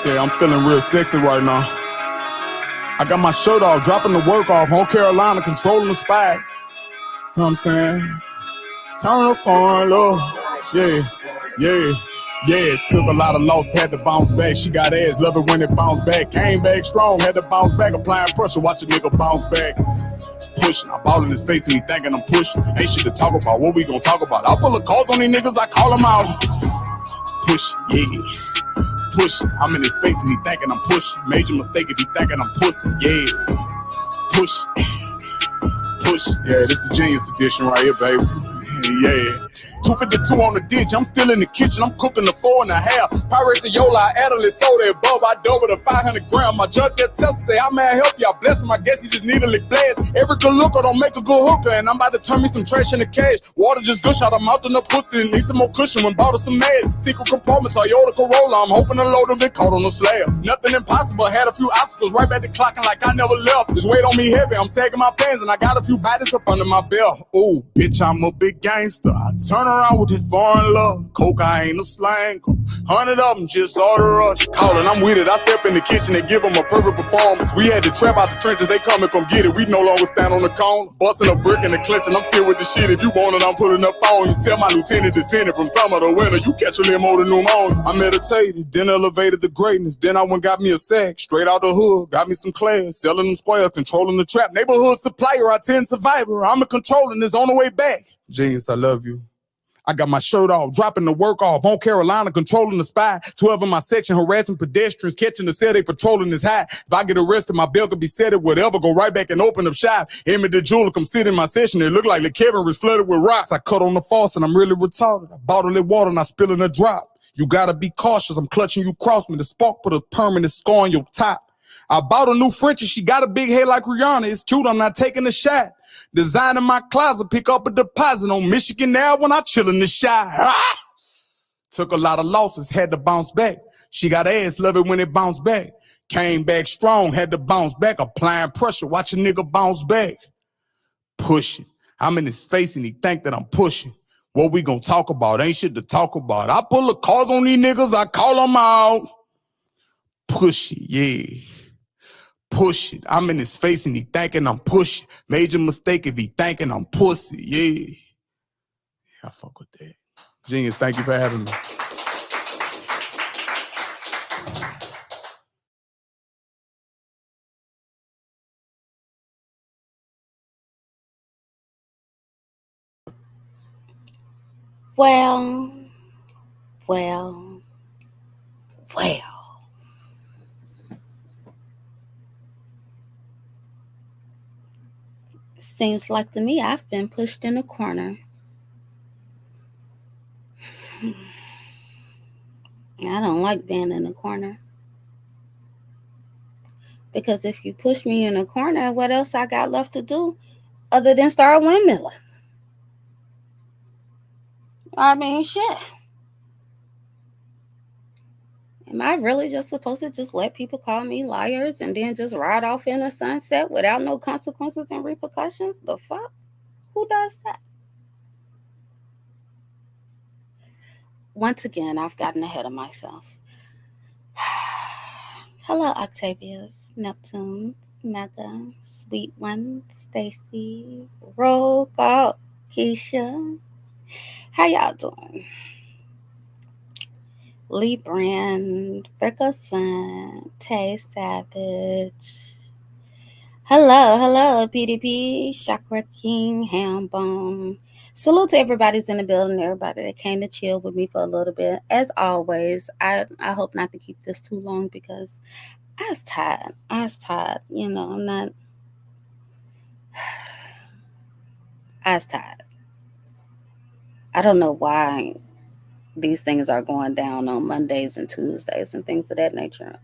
Yeah, I'm feeling real sexy right now. I got my shirt off, dropping the work off, on Carolina, controlling the spot. You know what I'm saying? Turn the phone low. Yeah. Took a lot of loss, had to bounce back. She got ass, love it when it bounced back. Came back strong, had to bounce back. Applying pressure, watch a nigga bounce back. Pushing, I ball in his face and he thinking I'm pushing. Ain't shit to talk about, what we gon' talk about? I pull a calls on these niggas, I call them out. Push, yeah. Pushing, I'm in his face and he thinking I'm pushing. Major mistake if he thinking I'm pussy, yeah. Push, yeah, this the Genius Edition right here, baby. Yeah. 252 on the ditch, I'm still in the kitchen, I'm cooking the 4 1/2. Pirate the Yola, I add a little soda above, I double the 500 gram. My judge that test say, I may help y'all, bless him, I guess he just need a lick blast. Every good looker don't make a good hooker, and I'm about to turn me some trash in the cash. Water just gush out, I'm out in the pussy, and need some more cushion when bought her some ass. Secret compartment, Toyota Corolla, I'm hoping to load them, been caught on the slab. Nothing impossible, had a few obstacles, right back to clocking like I never left. This weight on me heavy, I'm sagging my pants, and I got a few bodies up under my belt. Ooh, bitch, I'm a big gangster, I turn around with this foreign love. Cocaine, a slang, 100 of them just order rush. Callin', I'm with it, I step in the kitchen and give them a perfect performance. We had to trap out the trenches, they come and come get it. We no longer stand on the corner, busting a brick in the clinch, and I'm still with the shit. If you want it, I'm pulling up on you. Tell my lieutenant to send it from summer to winter. You catch a limo to New Morning. I meditated, then elevated to greatness. Then I went got me a sack, straight out the hood, got me some class, selling them squares, controlling the trap. Neighborhood supplier, I 10 survivor. I'm a controlling this on the way back. Genius, I love you. I got my shirt off, dropping the work off, on Carolina, controlling the spy. 12 in my section, harassing pedestrians, catching the cell, they patrolling this high. If I get arrested, my bill could be set at whatever, go right back and open up shop. Emmett the jeweler come sit in my session, it look like the Kevin was flooded with rocks. I cut on the faucet, I'm really retarded. I bottle it water and I spill in a drop. You gotta be cautious, I'm clutching you cross me. The spark put a permanent scar on your top. I bought a new Frenchie, she got a big head like Rihanna. It's cute, I'm not taking a shot. Design in my closet, pick up a deposit on Michigan now when I chill in the shot. Ah! Took a lot of losses, had to bounce back. She got ass, love it when it bounced back. Came back strong, had to bounce back. Applying pressure, watch a nigga bounce back. Pushing, I'm in his face and he think that I'm pushing. What we gonna talk about? Ain't shit to talk about. I pull the calls on these niggas, I call them out. Push it, yeah. Push it. I'm in his face and he thinking I'm pushing. Major mistake if he thinking I'm pussy. Yeah, I fuck with that. Genius, thank you for having me. Well. Seems like to me I've been pushed in a corner. I don't like being in a corner. Because if you push me in a corner, what else I got left to do other than start windmilling? I mean, shit. Am I really just supposed to just let people call me liars and then just ride off in the sunset without no consequences and repercussions? The fuck? Who does that? Once again, I've gotten ahead of myself. Hello, Octavius, Neptunes, Mega, Sweet One, Stacy, Roll Call, Keisha. How y'all doing? Lee Brand, Virgo Sun, Tay Savage. Hello, PDP, Chakra King, Hambone. Salute to everybody's in the building, everybody that came to chill with me for a little bit. As always, I hope not to keep this too long because I was tired. You know, I was tired. I don't know why these things are going down on Mondays and Tuesdays and things of that nature.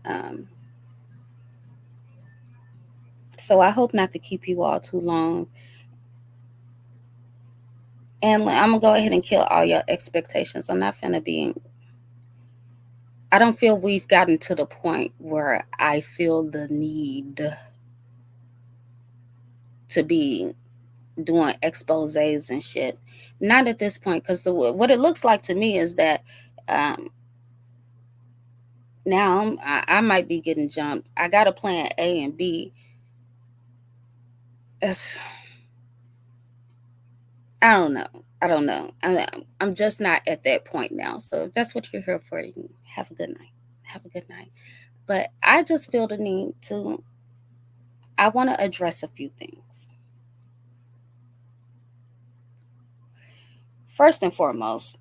So I hope not to keep you all too long. And I'm going to go ahead and kill all your expectations. I'm not going to be... I don't feel we've gotten to the point where I feel the need to be doing exposés and shit. Not at this point, because what it looks like to me is that Now I might be getting jumped. I got a plan A and B. It's, I don't know. I don't know. I'm just not at that point now. So if that's what you're here for, you have a good night. Have a good night. But I just feel the need to, I want to address a few things. First and foremost,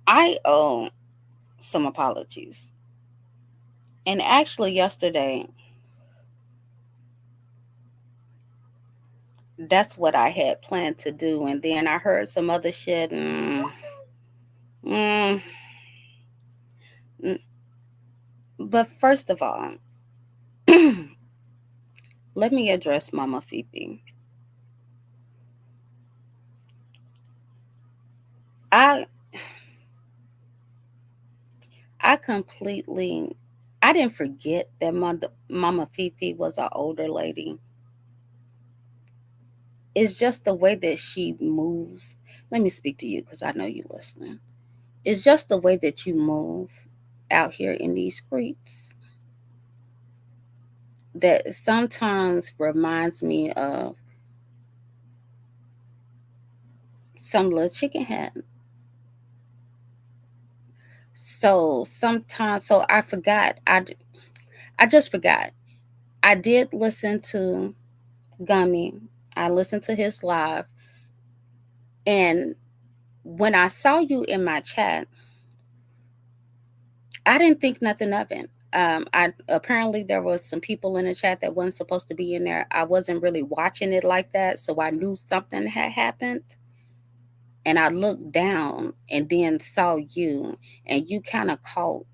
I owe some apologies. And actually, yesterday, that's what I had planned to do. And then I heard some other shit. Mm, mm. But first of all, let me address Mama Fifi. I I completely I didn't forget that Mama Fifi was an older lady. It's just the way that she moves. Let me speak to you because I know you listening. It's just the way that you move out here in these streets that sometimes reminds me of some little chicken head. So sometimes, so I forgot. I just forgot. I did listen to Gummy. I listened to his live, and when I saw you in my chat, I didn't think nothing of it. I apparently there was some people in the chat that wasn't supposed to be in there. I wasn't really watching it like that, so I knew something had happened. And I looked down and then saw you, and you kind of caught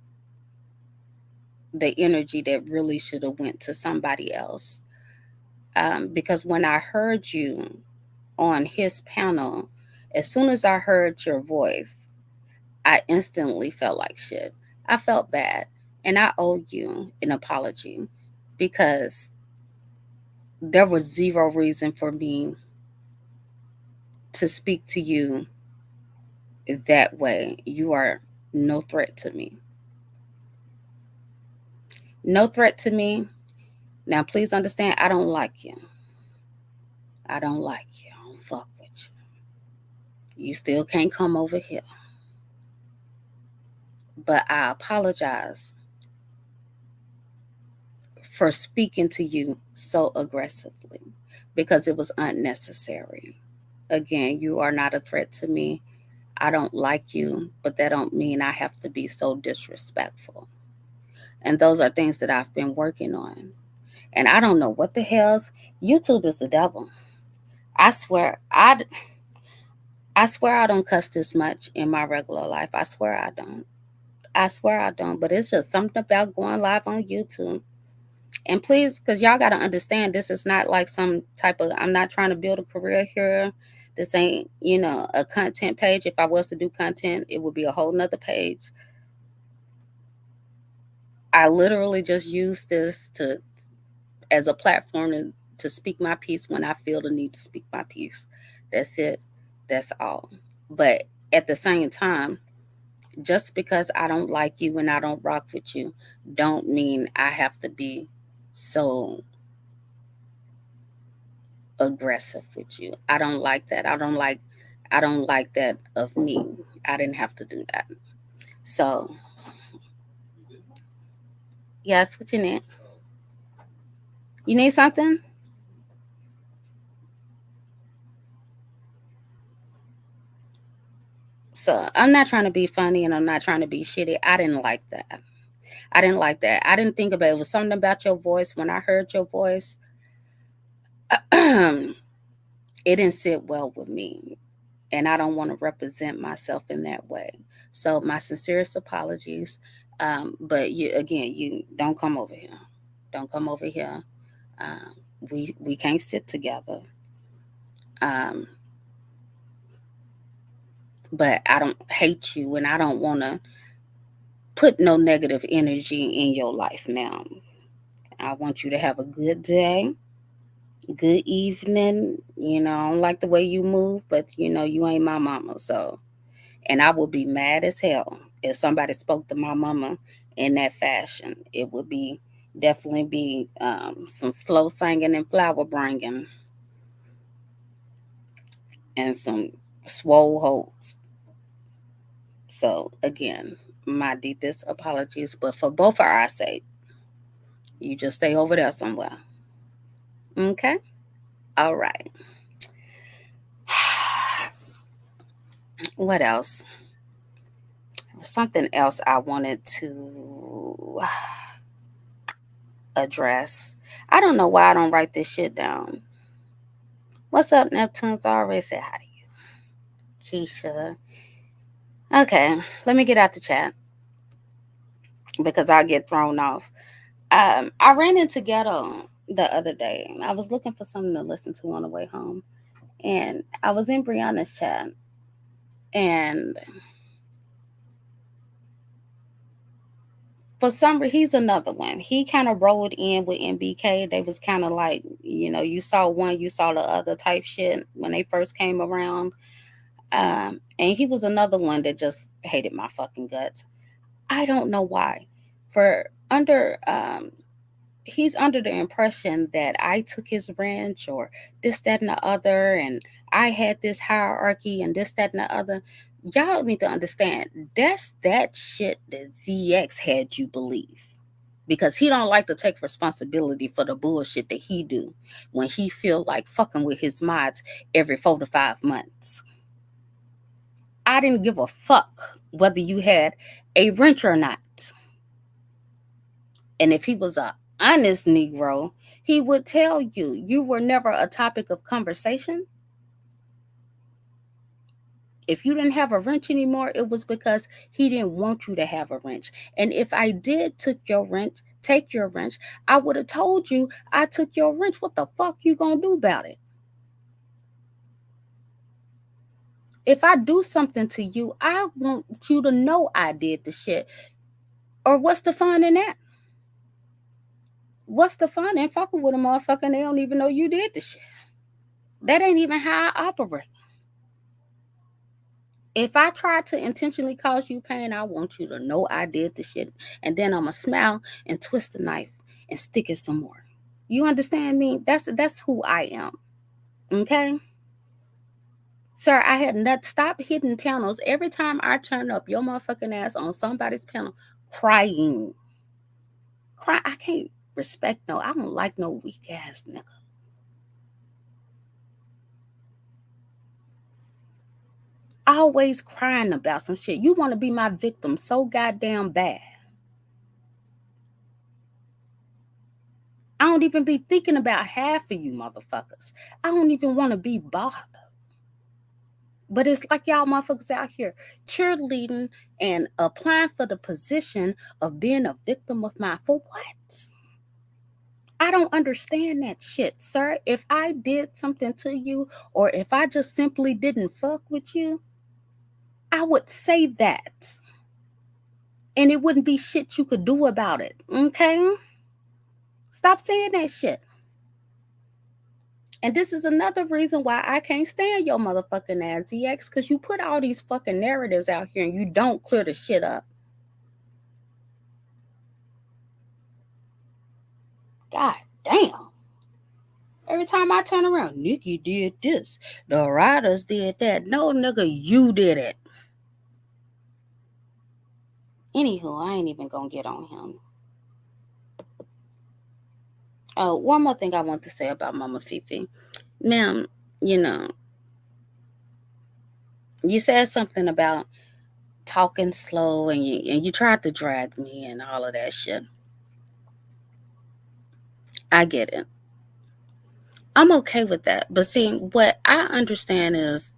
the energy that really should have went to somebody else. Because when I heard you on his panel, as soon as I heard your voice, I instantly felt like shit. I felt bad. And I owe you an apology because there was zero reason for me to speak to you that way. You are no threat to me. No threat to me. Now, please understand, I don't like you. I don't like you. I don't fuck with you. You still can't come over here. But I apologize for speaking to you so aggressively because it was unnecessary. Again, you are not a threat to me. I don't like you, but that don't mean I have to be so disrespectful. And those are things that I've been working on. And I don't know what the hell's YouTube is the devil. I swear I swear I don't cuss this much in my regular life. I swear I don't. I swear I don't. But it's just something about going live on YouTube. And please, because y'all got to understand, this is not like some type of, I'm not trying to build a career here. This ain't, a content page. If I was to do content, it would be a whole nother page. I literally just use this to as a platform to speak my piece when I feel the need to speak my piece. That's it. That's all. But at the same time, just because I don't like you and I don't rock with you, don't mean I have to be so aggressive with you. I don't like that. I don't like that of me. I didn't have to do that. So yes, what you need? You need something? So I'm not trying to be funny and I'm not trying to be shitty. I didn't like that. I didn't like that. I didn't think about it. It was something about your voice. When I heard your voice, it didn't sit well with me. And I don't want to represent myself in that way. So my sincerest apologies. But you don't come over here. Don't come over here. Um, we can't sit together. Um, but I don't hate you, and I don't want to put no negative energy in your life now. I want you to have a good day, good evening. I don't like the way you move, but you ain't my mama. So, and I will be mad as hell if somebody spoke to my mama in that fashion, it would be definitely be some slow singing and flower bringing and some swole hoes. So again, my deepest apologies, but for both of our sake, you just stay over there somewhere. Okay? All right. What else? Something else I wanted to address. I don't know why I don't write this shit down. What's up, Neptunes? I already said hi to you. Keisha. Okay, let me get out the chat because I'll get thrown off. I ran into Ghetto the other day. I was looking for something to listen to on the way home. And I was in Brianna's chat. And for some reason, he's another one. He kind of rolled in with MBK. They was kind of like, you saw one, you saw the other type shit when they first came around. And he was another one that just hated my fucking guts. I don't know why. For under he's under the impression that I took his ranch or this, that, and the other, and I had this hierarchy and this, that, and the other. Y'all need to understand that's that shit that ZX had you believe. Because he don't like to take responsibility for the bullshit that he do when he feel like fucking with his mods every 4 to 5 months. I didn't give a fuck whether you had a wrench or not. And if he was a honest Negro, he would tell you you were never a topic of conversation. If you didn't have a wrench anymore, it was because he didn't want you to have a wrench. And if I did take your wrench, I would have told you I took your wrench. What the fuck you gonna do about it? If I do something to you, I want you to know I did the shit. Or what's the fun in that? What's the fun in fucking with a motherfucker and they don't even know you did the shit? That ain't even how I operate. If I try to intentionally cause you pain, I want you to know I did the shit. And then I'm going to smile and twist the knife and stick it some more. You understand me? That's who I am. Okay? Sir, I had not stop hitting panels every time I turn up your motherfucking ass on somebody's panel crying. I can't respect I don't like no weak ass nigga. Always crying about some shit. You want to be my victim so goddamn bad. I don't even be thinking about half of you motherfuckers. I don't even want to be bothered. But it's like y'all motherfuckers out here cheerleading and applying for the position of being a victim of mine. For what? I don't understand that shit, sir. If I did something to you or if I just simply didn't fuck with you, I would say that. And it wouldn't be shit you could do about it. Okay? Stop saying that shit. And this is another reason why I can't stand your motherfucking ass, ZX, because you put all these fucking narratives out here and you don't clear the shit up. God damn. Every time I turn around, Nikki did this. The writers did that. No, nigga, you did it. Anywho, I ain't even gonna get on him. Oh, one more thing I want to say about Mama Fifi. Ma'am, you said something about talking slow and you tried to drag me and all of that shit. I get it. I'm okay with that. But see, what I understand is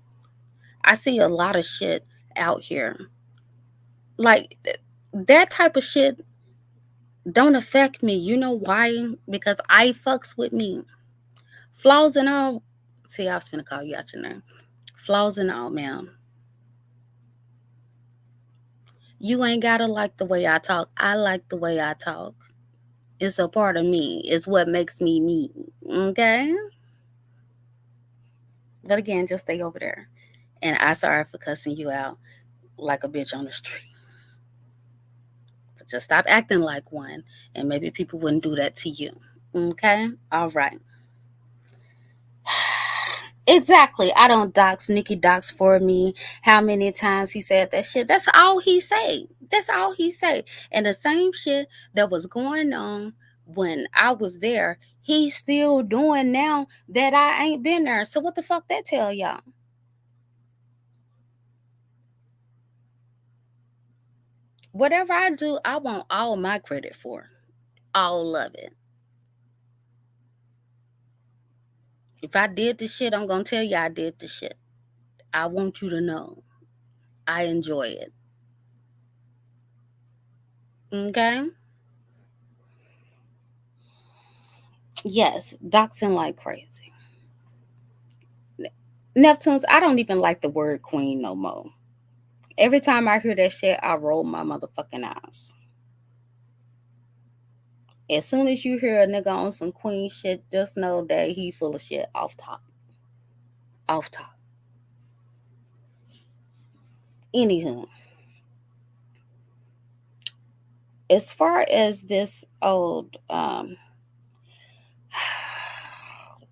I see a lot of shit out here. Like that type of shit don't affect me. You know why? Because I fucks with me. Flaws and all. See, I was finna call you out your name. Flaws and all, ma'am. You ain't gotta like the way I talk. I like the way I talk. It's a part of me. It's what makes me me. Okay? But again, just stay over there. And I sorry for cussing you out like a bitch on the street. Just stop acting like one, and maybe people wouldn't do that to you. Okay? All right. Exactly. I don't dox. Nikki dox for me. How many times he said that shit? That's all he say. That's all he say. And the same shit that was going on when I was there, he's still doing now that I ain't been there. So what the fuck that tell y'all? Whatever I do, I want all my credit for. All of it. If I did the shit, I'm gonna tell you I did the shit. I want you to know I enjoy it. Okay? Yes, doxing like crazy. Neptunes, I don't even like the word queen no more. Every time I hear that shit, I roll my motherfucking eyes. As soon as you hear a nigga on some queen shit, just know that he full of shit off top. Off top. Anywho, as far as this old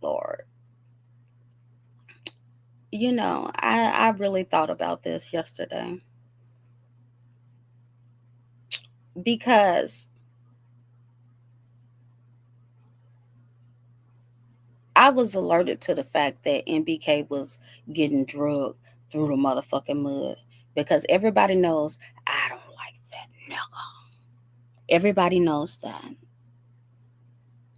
Lord, I really thought about this yesterday because I was alerted to the fact that MBK was getting drugged through the motherfucking mud because everybody knows I don't like that nigga. Everybody knows that.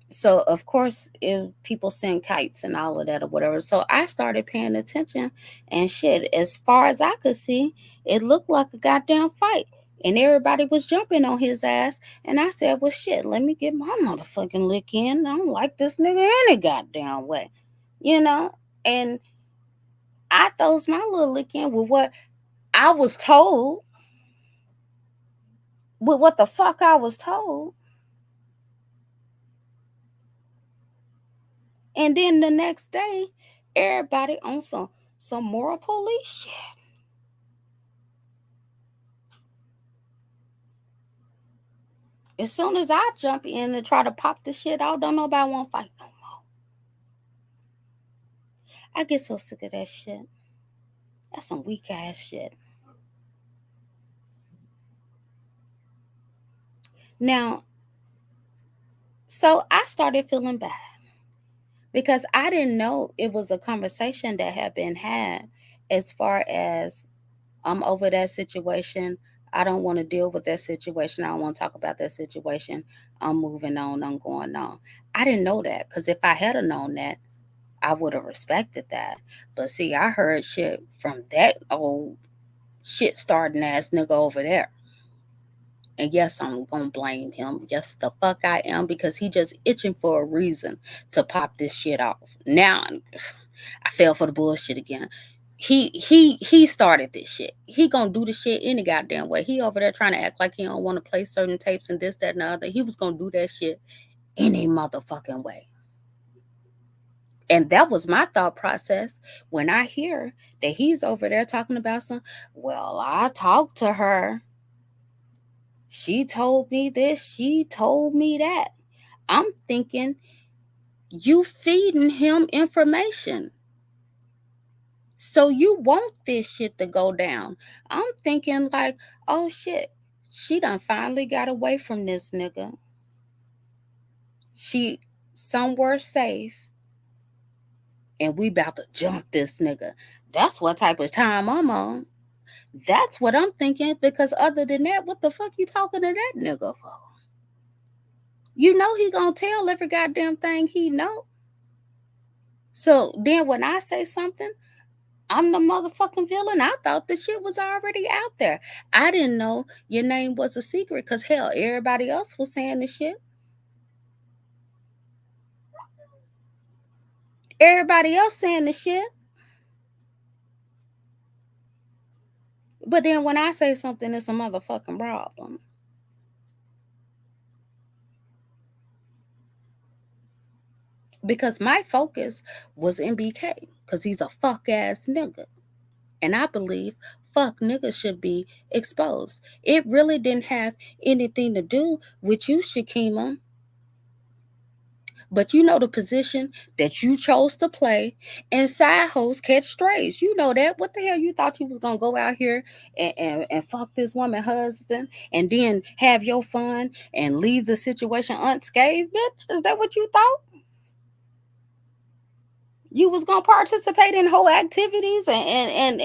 So of course, if people send kites and all of that or whatever, so I started paying attention and shit. As far as I could see, it looked like a goddamn fight, and everybody was jumping on his ass. And I said, "Well, shit, let me get my motherfucking lick in. I don't like this nigga any goddamn way, you know." And I throws my little lick in with what I was told, with what the fuck I was told. And then the next day, everybody on some moral police shit. As soon as I jump in and try to pop the shit out, don't nobody want to fight no more. I get so sick of that shit. That's some weak ass shit. Now, so I started feeling bad because I didn't know it was a conversation that had been had as far as I'm over that situation. I don't want to deal with that situation. I don't want to talk about that situation. I'm moving on. I'm going on. I didn't know that because if I had known that, I would have respected that. But see, I heard shit from that old shit starting ass nigga over there. And yes, I'm gonna blame him. Yes, the fuck I am, because he just itching for a reason to pop this shit off. Now I fell for the bullshit again. He started this shit. He gonna do the shit any goddamn way. He over there trying to act like he don't want to play certain tapes and this, that, and the other. He was gonna do that shit any motherfucking way. And that was my thought process when I hear that he's over there talking about some, well, I talked to her. She told me this, she told me that. I'm thinking you feeding him information. So you want this shit to go down. I'm thinking like, oh shit, she done finally got away from this nigga. She somewhere safe and we about to jump this nigga. That's what type of time I'm on. That's what I'm thinking. Because other than that, what the fuck you talking to that nigga for? You know he gonna tell every goddamn thing he know. So then when I say something, I'm the motherfucking villain. I thought the shit was already out there. I didn't know your name was a secret because hell, everybody else was saying the shit. Everybody else saying the shit. But then when I say something, it's a motherfucking problem. Because my focus was MBK because he's a fuck ass nigga. And I believe fuck niggas should be exposed. It really didn't have anything to do with you, Shakima. But you know the position that you chose to play, and side hoes catch strays. You know that. What the hell you thought you was gonna go out here and fuck this woman husband and then have your fun and leave the situation unscathed, bitch? Is that what you thought? You was gonna participate in whole activities and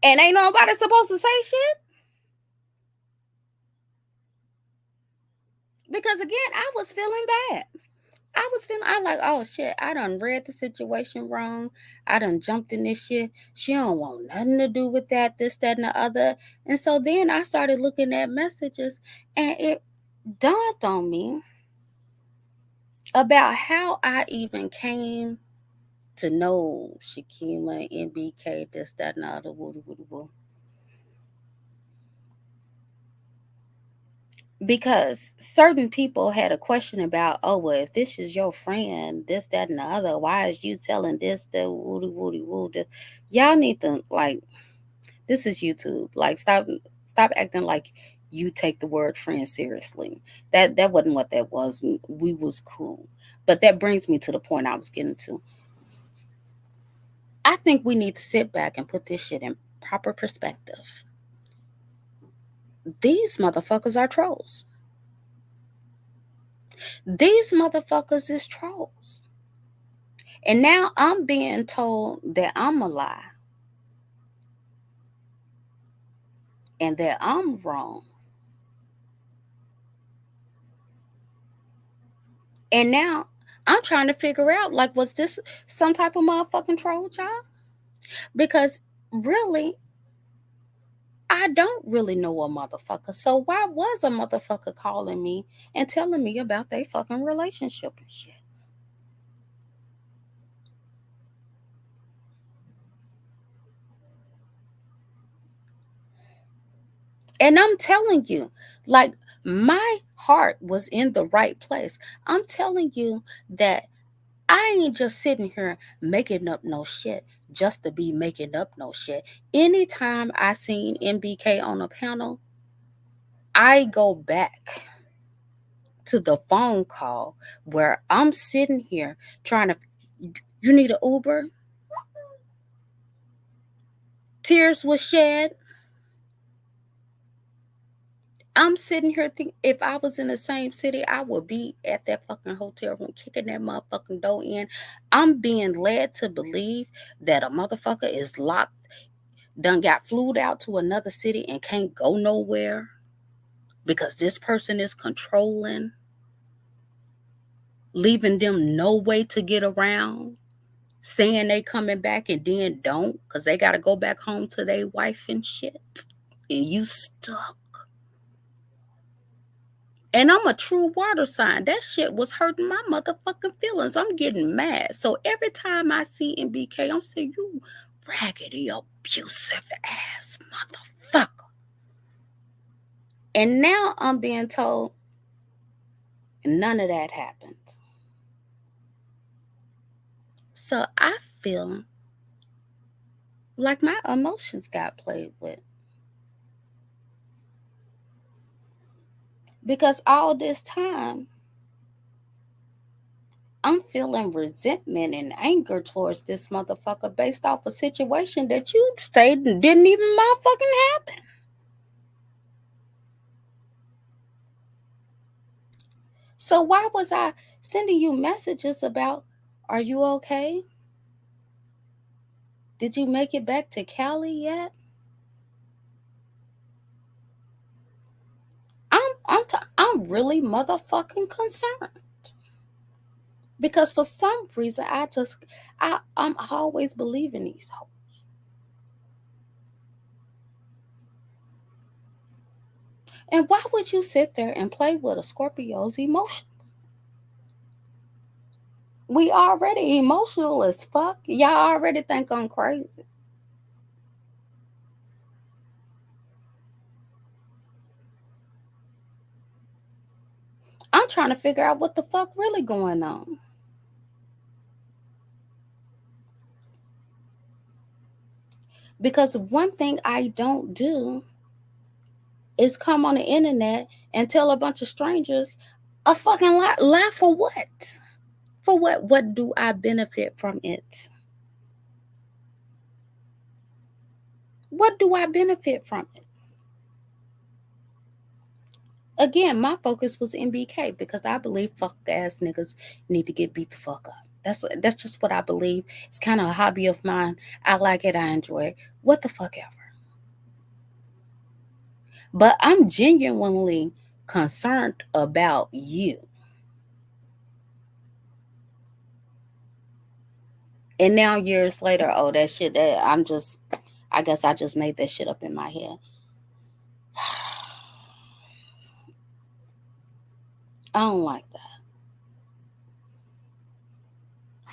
ain't nobody supposed to say shit? Because again, I was feeling bad. I like, oh shit, I done read the situation wrong. I done jumped in this shit. She don't want nothing to do with that, this, that, and the other. And so then I started looking at messages and it dawned on me about how I even came to know Shakima, MBK, this, that, and the other, woo, woo, woo. Because certain people had a question about, oh well, if this is your friend, this, that, and the other, why is you telling this, the woody woody woo? Y'all need to like, this is YouTube. Like, stop acting like you take the word friend seriously. That wasn't what that was. We was cool, but that brings me to the point I was getting to. I think we need to sit back and put this shit in proper perspective. These motherfuckers are trolls. These motherfuckers is trolls. And now I'm being told that I'm a lie and that I'm wrong. And now I'm trying to figure out, like, was this some type of motherfucking troll job? Because really, I don't really know a motherfucker. So why was a motherfucker calling me and telling me about their fucking relationship and shit? And I'm telling you, like, my heart was in the right place. I'm telling you that I ain't just sitting here making up no shit just to be making up no shit. Anytime I seen MBK on a panel, I go back to the phone call where I'm sitting here trying to, you need an Uber? Tears was shed. I'm sitting here thinking, if I was in the same city, I would be at that fucking hotel room kicking that motherfucking door in. I'm being led to believe that a motherfucker is locked, done got flued out to another city and can't go nowhere because this person is controlling, leaving them no way to get around, saying they coming back and then don't because they got to go back home to their wife and shit. And you stuck. And I'm a true water sign. That shit was hurting my motherfucking feelings. I'm getting mad. So every time I see MBK, I'm saying, you raggedy, abusive ass motherfucker. And now I'm being told none of that happened. So I feel like my emotions got played with. Because all this time, I'm feeling resentment and anger towards this motherfucker based off a situation that you stated didn't even motherfucking happen. So why was I sending you messages about, are you okay? Did you make it back to Cali yet? I'm really motherfucking concerned. Because for some reason I'm always believing these hoes. And why would you sit there and play with a Scorpio's emotions? We already emotional as fuck. Y'all already think I'm crazy. I'm trying to figure out what the fuck really going on. Because one thing I don't do is come on the internet and tell a bunch of strangers a fucking lie. Lie for what? For what? What do I benefit from it? What do I benefit from it? Again, my focus was MBK because I believe fuck ass niggas need to get beat the fuck up. That's just what I believe. It's kind of a hobby of mine. I like it. I enjoy it. What the fuck ever. But I'm genuinely concerned about you. And now years later, oh that shit that I guess I just made that shit up in my head. I don't like that.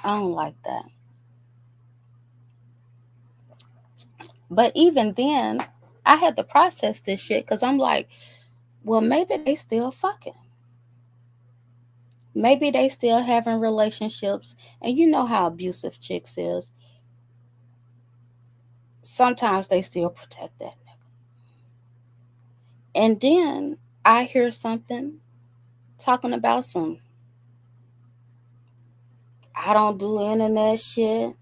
I don't like that. But even then, I had to process this shit because I'm like, well, maybe they still fucking. Maybe they still having relationships. And you know how abusive chicks is. Sometimes they still protect that nigga. And then I hear something talking about some, I don't do internet shit.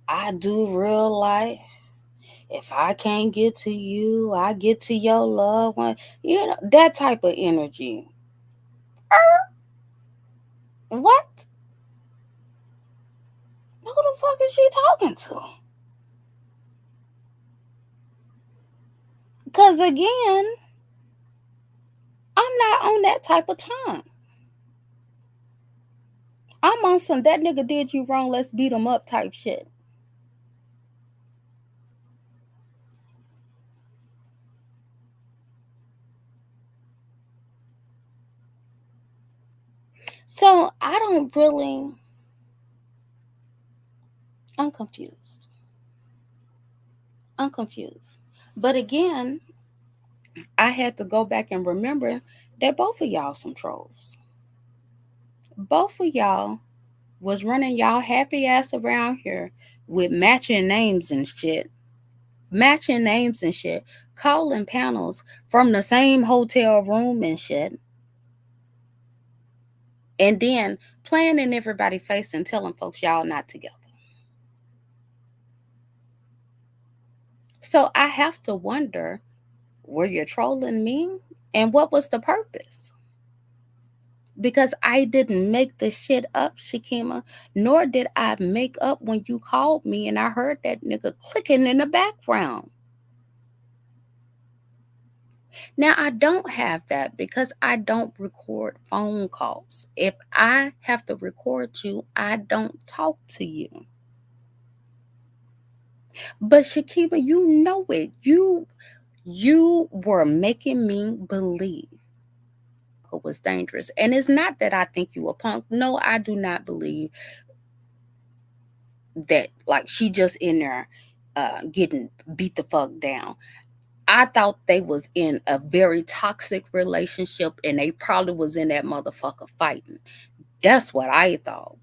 I do real life. If I can't get to you, I get to your loved one. You know, that type of energy. What? Who the fuck is she talking to? Because again, I'm not on that type of time. I'm on some that nigga did you wrong, let's beat him up type shit. So I don't really, I'm confused. I'm confused. But again, I had to go back and remember that both of y'all some trolls. Both of y'all was running y'all happy ass around here with matching names and shit. Matching names and shit. Calling panels from the same hotel room and shit. And then playing in everybody's face and telling folks y'all not together. So I have to wonder, were you trolling me? And what was the purpose? Because I didn't make the shit up, Shakima, nor did I make up when you called me and I heard that nigga clicking in the background. Now, I don't have that because I don't record phone calls. If I have to record you, I don't talk to you. But Shakima, you know it. You were making me believe it was dangerous. And it's not that I think you a punk. No, I do not believe that like she just in there getting beat the fuck down. I thought they was in a very toxic relationship and they probably was in that motherfucker fighting. That's what I thought.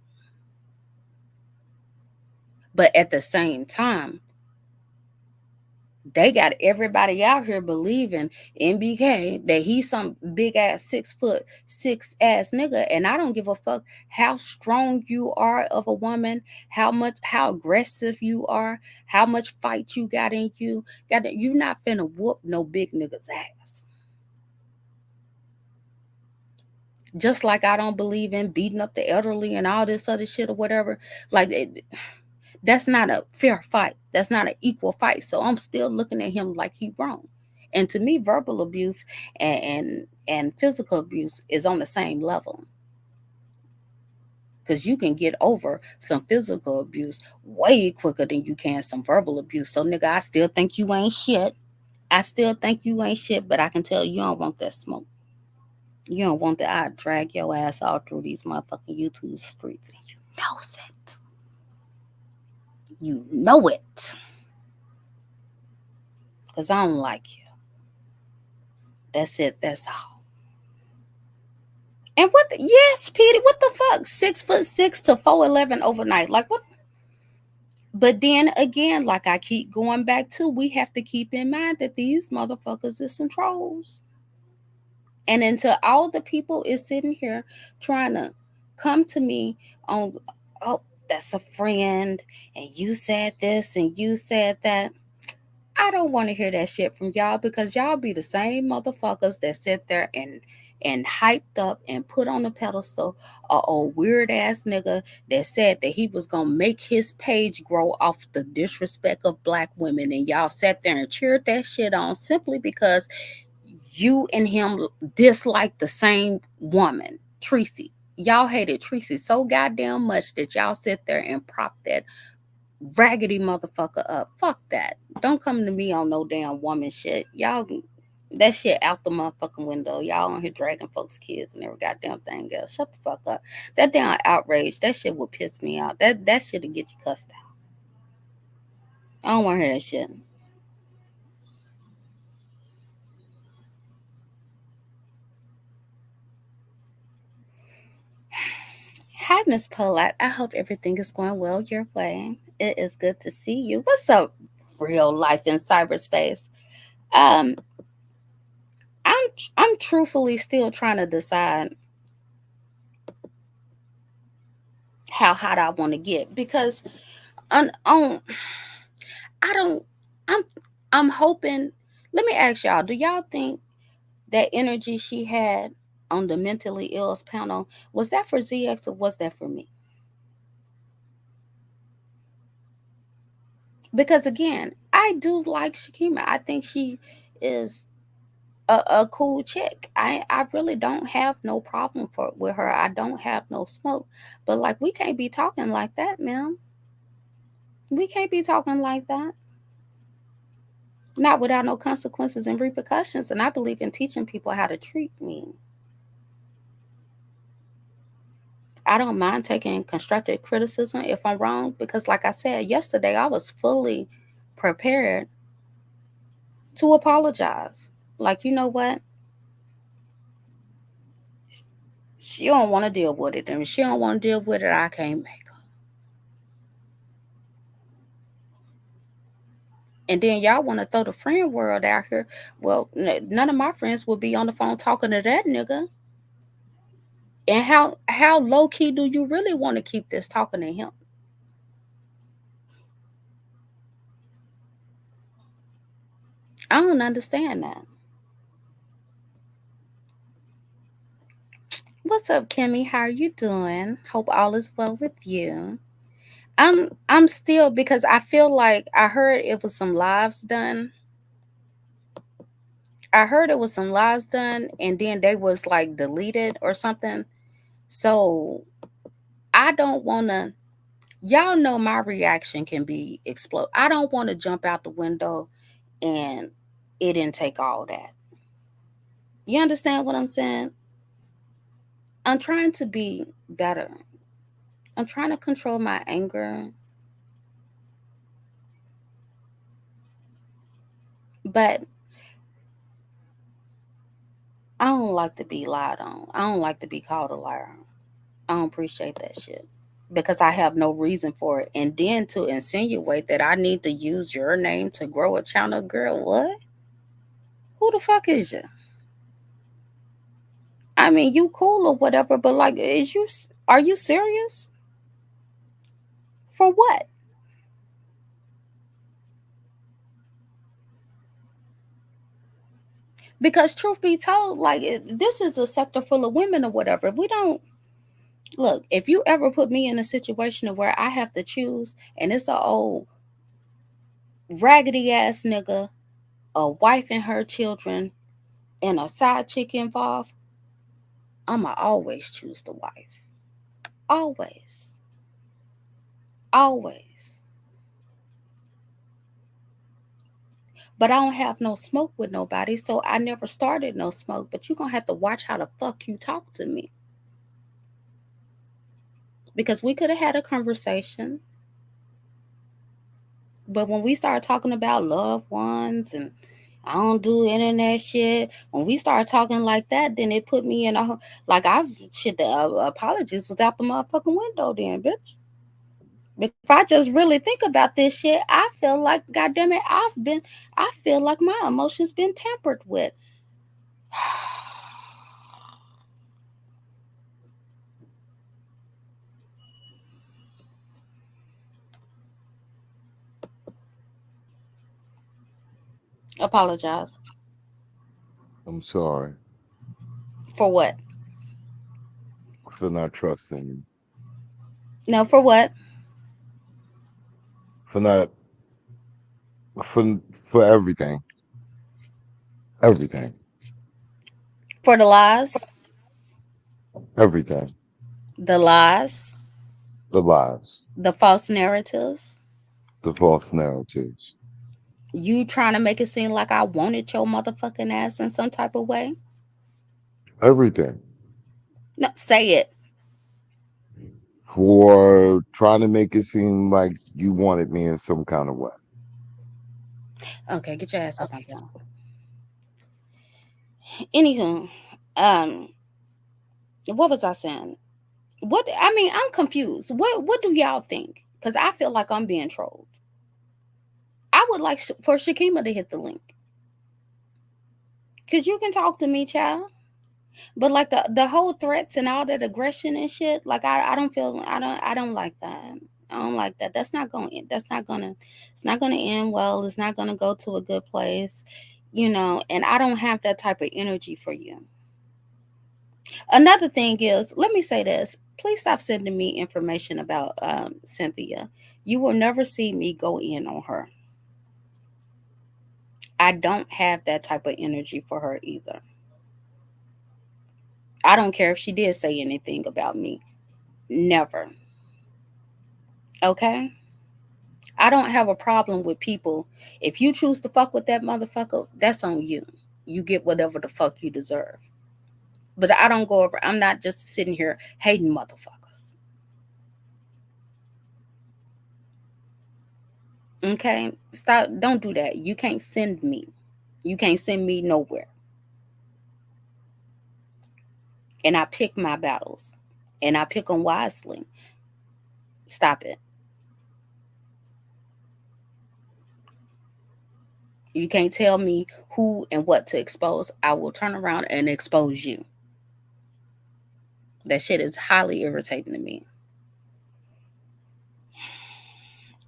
But at the same time, they got everybody out here believing MBK that he's some big ass 6'6" ass nigga. And I don't give a fuck how strong you are of a woman, how aggressive you are, how much fight you got in you. You not finna whoop no big nigga's ass. Just like I don't believe in beating up the elderly and all this other shit or whatever. Like that's not a fair fight. That's not an equal fight. So I'm still looking at him like he wrong. And to me, verbal abuse and physical abuse is on the same level. Because you can get over some physical abuse way quicker than you can some verbal abuse. So nigga, I still think you ain't shit. I still think you ain't shit, but I can tell you don't want that smoke. You don't want that. I drag your ass all through these motherfucking YouTube streets. And you know it. You know it. Because I don't like you. That's it. That's all. And what? Yes, Petey. What the fuck? 6'6" to 4'11" overnight. Like what? But then again, like I keep going back to, we have to keep in mind that these motherfuckers is some trolls. And until all the people is sitting here trying to come to me on, oh, that's a friend, and you said this and you said that. I don't want to hear that shit from y'all, because y'all be the same motherfuckers that sit there and hyped up and put on a pedestal a old weird ass nigga that said that he was gonna make his page grow off the disrespect of black women, and y'all sat there and cheered that shit on simply because you and him dislike the same woman, Tracy. Y'all hated Tracy so goddamn much that y'all sit there and prop that raggedy motherfucker up. Fuck that. Don't come to me on no damn woman shit. Y'all, that shit out the motherfucking window. Y'all on here dragging folks' kids and every goddamn thing else. Shut the fuck up. That damn outrage, that shit would piss me off. That shit'll get you cussed out. I don't want to hear that shit. Hi, Miss Polite. I hope everything is going well your way. It is good to see you. What's up, real life in cyberspace? Um, I'm truthfully still trying to decide how hot I want to get, because on I don't I'm I'm hoping. Let me ask y'all, do y'all think that energy she had on the mentally ill's panel, was that for ZX or was that for me? Because again, I do like Shakima. I think she is a cool chick. I really don't have no problem for with her. I don't have no smoke. But like, we can't be talking like that, man. We can't be talking like that. Not without no consequences and repercussions. And I believe in teaching people how to treat me. I don't mind taking constructive criticism if I'm wrong, because, like I said yesterday, I was fully prepared to apologize. Like, you know what? She don't want to deal with it, and if she don't want to deal with it, I can't make her. And then y'all want to throw the friend world out here. Well, none of my friends will be on the phone talking to that nigga. And how low key do you really want to keep this talking to him? I don't understand that. What's up, Kimmy? How are you doing? Hope all is well with you. I'm still, because I feel like I heard it was some lives done. I heard it was some lives done and then they was like deleted or something. So I don't wanna, y'all know my reaction can be explode. I don't want to jump out the window and it didn't take all that. You understand what I'm saying? I'm trying to be better. I'm trying to control my anger, but I don't like to be lied on. I don't like to be called a liar. I don't appreciate that shit because I have no reason for it. And then to insinuate that I need to use your name to grow a channel, girl, what? Who the fuck is you? I mean, you cool or whatever, but like, are you serious? For what? Because truth be told, like, this is a sector full of women or whatever. We don't look. If you ever put me in a situation where I have to choose, and it's a old raggedy ass nigga, a wife and her children, and a side chick involved, I'ma always choose the wife. Always. Always. But I don't have no smoke with nobody, so I never started no smoke. But you gonna have to watch how the fuck you talk to me. Because we could have had a conversation. But when we start talking about loved ones and I don't do internet shit, when we start talking like that, then it put me in like, I shit, the apologies was out the motherfucking window then, bitch. If I just really think about this shit, I feel like, goddamn it, I feel like my emotions been tampered with. Apologize. I'm sorry For what? for not trusting you, No, for what? for not for everything, everything, For the lies, everything, the lies, the lies, the false narratives. the false narratives, You trying to make it seem like I wanted your motherfucking ass in some type of way. everything. No, say it. For trying to make it seem like you wanted me in some kind of way. Okay, get your ass up on here. Anywho, um, what was I saying? What I mean, I'm confused. What do y'all think? Because I feel like I'm being trolled. I would like for Shakima to hit the link. Cause you can talk to me, child. But like the whole threats and all that aggression and shit, like I don't feel I don't like that. I don't like that. It's not gonna end well. It's not gonna go to a good place, and I don't have that type of energy for you. Another thing is, let me say this. Please stop sending me information about Cynthia. You will never see me go in on her. I don't have that type of energy for her either. I don't care if she did say anything about me. Never. Okay? I don't have a problem with people. If you choose to fuck with that motherfucker, that's on you. You get whatever the fuck you deserve. But I don't go over, I'm not just sitting here hating motherfuckers. Okay? Stop. Don't do that. You can't send me. You can't send me nowhere. And I pick my battles. And I pick them wisely. Stop it. You can't tell me who and what to expose. I will turn around and expose you. That shit is highly irritating to me.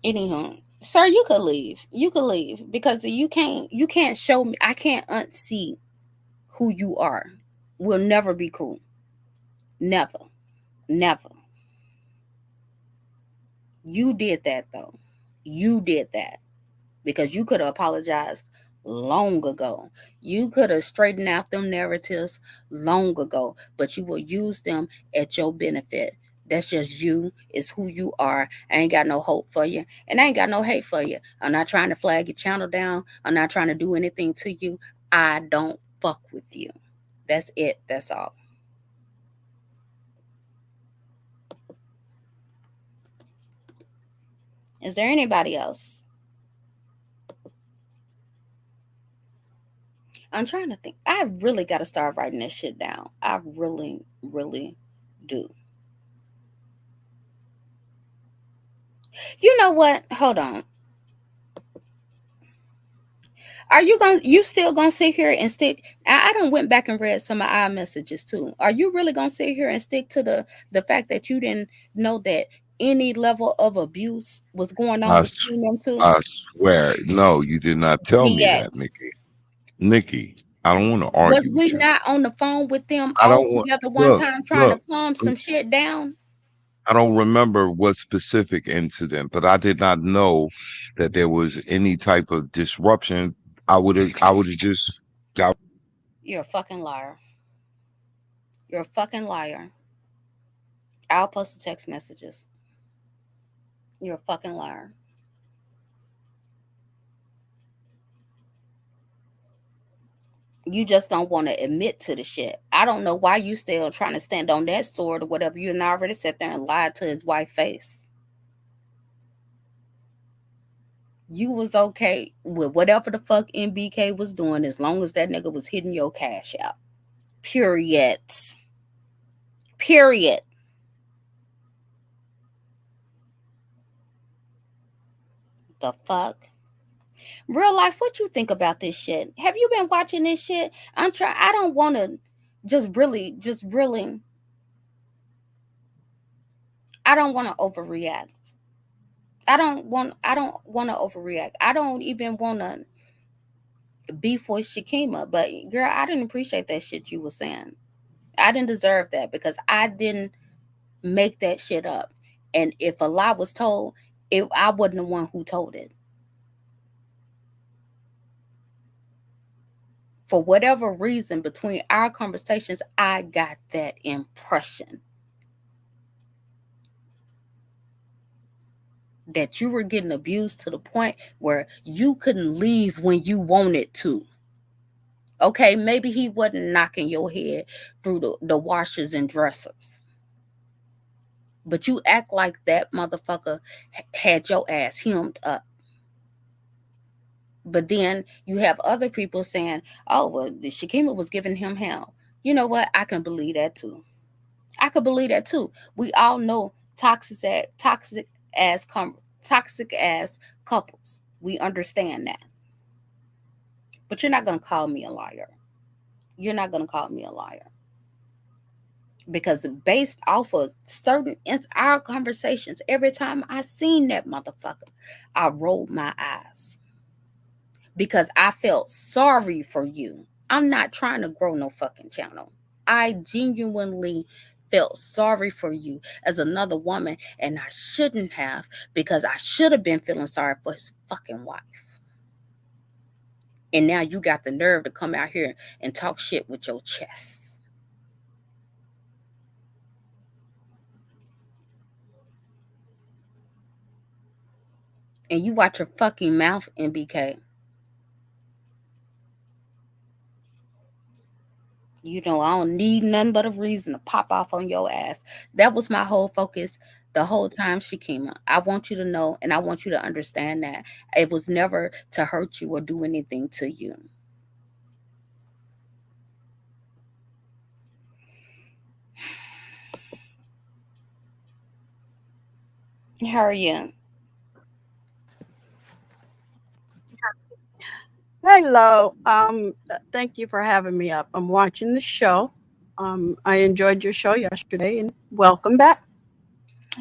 Anyhow, sir, you could leave. You could leave because you can't show me. I can't unsee who you are. We'll never be cool. Never. Never. You did that though. You did that because you could have apologized long ago. You could have straightened out them narratives long ago, but you will use them at your benefit. That's just you. It's who you are. I ain't got no hope for you. And I ain't got no hate for you. I'm not trying to flag your channel down. I'm not trying to do anything to you. I don't fuck with you. That's it. That's all. Is there anybody else? I'm trying to think. I really got to start writing this shit down. I really, really do. You know what? Hold on. Are you still gonna sit here and stick? I don't went back and read some of our messages too. Are you really gonna sit here and stick to the fact that you didn't know that any level of abuse was going on I, between them two? I swear, no, you did not tell me Yet. that, Nikki. Nikki, I don't want to Was argue we with you. not on the phone with them I all don't want, together one look, time trying to look, calm some shit down? I don't remember what specific incident, but I did not know that there was any type of disruption. I would have just got. You're a fucking liar. You're a fucking liar. I'll post the text messages. You're a fucking liar. You just don't want to admit to the shit. I don't know why you still trying to stand on that sword or whatever. You done already sat there and lied to his wife face. You was okay with whatever the fuck MBK was doing as long as that nigga was hitting your cash out. Period. Period. The fuck? Real life, what you think about this shit? Have you been watching this shit? I don't want to just really I don't want to overreact. I don't want to overreact. I don't even want to beef with Shakima, but girl, I didn't appreciate that shit you was saying. I didn't deserve that because I didn't make that shit up. And if a lie was told, I wasn't the one who told it. For whatever reason, between our conversations, I got that impression that you were getting abused to the point where you couldn't leave when you wanted to. Okay, maybe he wasn't knocking your head through the washers and dressers. But you act like that motherfucker had your ass hemmed up. But then you have other people saying, oh, well, the Shakima was giving him hell. You know what? I can believe that too. I could believe that too. We all know as toxic as couples. We understand that. But you're not going to call me a liar. You're not going to call me a liar. Because based off of our conversations, every time I seen that motherfucker, I rolled my eyes. Because I felt sorry for you. I'm not trying to grow no fucking channel. I genuinely felt sorry for you as another woman, and I shouldn't have, because I should have been feeling sorry for his fucking wife. And now you got the nerve to come out here and talk shit with your chest. And you watch your fucking mouth, MBK. You know, I don't need nothing but a reason to pop off on your ass. That was my whole focus the whole time, Shakima. I want you to know, and I want you to understand that it was never to hurt you or do anything to you. How are you? Hello. Thank you for having me up. I'm watching the show. I enjoyed your show yesterday, and welcome back.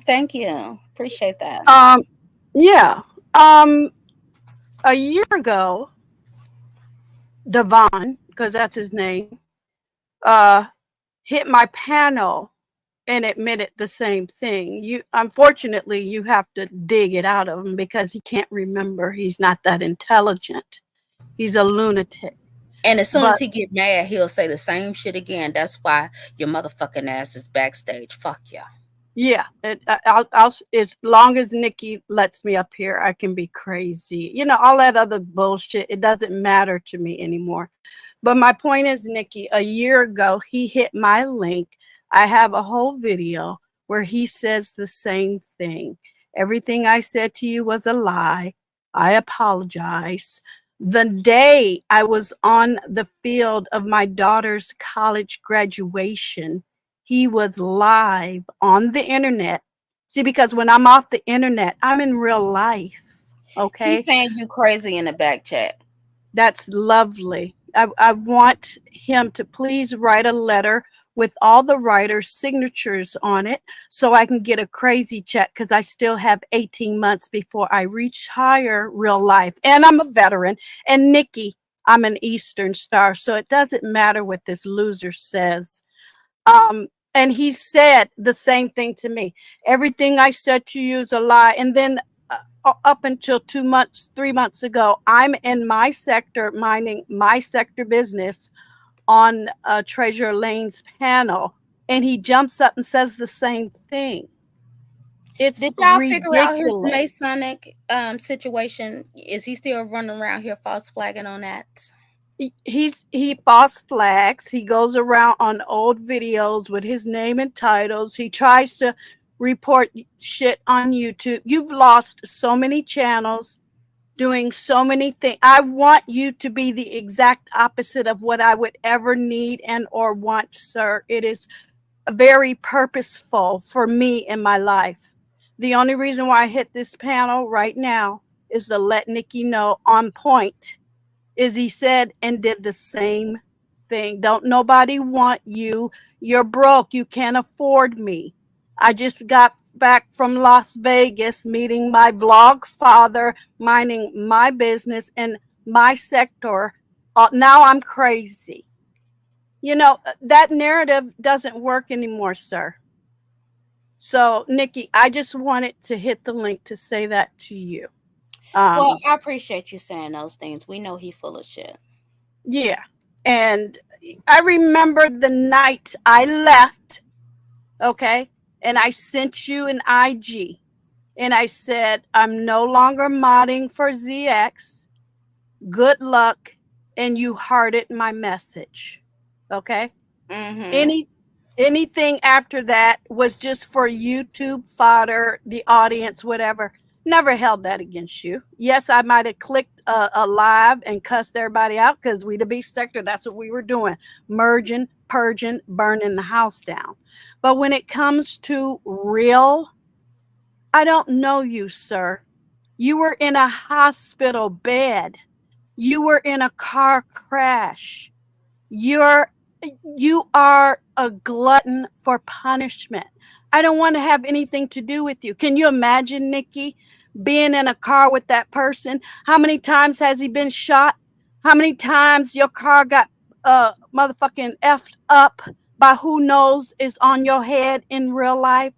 Thank you. Appreciate that. Yeah. A year ago, Devon, because that's his name, hit my panel and admitted the same thing. Unfortunately, you have to dig it out of him because he can't remember. He's not that intelligent. He's a lunatic. And as soon as he get mad, he'll say the same shit again. That's why your motherfucking ass is backstage. Fuck yeah. Yeah, I'll as long as Nikki lets me up here, I can be crazy. You know, all that other bullshit, it doesn't matter to me anymore. But my point is, Nikki, a year ago, he hit my link. I have a whole video where he says the same thing. Everything I said to you was a lie. I apologize. The day I was on the field of my daughter's college graduation, he was live on the internet. See, because when I'm off the internet, I'm in real life. Okay. He's saying you crazy in the back chat. That's lovely. I want him to please write a letter with all the writers' signatures on it so I can get a crazy check, because I still have 18 months before I retire real life. And I'm a veteran. And Nikki, I'm an Eastern Star, so it doesn't matter what this loser says. And he said the same thing to me. Everything I said to you is a lie. And then up until 3 months ago, I'm in my sector, minding my sector business on Treasure Lane's panel. And he jumps up and says the same thing. It's Did y'all ridiculous. figure out his Masonic situation? Is he still running around here false flagging on that? He false flags. He goes around on old videos with his name and titles. He tries to report shit on YouTube. You've lost so many channels doing so many things. I want you to be the exact opposite of what I would ever need and or want, sir. It is very purposeful for me in my life. The only reason why I hit this panel right now is to let Nikki know on point. Is he said and did the same thing. Don't nobody want you. You're broke. You can't afford me. I just got back from Las Vegas meeting my vlog father, minding my business in my sector. Now I'm crazy. You know, that narrative doesn't work anymore, sir. So, Nikki, I just wanted to hit the link to say that to you. Well, I appreciate you saying those things. We know he full of shit. Yeah. And I remember the night I left, okay, and I sent you an IG, and I said, I'm no longer modding for ZX. Good luck. And you hearted my message, okay? Mm-hmm. Anything after that was just for YouTube fodder, the audience, whatever. Never held that against you. Yes, I might have clicked a live and cussed everybody out because we the beef sector, that's what we were doing. Merging, purging, burning the house down. But when it comes to real, I don't know you, sir. You were in a hospital bed. You were in a car crash. You are a glutton for punishment. I don't want to have anything to do with you. Can you imagine, Nikki, being in a car with that person? How many times has he been shot? How many times your car got motherfucking effed up by who knows is on your head in real life?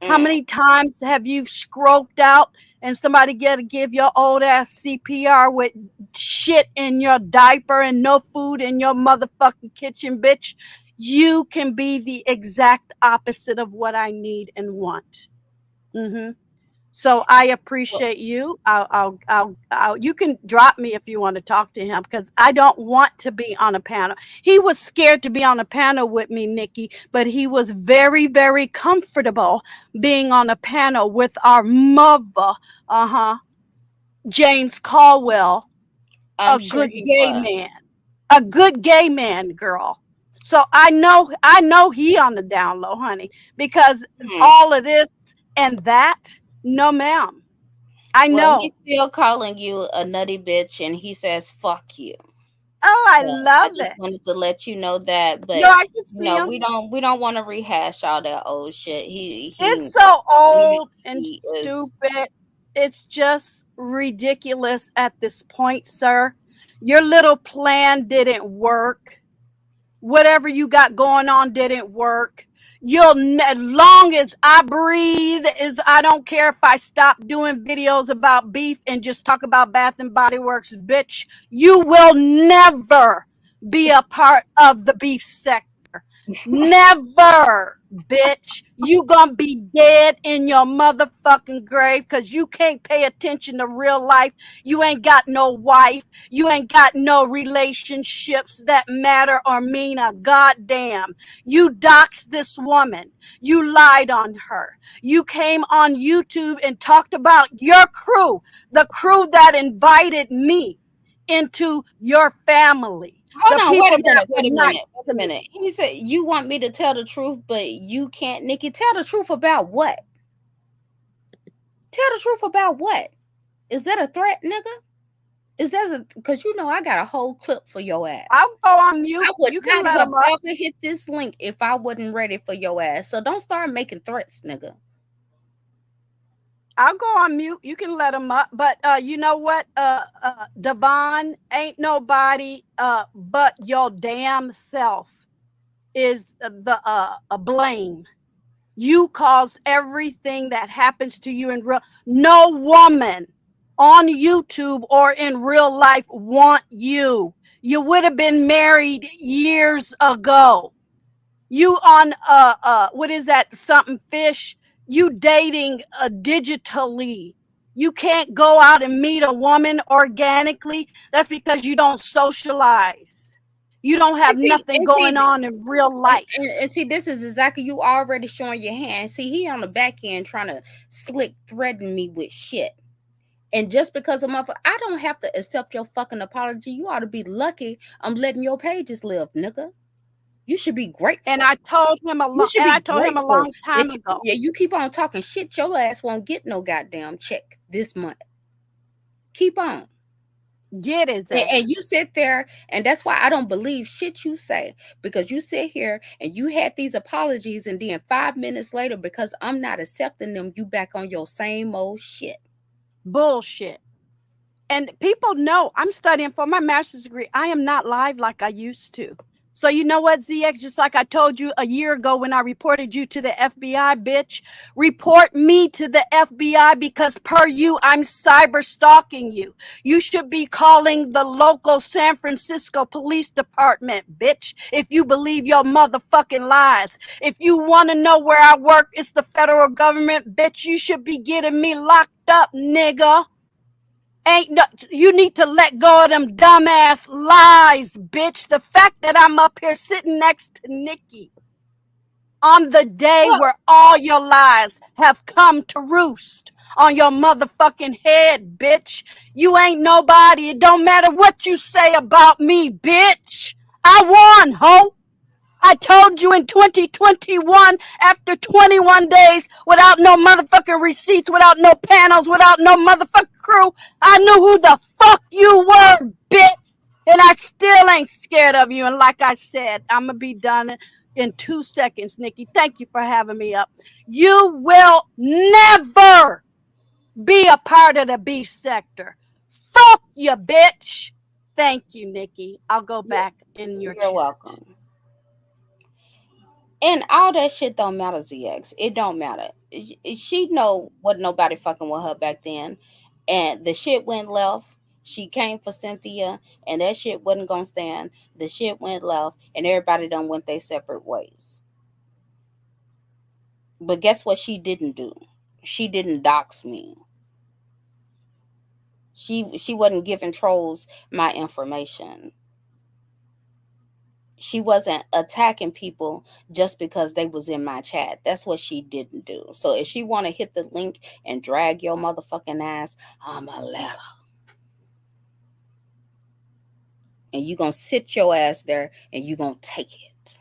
How many times have you scroped out and somebody get to give your old ass CPR with shit in your diaper and no food in your motherfucking kitchen, bitch? You can be the exact opposite of what I need and want. So I appreciate you. You can drop me if you want to talk to him because I don't want to be on a panel. He was scared to be on a panel with me, Nikki, but he was very, very comfortable being on a panel with our mother, James Caldwell, a good gay man, a good gay man, girl. So I know he on the down low, honey, because all of this and that. No, ma'am. I know. He's still calling you a nutty bitch, and he says "fuck you." Oh, I love it. I just wanted to let you know that, but no, I can see we don't want to rehash all that old shit. It's so old and stupid. It's just ridiculous at this point, sir. Your little plan didn't work. Whatever you got going on didn't work. As long as I breathe, I don't care if I stop doing videos about beef and just talk about Bath and Body Works, bitch. You will never be a part of the beef sector. Never, bitch. You gonna be dead in your motherfucking grave because you can't pay attention to real life. You ain't got no wife. You ain't got no relationships that matter or mean a goddamn. You doxed this woman. You lied on her. You came on YouTube and talked about your crew, the crew that invited me into your family. Hold on, wait a minute. He said you want me to tell the truth, but you can't, Nikki. Tell the truth about what? Tell the truth about what? Is that a threat, nigga? Is that because you know I got a whole clip for your ass. I'll go on mute. I would not have ever hit this link if I wasn't ready for your ass. So don't start making threats, nigga. I'll go on mute. You can let him up. But you know what? Devon, ain't nobody but your damn self is the blame. You cause everything that happens to you in real. No woman on YouTube or in real life want you. You would have been married years ago. You on what is that? Something fish. You dating digitally. You can't go out and meet a woman organically. That's because you don't socialize. You don't have nothing going on in real life. And see, this is exactly you already showing your hand. See, he on the back end trying to slick threaten me with shit. And just because I don't have to accept your fucking apology. You ought to be lucky I'm letting your pages live, nigga. You should be grateful. And I told him a long time ago. Yeah, you keep on talking shit, your ass won't get no goddamn check this month. Keep on. Get his ass. And you sit there, and that's why I don't believe shit you say, because you sit here and you had these apologies, and then 5 minutes later, because I'm not accepting them, you back on your same old shit. Bullshit. And people know I'm studying for my master's degree. I am not live like I used to. So you know what, ZX, just like I told you a year ago when I reported you to the FBI, bitch, report me to the FBI, because per you, I'm cyber stalking you. You should be calling the local San Francisco Police Department, bitch, if you believe your motherfucking lies. If you want to know where I work, it's the federal government, bitch. You should be getting me locked up, nigga. Ain't no, you need to let go of them dumbass lies, bitch. The fact that I'm up here sitting next to Nikki on the day where all your lies have come to roost on your motherfucking head, bitch. You ain't nobody. It don't matter what you say about me, bitch. I won, ho. I told you in 2021, after 21 days, without no motherfucking receipts, without no panels, without no motherfucking crew, I knew who the fuck you were, bitch. And I still ain't scared of you. And like I said, I'm going to be done in 2 seconds, Nikki. Thank you for having me up. You will never be a part of the beef sector. Fuck you, bitch. Thank you, Nikki. I'll go back in your You're welcome. And all that shit don't matter, ZX. It don't matter. She know what nobody fucking with her back then. And the shit went left. She came for Cynthia, and that shit wasn't gonna stand. The shit went left, and everybody done went their separate ways. But guess what she didn't do? She didn't dox me. She wasn't giving trolls my information. She wasn't attacking people just because they was in my chat. That's what she didn't do. So if she want to hit the link and drag your motherfucking ass, I'ma let her. And you gonna sit your ass there and you gonna take it.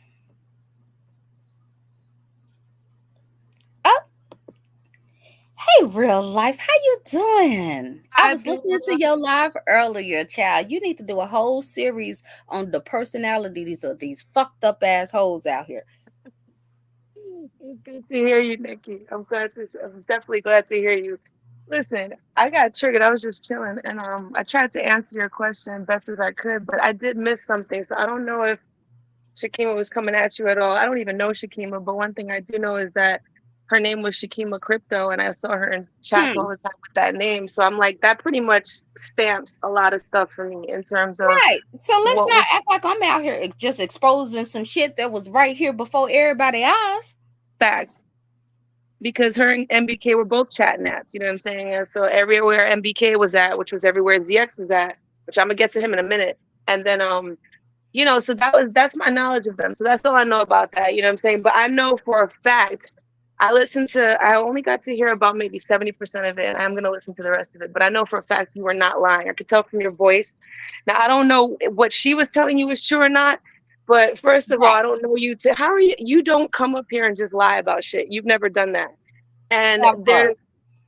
Oh, hey, real life, how you doing? I was listening to your live earlier, child. You need to do a whole series on the personalities of these fucked up assholes out here. It's good to hear you, Nikki. I'm definitely glad to hear you. Listen, I got triggered. I was just chilling, and I tried to answer your question best as I could, but I did miss something. So I don't know if Shakima was coming at you at all. I don't even know Shakima, but one thing I do know is that her name was Shakima Crypto, and I saw her in chats all the time with that name. So I'm like, that pretty much stamps a lot of stuff for me in terms of right. So let's not act like I'm out here just exposing some shit that was right here before everybody else. Facts. Because her and MBK were both chat nats, you know what I'm saying? And so everywhere MBK was at, which was everywhere ZX was at, which I'm gonna get to him in a minute. And then you know, so that's my knowledge of them. So that's all I know about that, you know what I'm saying? But I know for a fact, I only got to hear about maybe 70% of it, and I'm gonna listen to the rest of it. But I know for a fact you were not lying. I could tell from your voice. Now I don't know what she was telling you was true or not. But first of all, I don't know you how are you? You don't come up here and just lie about shit. You've never done that. And there's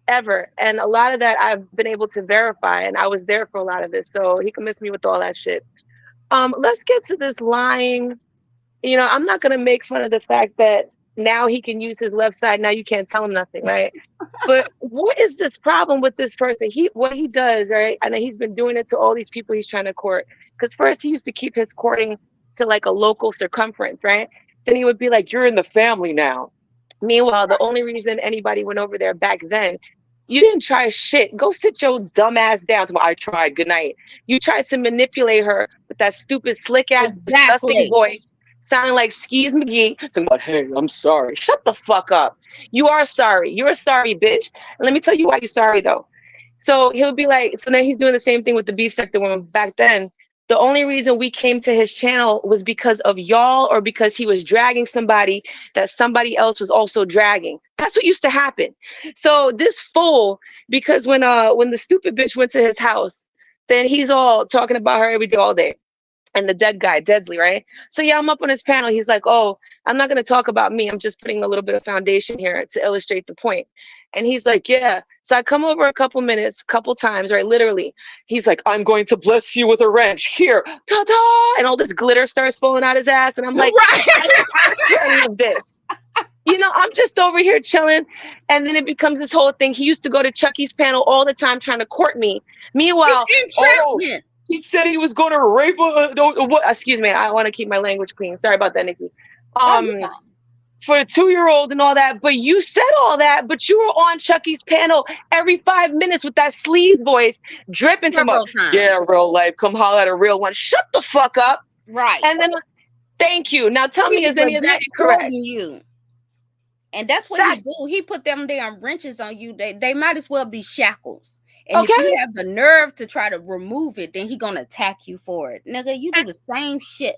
ever. And a lot of that I've been able to verify, and I was there for a lot of this. So he can miss me with all that shit. Let's get to this lying. You know, I'm not gonna make fun of the fact that now he can use his left side. Now you can't tell him nothing, right? But what is this problem with this person? What he does, right? And he's been doing it to all these people he's trying to court. Because first he used to keep his courting to like a local circumference, right? Then he would be like, you're in the family now. Meanwhile, the only reason anybody went over there back then, you didn't try shit. Go sit your dumb ass down. I tried. Good night. You tried to manipulate her with that stupid, slick ass, disgusting voice, sounding like Skis McGee, talking about, hey, I'm sorry. Shut the fuck up. You are sorry. You're a sorry bitch. And let me tell you why you're sorry though. So he'll be like, so then he's doing the same thing with the beef sector woman back then. The only reason we came to his channel was because of y'all, or because he was dragging somebody that somebody else was also dragging. That's what used to happen. So this fool, because when the stupid bitch went to his house, then he's all talking about her every day, all day. And the dead guy, Deadsley, right? So yeah, I'm up on his panel. He's like, oh, I'm not going to talk about me. I'm just putting a little bit of foundation here to illustrate the point. And he's like, yeah. So I come over a couple times, right? Literally. He's like, I'm going to bless you with a wrench here. Ta-da! And all this glitter starts falling out his ass. And I'm like, I didn't ask for any of this. You know, I'm just over here chilling. And then it becomes this whole thing. He used to go to Chucky's panel all the time trying to court me. Meanwhile, he said he was going to rape excuse me, I want to keep my language clean. Sorry about that, Nikki. For a 2-year-old and all that. But you said all that, but you were on Chucky's panel every 5 minutes with that sleaze voice dripping from yeah, real life. Come holler at a real one. Shut the fuck up. Right. And then thank you. Now tell me, is any of that correct? You. And that's what he do. He put them damn wrenches on you. They might as well be shackles. And if you have the nerve to try to remove it, then he gonna attack you for it. Nigga, you do the same shit.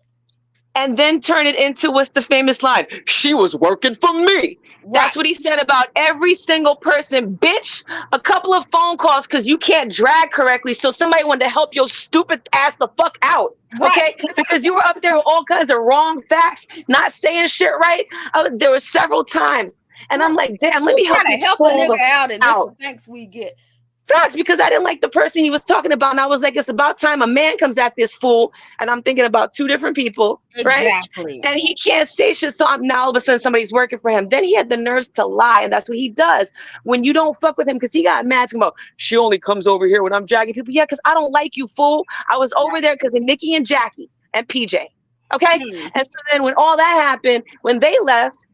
And then turn it into what's the famous line? She was working for me. Right. That's what he said about every single person. Bitch, a couple of phone calls because you can't drag correctly. So somebody wanted to help your stupid ass the fuck out. Okay? Because you were up there with all kinds of wrong facts, not saying shit right. There were several times. And I'm like, damn, let me help a nigga out. And this is the thanks we get. Facts, because I didn't like the person he was talking about. And I was like, it's about time a man comes at this fool. And I'm thinking about 2 different people. Exactly. Right? And he can't say shit. So now all of a sudden somebody's working for him. Then he had the nerves to lie. And that's what he does when you don't fuck with him. Because he got mad about, she only comes over here when I'm dragging people. Yeah, because I don't like you, fool. I was over there because of Nikki and Jackie and PJ. Okay? And so then when all that happened, when they left,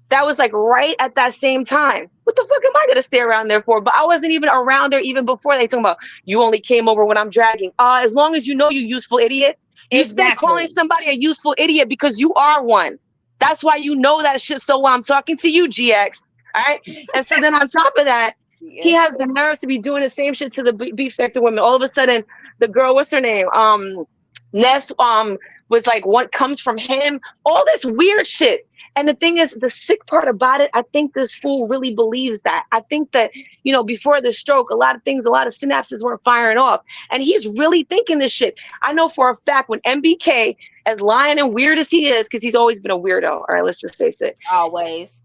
that was like right at that same time. What the fuck am I gonna stay around there for? But I wasn't even around there even before they talking about you only came over when I'm dragging. As long as you know, you useful idiot. You start calling somebody a useful idiot because you are one. That's why you know that shit so well. I'm talking to you, GX. All right. And so then on top of that, he has the nerves to be doing the same shit to the beef sector women. All of a sudden, the girl, what's her name? Ness was like, what comes from him? All this weird shit. And the thing is, the sick part about it, I think this fool really believes that. I think that, you know, before the stroke, a lot of synapses weren't firing off. And he's really thinking this shit. I know for a fact when MBK, as lying and weird as he is, because he's always been a weirdo. All right, let's just face it. Always.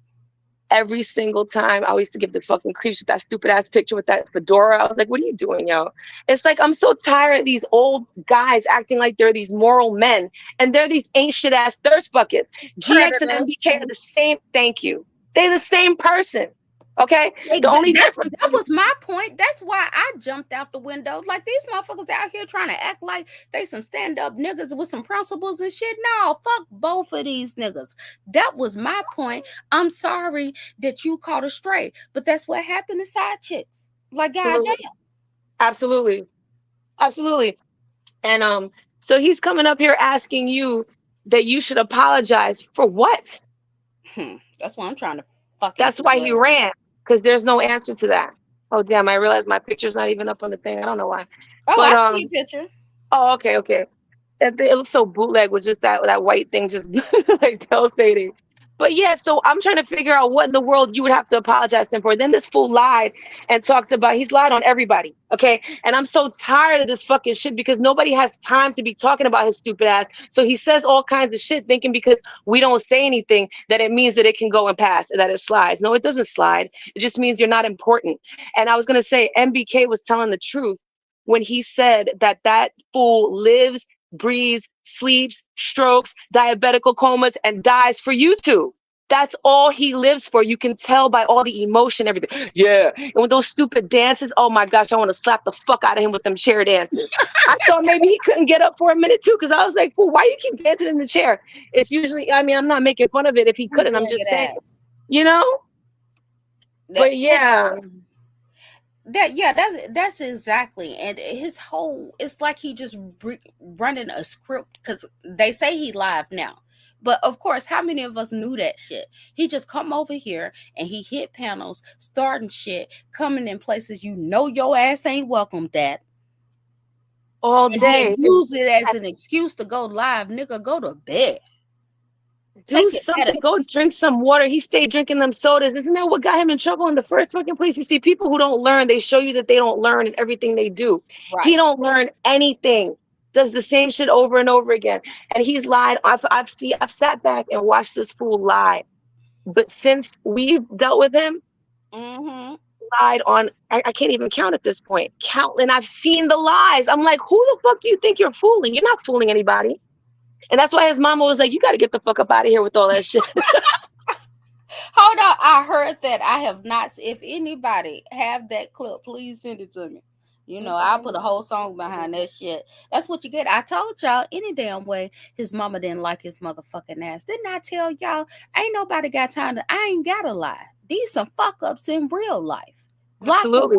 Every single time I used to give the fucking creeps with that stupid ass picture with that fedora. I was like, what are you doing, yo? It's like, I'm so tired of these old guys acting like they're these moral men and they're these ain't shit ass thirst buckets. GX and MBK are the same. Thank you. They're the same person. Okay. The only difference. That was my point. That's why I jumped out the window. Like these motherfuckers out here trying to act like they some stand-up niggas with some principles and shit. No, fuck both of these niggas. That was my point. I'm sorry that you caught a stray, but that's what happened to side chicks. Like goddamn. Absolutely. And so he's coming up here asking you that you should apologize for what? That's why I'm trying to That's why he ran. Because there's no answer to that. Oh, damn. I realized my picture's not even up on the thing. I don't know why. Oh, but, I see your picture. Oh, okay. It looks so bootleg with just that white thing just like pulsating. But yeah, so I'm trying to figure out what in the world you would have to apologize to him for. Then this fool lied and talked about, he's lied on everybody, okay? And I'm so tired of this fucking shit because nobody has time to be talking about his stupid ass. So he says all kinds of shit thinking because we don't say anything that it means that it can go and pass and that it slides. No, it doesn't slide. It just means you're not important. And I was going to say MBK was telling the truth when he said that fool lives, breathes, sleeps, strokes, diabetical comas, and dies for you two. That's all he lives for. You can tell by all the emotion, everything. Yeah. And with those stupid dances, oh my gosh, I want to slap the fuck out of him with them chair dances. I thought maybe he couldn't get up for a minute too, because I was like, well, why you keep dancing in the chair? It's usually, I mean, I'm not making fun of it if he couldn't. I'm just saying, you know? But yeah. That's exactly. And his whole, it's like he just running a script because they say he live now. But of course, how many of us knew that shit? He just come over here and he hit panels, starting shit, coming in places you know your ass ain't welcome that. All day. Use it as an excuse to go live. Nigga, go to bed. Do something. Go drink some water. He stayed drinking them sodas. Isn't that what got him in trouble in the first fucking place? You see, people who don't learn, they show you that they don't learn in everything they do. Right. He don't learn anything. does the same shit over and over again. And he's lied. I've sat back and watched this fool lie. But since we've dealt with him, Mm-hmm. lied on, I can't even count at this point. And I've seen the lies. I'm like, who the fuck do you think you're fooling? You're not fooling anybody. And that's why his mama was like, you got to get the fuck up out of here with all that shit. Hold on, I heard that. I have not. If anybody have that clip, please send it to me. You know, I'll put a whole song behind that shit. That's what you get. I told y'all any damn way his mama didn't like his motherfucking ass. Didn't I tell y'all? Ain't nobody got time to. I ain't gotta lie. These some fuck ups in real life. Absolutely.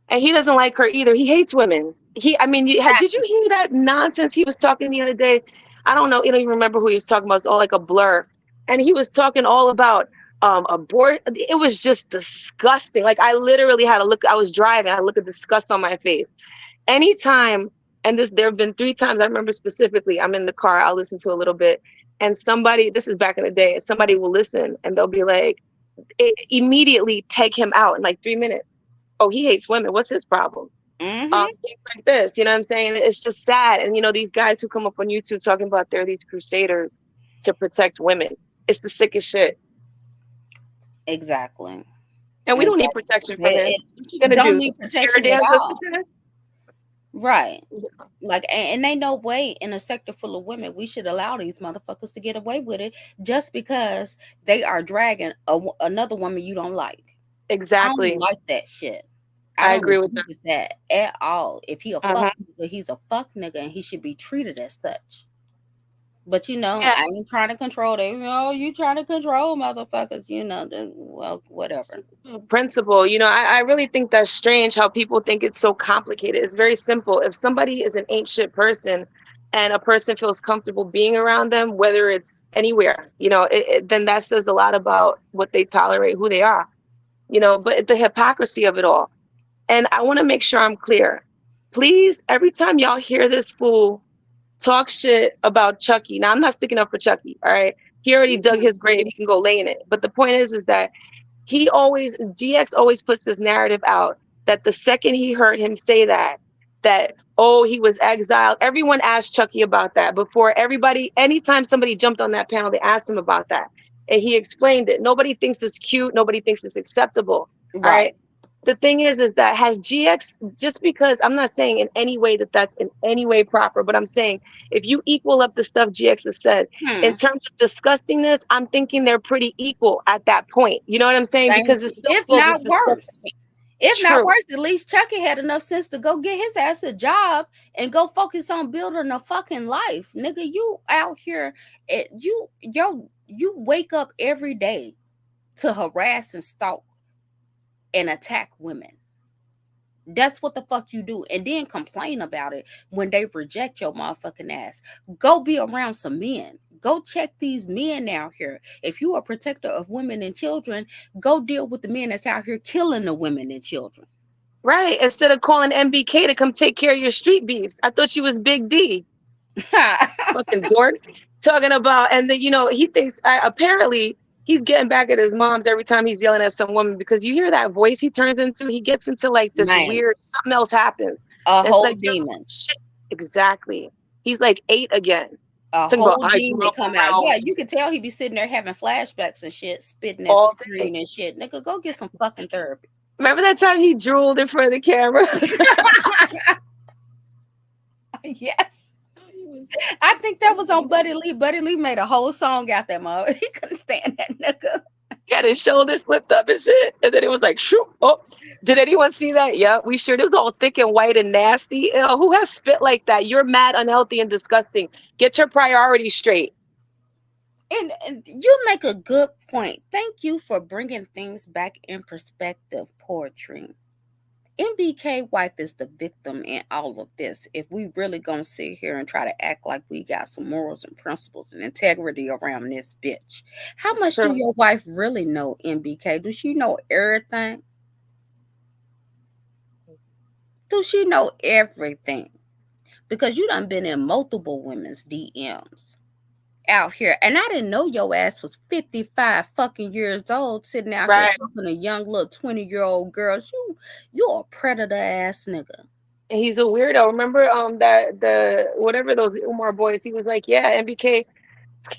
And he doesn't like her either. He hates women. Did you hear that nonsense he was talking the other day? I don't know. I don't even remember who he was talking about. It's all like a blur. And he was talking all about abort. It was just disgusting. Like, I literally had to look. I was driving. I look at disgust on my face. Anytime, and there have been 3 times I remember specifically. I'm in the car. I'll listen to a little bit. And somebody, this is back in the day, somebody will listen and they'll be like, immediately peg him out in like 3 minutes. Oh, he hates women. What's his problem? Mm-hmm. Things like this. You know what I'm saying? It's just sad. And, these guys who come up on YouTube talking about they're these crusaders to protect women. It's the sickest shit. Exactly. And we don't need protection for this. What's he gonna don't do? need protection at all. Right. Like, and ain't no way in a sector full of women we should allow these motherfuckers to get away with it just because they are dragging another woman you don't like. Exactly. I don't like that shit. I agree with that at all. If he a fuck nigga, he's a fuck nigga and he should be treated as such. But I ain't trying to control them. You trying to control motherfuckers, well, whatever. Principle, I really think that's strange how people think it's so complicated. It's very simple. If somebody is an ain't shit person and a person feels comfortable being around them, whether it's anywhere, then that says a lot about what they tolerate, who they are, but the hypocrisy of it all. And I want to make sure I'm clear. Please, every time y'all hear this fool talk shit about Chucky. Now, I'm not sticking up for Chucky, all right? He already dug his grave. He can go lay in it. But the point is that GX always puts this narrative out that the second he heard him say that, oh, he was exiled. Everyone asked Chucky about that before anytime somebody jumped on that panel, they asked him about that. And he explained it. Nobody thinks it's cute. Nobody thinks it's acceptable. Right. All right? The thing is that has GX, just because I'm not saying in any way that's in any way proper, but I'm saying if you equal up the stuff GX has said, in terms of disgustingness, I'm thinking they're pretty equal at that point. You know what I'm saying? Because it's if not worse. If not worse, at least Chucky had enough sense to go get his ass a job and go focus on building a fucking life. Nigga, you out here, you wake up every day to harass and stalk and attack women. That's what the fuck you do. And then complain about it when they reject your motherfucking ass. Go be around some men. Go check these men out here. If you are a protector of women and children, go deal with the men that's out here killing the women and children. Right. Instead of calling MBK to come take care of your street beefs. I thought she was Big D. Fucking dork. Talking about, and then, he thinks, apparently, he's getting back at his mom's every time he's yelling at some woman, because you hear that voice he turns into, he gets into like this weird, something else happens. A whole demon. Shit. Exactly. He's like 8 again. A whole demon come out. Yeah, you can tell he be sitting there having flashbacks and shit, spitting at the screen and shit. Nigga, go get some fucking therapy. Remember that time he drooled in front of the camera? Yes. I think that was on Buddy Lee. Buddy Lee made a whole song out that mother. He couldn't stand that nigga. He had his shoulders flipped up and shit. And then it was like, shoot. Oh, did anyone see that? Yeah, we sure. It was all thick and white and nasty. Who has spit like that? You're mad, unhealthy, and disgusting. Get your priorities straight. And you make a good point. Thank you for bringing things back in perspective, Poetry. MBK wife is the victim in all of this. If we really gonna sit here and try to act like we got some morals and principles and integrity around this bitch, how much do your wife really know, MBK? Does she know everything? Does she know everything? Because you done been in multiple women's DMs out here, and I didn't know your ass was 55 fucking years old, sitting out here talking to young little 20-year-old girls. You're a predator ass nigga. He's a weirdo. Remember that the whatever those Umar boys, he was like, yeah, MBK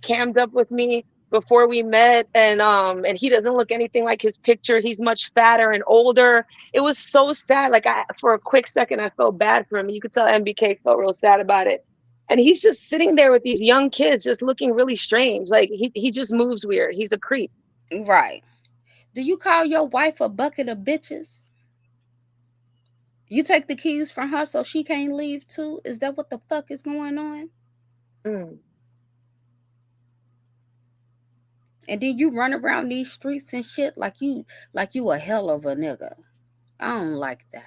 cammed up with me before we met, and he doesn't look anything like his picture. He's much fatter and older. It was so sad. Like for a quick second I felt bad for him. You could tell MBK felt real sad about it. And he's just sitting there with these young kids just looking really strange. Like he just moves weird. He's a creep. Right. Do you call your wife a bucket of bitches? You take the keys from her so she can't leave too? Is that what the fuck is going on? Mm. And then you run around these streets and shit like you a hell of a nigga. I don't like that.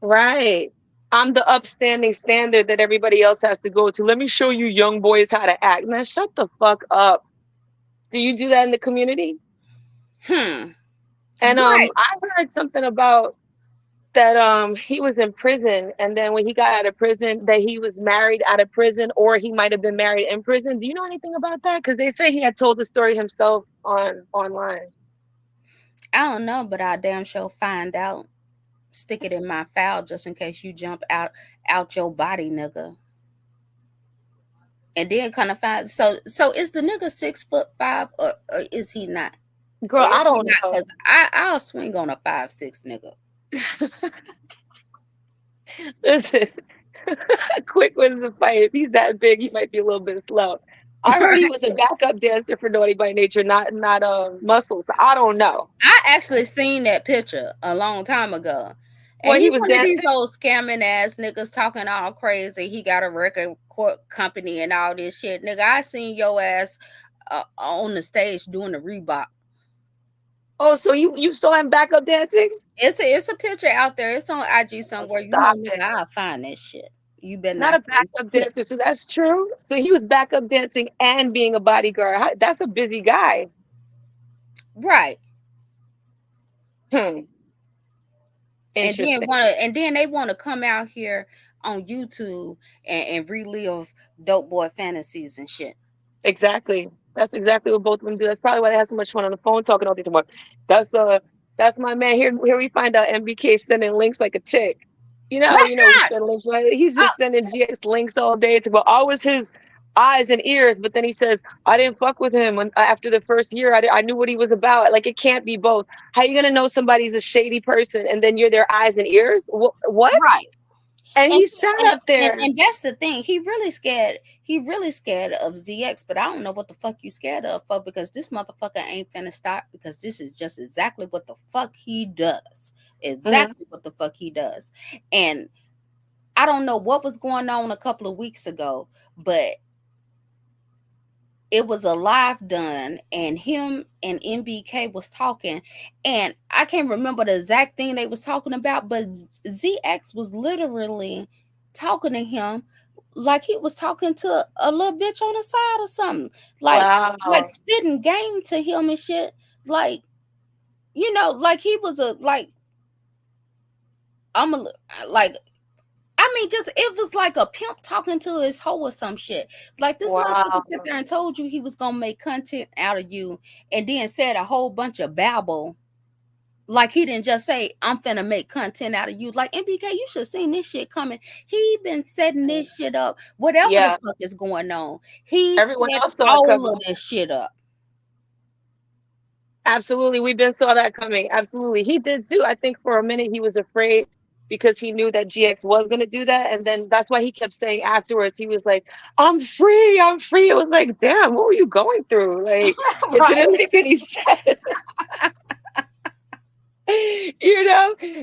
Right. I'm the upstanding standard that everybody else has to go to. Let me show you young boys how to act. Man, shut the fuck up. Do you do that in the community? And Right. I heard something about that he was in prison, and then when he got out of prison that he was married out of prison, or he might have been married in prison. Do you know anything about that? Because they say he had told the story himself online. I don't know, but I damn sure find out. Stick it in my file just in case you jump out your body, nigga. And then kind of find so is the nigga 6'5" or is he not? Girl, I don't know. Because I'll swing on a 5'6" nigga. Listen, Quick wins the fight. If he's that big, he might be a little bit slow. I heard he was a backup dancer for Naughty by Nature, not muscles. So I don't know. I actually seen that picture a long time ago. And Well, he was one of dancing. these old scamming ass niggas talking all crazy. He got a record company and all this shit. Nigga, I seen your ass on the stage doing the Reebok. Oh, so you saw him backup dancing? It's a picture out there. It's on IG somewhere. Stop You know, it. I'll find that shit. You better Not a backup dancer. So that's true. So he was backup dancing and being a bodyguard. That's a busy guy. Right. Interesting. And then they want to come out here on YouTube and relive dope boy fantasies and shit. Exactly. That's exactly what both of them do. That's probably why they have so much fun on the phone talking all the time. That's my man. Here we find out MBK sending links like a chick. We send links, right? He's just sending GX links all day. It's about always his eyes and ears, but then he says, I didn't fuck with him after the first year. I knew what he was about. Like, it can't be both. How are you gonna know somebody's a shady person and then you're their eyes and ears? What? Right. And he sat up there. And that's the thing. He really scared of ZX, but I don't know what the fuck you scared of for, because this motherfucker ain't finna stop, because this is just exactly what the fuck he does. Exactly what the fuck he does. And I don't know what was going on a couple of weeks ago, but it was a live done and him and MBK was talking, and I can't remember the exact thing they was talking about, but ZX was literally talking to him like he was talking to a little bitch on the side or something, like spitting game to him and shit, like like he was just it was like a pimp talking to his hoe or some shit. Like, this motherfucker sit there and told you he was gonna make content out of you, and then said a whole bunch of babble. Like, he didn't just say, I'm finna make content out of you. Like, MBK, you should have seen this shit coming. He been setting this shit up. Whatever the fuck is going on, he everyone else saw all of this shit up. Absolutely, we been saw that coming. Absolutely, he did too. I think for a minute he was afraid, because he knew that GX was going to do that. And then that's why he kept saying afterwards, he was like, I'm free. It was like, damn, what were you going through? Like, it didn't make any sense.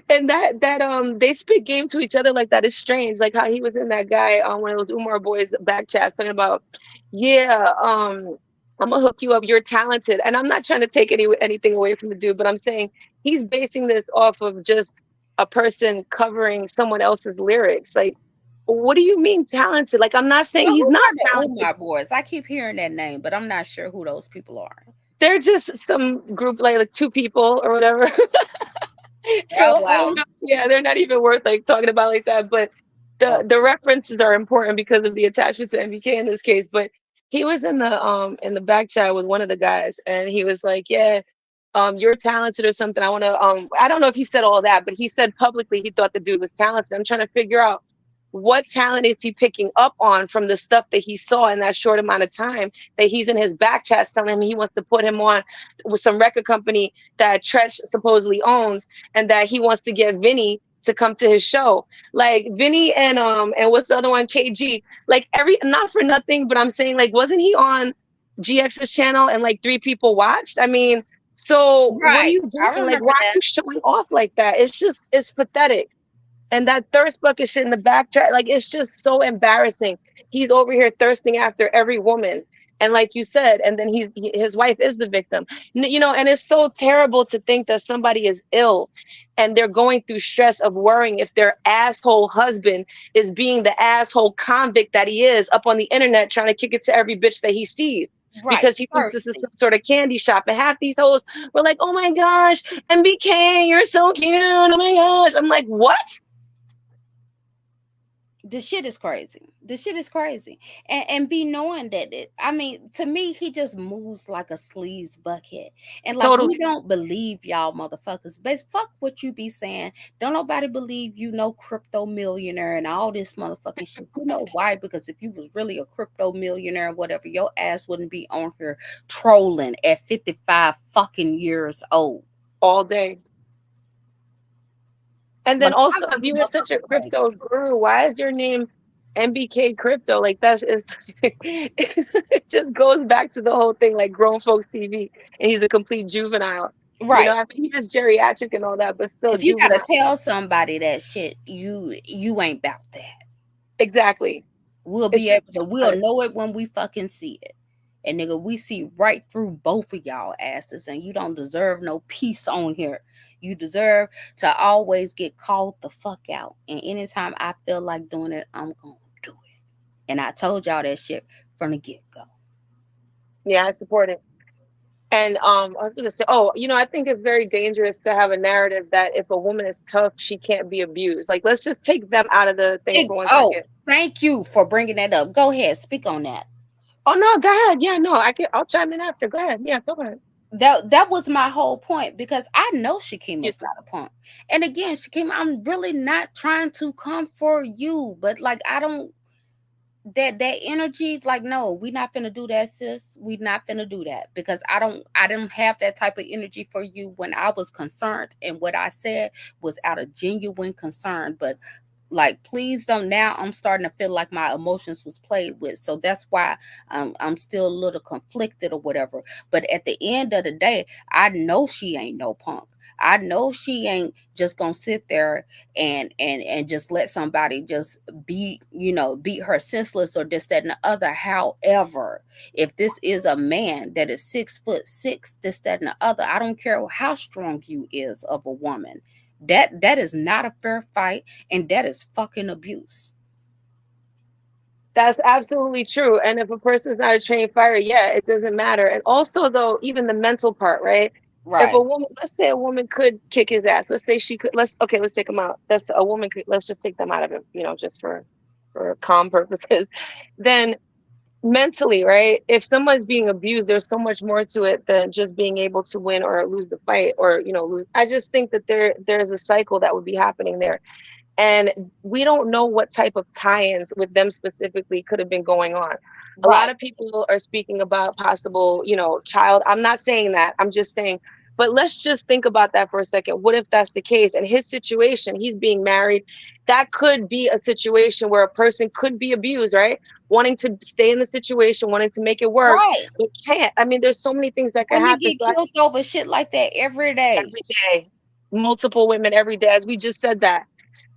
And that they spit game to each other like that is strange. Like how he was in that guy on one of those Umar boys back chats talking about, I'm gonna hook you up. You're talented. And I'm not trying to take anything away from the dude, but I'm saying he's basing this off of just a person covering someone else's lyrics. Like, what do you mean talented? Like, I'm not saying he's not talented. Umar boys. I keep hearing that name, but I'm not sure who those people are. They're just some group, like two people or whatever. Oh, wow. Yeah, they're not even worth like talking about like that. But the references are important because of the attachment to MBK in this case. But he was in the back chat with one of the guys, and he was like, you're talented or something. I want to, I don't know if he said all that, but he said publicly he thought the dude was talented. I'm trying to figure out what talent is he picking up on from the stuff that he saw in that short amount of time that he's in his back chats telling him he wants to put him on with some record company that Treach supposedly owns, and that he wants to get Vinny to come to his show. Like Vinny and what's the other one, KG, like not for nothing, but I'm saying, like, wasn't he on GX's channel and like 3 people watched? I mean, so what are Right. you I doing? Like, remember why are that. you showing off like that? It's pathetic. And that thirst bucket shit in the backtrack, like, it's just so embarrassing. He's over here thirsting after every woman. And like you said, and then his wife is the victim. You know, and it's so terrible to think that somebody is ill and they're going through stress of worrying if their asshole husband is being the asshole convict that he is up on the internet trying to kick it to every bitch that he sees. Right. Because he thinks this is Thirsty. some sort of candy shop. And half these hoes were like, oh my gosh, MBK, you're so cute. Oh my gosh. I'm like, what? The shit is crazy. The shit is crazy. And be knowing that I mean, to me, he just moves like a sleaze bucket. And like, Totally. we don't believe y'all motherfuckers. But fuck what you be saying. Don't nobody believe you know crypto millionaire and all this motherfucking shit. You know why? Because if you was really a crypto millionaire or whatever, your ass wouldn't be on here trolling at 55 fucking years old. All day. And then But also, if you were such a crypto guru, why is your name MBK Crypto? Like, that's is it just goes back to the whole thing, like grown folks TV, and he's a complete juvenile. right. You know, I mean, he is geriatric and all that, but still If you juvenile. gotta tell somebody that shit, you ain't about that. Exactly. We'll It's be able just to, we'll know it when we fucking see it. And nigga, we see right through both of y'all asses, and you don't deserve no peace on here. You deserve to always get called the fuck out. And anytime I feel like doing it, I'm gonna do it. And I told y'all that shit from the get-go. Yeah, I support it. And I was gonna say, oh, you know, I think it's very dangerous to have a narrative that if a woman is tough, she can't be abused. Like, let's just take them out of the thing for 1 second. Thank you for bringing that up. Go ahead, speak on that. Oh no, go ahead. Yeah, no, I'll chime in after. Go ahead. Yeah, talk about it. That was my whole point, because I know Shakima's not a punk. And again, Shakima, I'm really not trying to come for you, but like, I don't, that energy, like, no, we not finna do that, sis. We not finna do that, because I didn't have that type of energy for you when I was concerned, and what I said was out of genuine concern. But like, please don't. Now I'm starting to feel like my emotions was played with, so that's why I'm still a little conflicted or whatever. But at the end of the day, I know she ain't no punk. I know she ain't just gonna sit there and just let somebody just beat her senseless or this, that, and the other. However, if this is a man that is 6'6", this, that, and the other, I don't care how strong you is of a woman. That is not a fair fight, and that is fucking abuse. That's absolutely true. And if a person's not a trained fighter, yeah, it doesn't matter. And also, though, even the mental part, right? Right. If a woman, let's say a woman could kick his ass. Let's say she could. Let's take him out. That's a woman could. Let's just take them out of it. You know, just for calm purposes. Then mentally, right? If someone's being abused, there's so much more to it than just being able to win or lose the fight, or lose. I just think that there's a cycle that would be happening there. And we don't know what type of tie-ins with them specifically could have been going on. A lot of people are speaking about possible, child. I'm not saying that. I'm just saying, but let's just think about that for a second. What if that's the case? And his situation, he's being married. That could be a situation where a person could be abused, right? Wanting to stay in the situation, wanting to make it work, but can't. I mean, there's so many things that can happen. Women get killed over shit like that every day. Every day. Multiple women every day, as we just said that.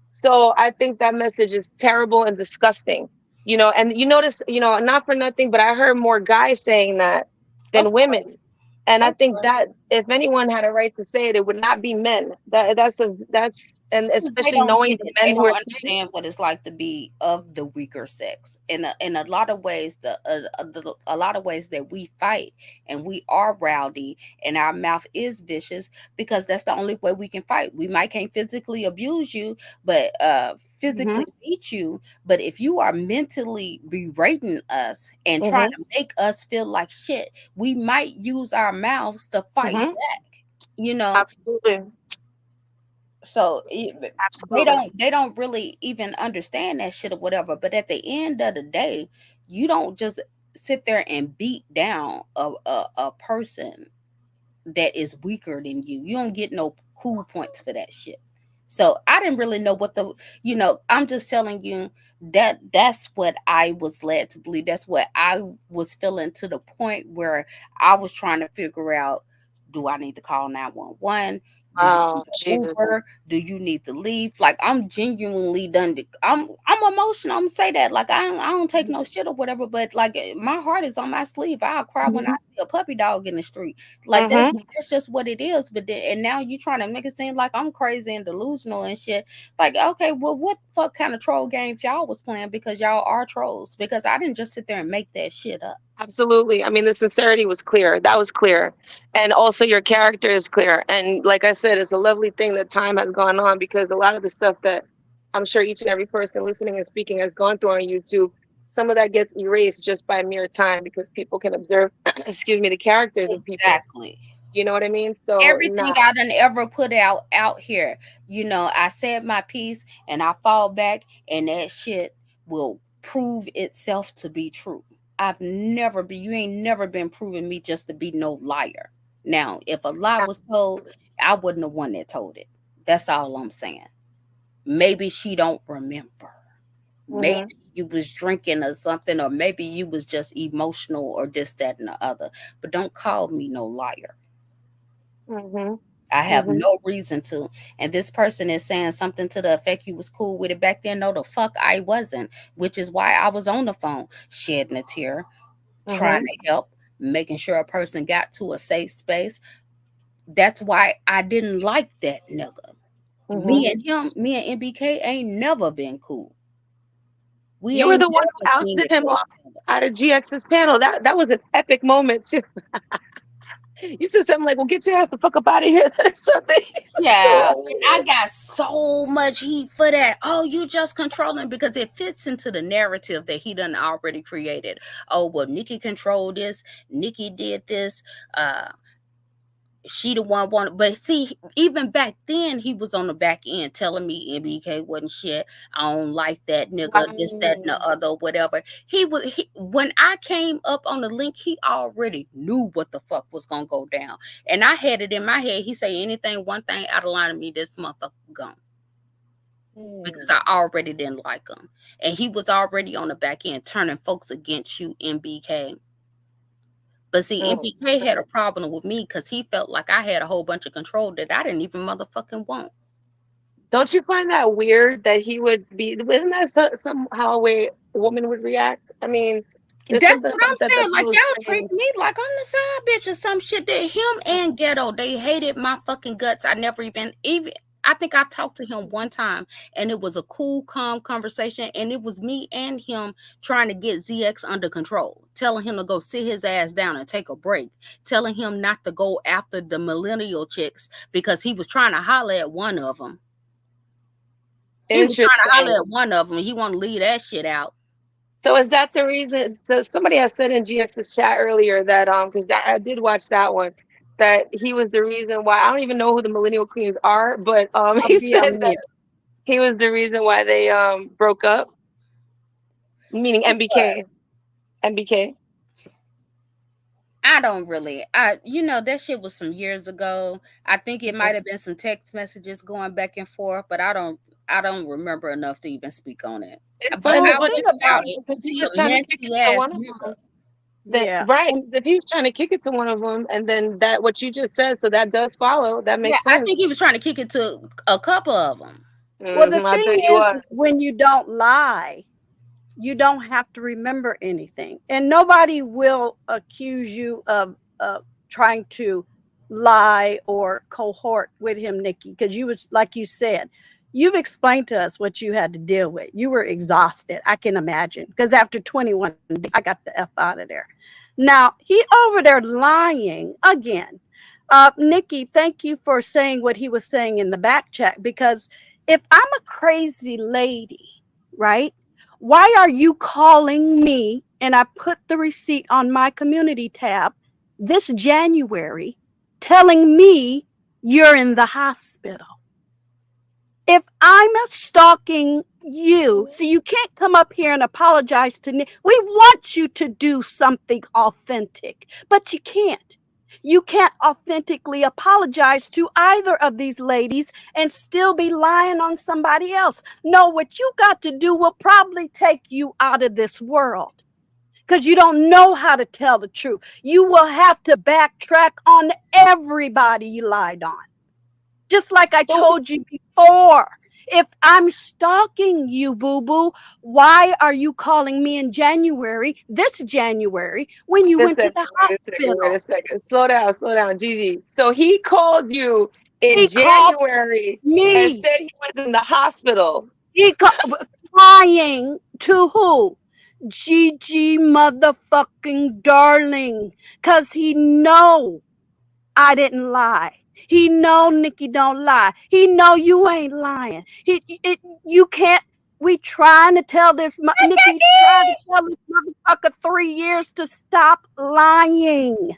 So I think that message is terrible and disgusting, and you notice, not for nothing, but I heard more guys saying that than women. And I think that if anyone had a right to say it, it would not be men. That's and especially knowing the men who are understand what it's like to be of the weaker sex. In a lot of ways, a lot of ways that we fight, and we are rowdy, and our mouth is vicious, because that's the only way we can fight. We might can't physically abuse you, but physically beat you. But if you are mentally berating us and trying to make us feel like shit, we might use our mouths to fight back. You know, Absolutely. so Absolutely. they don't really even understand that shit or whatever. But at the end of the day, you don't just sit there and beat down a person that is weaker than you. You don't get no cool points for that shit. So I didn't really know what I'm just telling you that that's what I was led to believe. That's what I was feeling, to the point where I was trying to figure out, do I need to call 911? Do you Oh, need an Jesus. Uber? Do you need to leave? Like, I'm genuinely done. I'm emotional. I'm gonna say that. Like, I don't take no shit or whatever. But like, my heart is on my sleeve. I'll cry when I see a puppy dog in the street. Like, Mm-hmm. that's just what it is. But then, and now you trying to make it seem like I'm crazy and delusional and shit. Like, okay, well, what fuck kind of troll games y'all was playing? Because y'all are trolls. Because I didn't just sit there and make that shit up. Absolutely. I mean, the sincerity was clear. That was clear. And also your character is clear. And like I said, it's a lovely thing that time has gone on, because a lot of the stuff that I'm sure each and every person listening and speaking has gone through on YouTube, some of that gets erased just by mere time, because people can observe, excuse me, the characters of people. Exactly. You know what I mean? So, Everything nah. I done ever put out here, I said my piece and I fall back, and that shit will prove itself to be true. You ain't never been proving me just to be no liar. Now, if a lie was told, I wasn't the one that told it. That's all I'm saying. Maybe she don't remember. Maybe Mhm. you was drinking or something, or maybe you was just emotional, or this, that, and the other. But don't call me no liar. Mhm. I have Mhm. no reason to. And this person is saying something to the effect, you was cool with it back then. No, the fuck I wasn't. Which is why I was on the phone shedding a tear, trying Mhm. to help, making sure a person got to a safe space. That's why I didn't like that nigga. Mhm. Me and MBK ain't never been cool. We You were ain't the one who never seen ousted it him play off together. out of GX's panel. That was an epic moment too. You said something like, "Well, get your ass the fuck up out of here," or something. Yeah, and I got so much heat for that. Oh, you just controlling, because it fits into the narrative that he done already created. Oh, well, Nikki controlled this. Nikki did this. Uh, she the one wanted, but see, even back then he was on the back end telling me MBK wasn't shit. I don't like that nigga, this, that, and the Wow. other, whatever. When I came up on the link, he already knew what the fuck was gonna go down. And I had it in my head. He say anything, one thing out of line of me, this motherfucker gone. Because I already didn't like him. And he was already on the back end turning folks against you, MBK. But see, Mm. MBK had a problem with me because he felt like I had a whole bunch of control that I didn't even motherfucking want. Don't you find that weird that he would be? Isn't that somehow a way a woman would react? I mean, there's That's something what I'm about that saying. Like, feels y'all treat strange. me like I'm the side bitch or some shit. That him and Ghetto, they hated my fucking guts. I never even I think I talked to him one time, and it was a cool, calm conversation. And it was me and him trying to get ZX under control, telling him to go sit his ass down and take a break, telling him not to go after the millennial chicks because he was trying to holler at one of them. He was trying to holler Interesting. at one of them. He want to leave that shit out. So is that the reason? So somebody has said in GX's chat earlier that because that I did watch that one, that he was the reason why. I don't even know who the millennial queens are, but I'll he be said on that mute. he was the reason why they broke up, meaning MBK. MBK. I don't really. That shit was some years ago. I think it might have been some text messages going back and forth, but I don't remember enough to even speak on it. It's But And the funny I what will thing you're shout about, saying it. because he He was a trying to kick it nasty to ass one of nigga. them. Then yeah, right, and if he was trying to kick it to one of them, and then that what you just said, so that does follow. That Yeah, makes I sense. think he was trying to kick it to a couple of them. well, the I thing bet you is was. when you don't lie, you don't have to remember anything, and nobody will accuse you of trying to lie or cohort with him, Nikki, because you was like you said, you've explained to us what you had to deal with. You were exhausted. I can imagine, because after 21 days, I got the F out of there. Now he over there lying again. Nikki, thank you for saying what he was saying in the back chat, because if I'm a crazy lady, right? Why are you calling me? And I put the receipt on my community tab this January telling me you're in the hospital. If I'm stalking you, see, you can't come up here and apologize to me. We want you to do something authentic, but you can't. You can't authentically apologize to either of these ladies and still be lying on somebody else. No, what you got to do will probably take you out of this world because you don't know how to tell the truth. You will have to backtrack on everybody you lied on. Just like I told you before, if I'm stalking you, boo-boo, why are you calling me in this January, when you went to the hospital? Wait a second. Slow down, Gigi. So he called you in He January called me. and said he was in the hospital. He crying to who? Gigi motherfucking darling. Because he know I didn't lie. He know Nikki don't lie. He know you ain't lying. You can't. We trying to tell this. Nikki trying to tell this motherfucker 3 years to stop lying.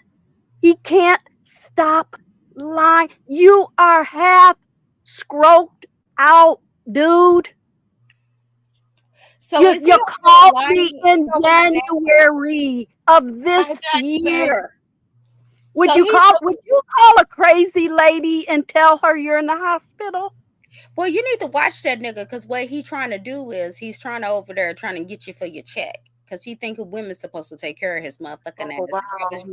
He can't stop lying. You are half scroked out, dude. So you called me in January of this year. Would you call a crazy lady and tell her you're in the hospital? Well, you need to watch that nigga, because what he's trying to do is he's trying to over there trying to get you for your check, because he think women's supposed to take care of his motherfucking ass. Wow.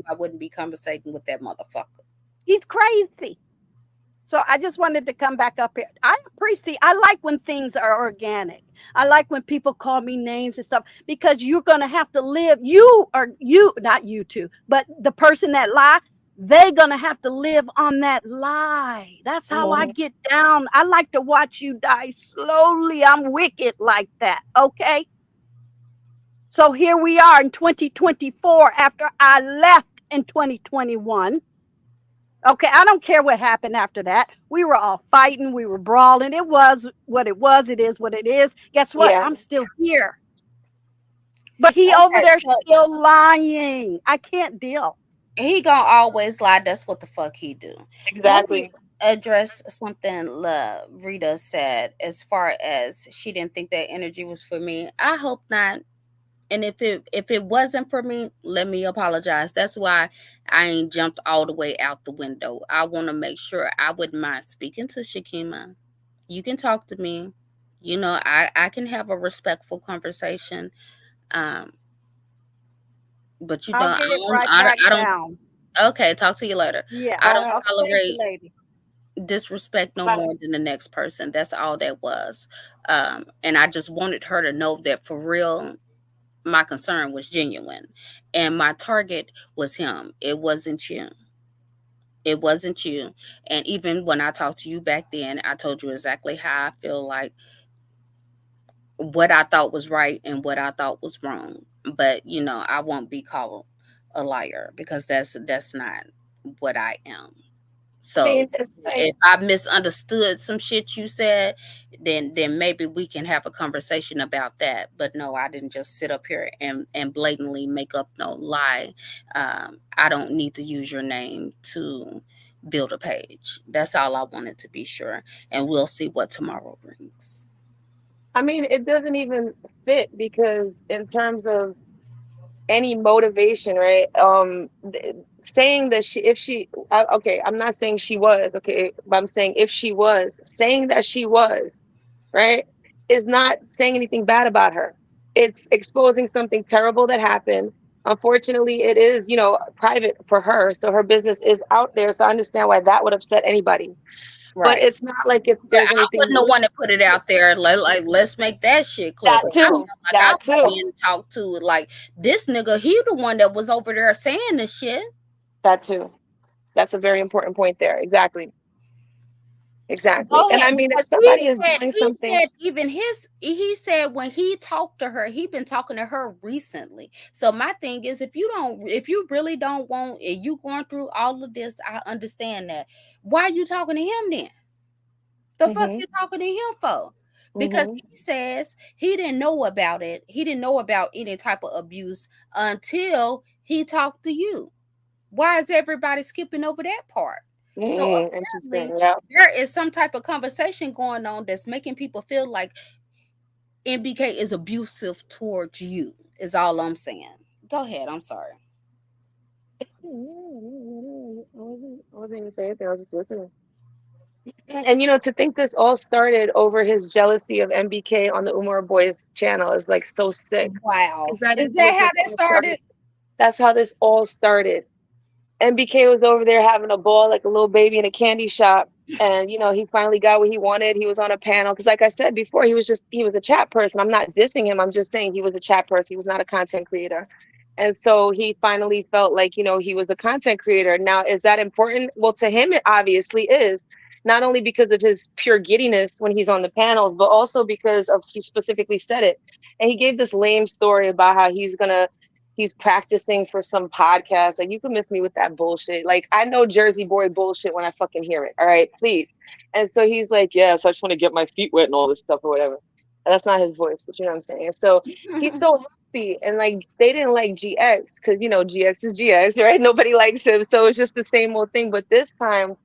I wouldn't be conversating with that motherfucker. He's crazy. So I just wanted to come back up here. I like when things are organic. I like when people call me names and stuff, because you're going to have to live. Not you two, but the person that lied, they're going to have to live on that lie. That's how I get down. I like to watch you die slowly. I'm wicked like that. Okay. So here we are in 2024 after I left in 2021. Okay, I don't care what happened after that. We were all fighting. We were brawling. It was what it was. It is what it is. Guess what? Yeah. I'm still here. But he over there still lying. I can't deal. He gonna always lie. That's what the fuck he do. Exactly. Address something Rita said as far as she didn't think that energy was for me. I hope not. And if it wasn't for me, let me apologize. That's why I ain't jumped all the way out the window. I want to make sure. I wouldn't mind speaking to Shakima. You can talk to me. You know, I can have a respectful conversation. But you don't. I don't. Okay, talk to you later. Yeah, I don't tolerate disrespect no more than the next person. That's all that was. And I just wanted her to know that for real, my concern was genuine, and my target was him. It wasn't you. It wasn't you. And even when I talked to you back then, I told you exactly how I feel, like what I thought was right and what I thought was wrong. But you know, I won't be called a liar, because that's not what I am. So if I misunderstood some shit you said, then maybe we can have a conversation about that. But no, I didn't just sit up here and blatantly make up no lie. I don't need to use your name to build a page. That's all I wanted to be sure. And we'll see what tomorrow brings. I mean, it doesn't even fit, because in terms of any motivation, right? Saying that okay, I'm not saying she was, okay, but I'm saying if she was, saying that she was, right, is not saying anything bad about her. It's exposing something terrible that happened. Unfortunately, it is, you know, private for her. So her business is out there. So I understand why that would upset anybody. Right. But it's not like if there's anything. I wouldn't want to put it out there. Like, let's make that shit clear. That too. That too. Being talked to, like, this nigga, he the one that was over there saying this shit. That too. That's a very important point there. Exactly. And I mean, if somebody is doing something, he said when he talked to her, he been talking to her recently. So my thing is, if you really don't want, and you going through all of this, I understand that. Why are you talking to him then? The fuck you talking to him for? Because he says he didn't know about it. He didn't know about any type of abuse until he talked to you. Why is everybody skipping over that part? So Interesting. apparently, Yeah. there is some type of conversation going on that's making people feel like MBK is abusive towards you. Is all I'm saying. Go ahead. I'm sorry. I wasn't even saying anything. I was just listening. And to think this all started over his jealousy of MBK on the Umar Boys channel is like so sick. Wow. Because that Is is that what how this that all started? started. That's how this all started. MBK was over there having a ball like a little baby in a candy shop. And he finally got what he wanted. He was on a panel. Because like I said before, he was a chat person. I'm not dissing him. I'm just saying he was a chat person. He was not a content creator. And so he finally felt like, he was a content creator. Now, is that important? Well, to him, it obviously is. Not only because of his pure giddiness when he's on the panels, but also because of he specifically said it. And he gave this lame story about how he's practicing for some podcast. Like, you can miss me with that bullshit. Like, I know Jersey boy bullshit when I fucking hear it. All right, please. And so he's like, yeah, so I just want to get my feet wet and all this stuff or whatever. And that's not his voice, but you know what I'm saying. And so he's so happy, and like they didn't like GX because GX is GX, right? Nobody likes him, so it's just the same old thing. But this time,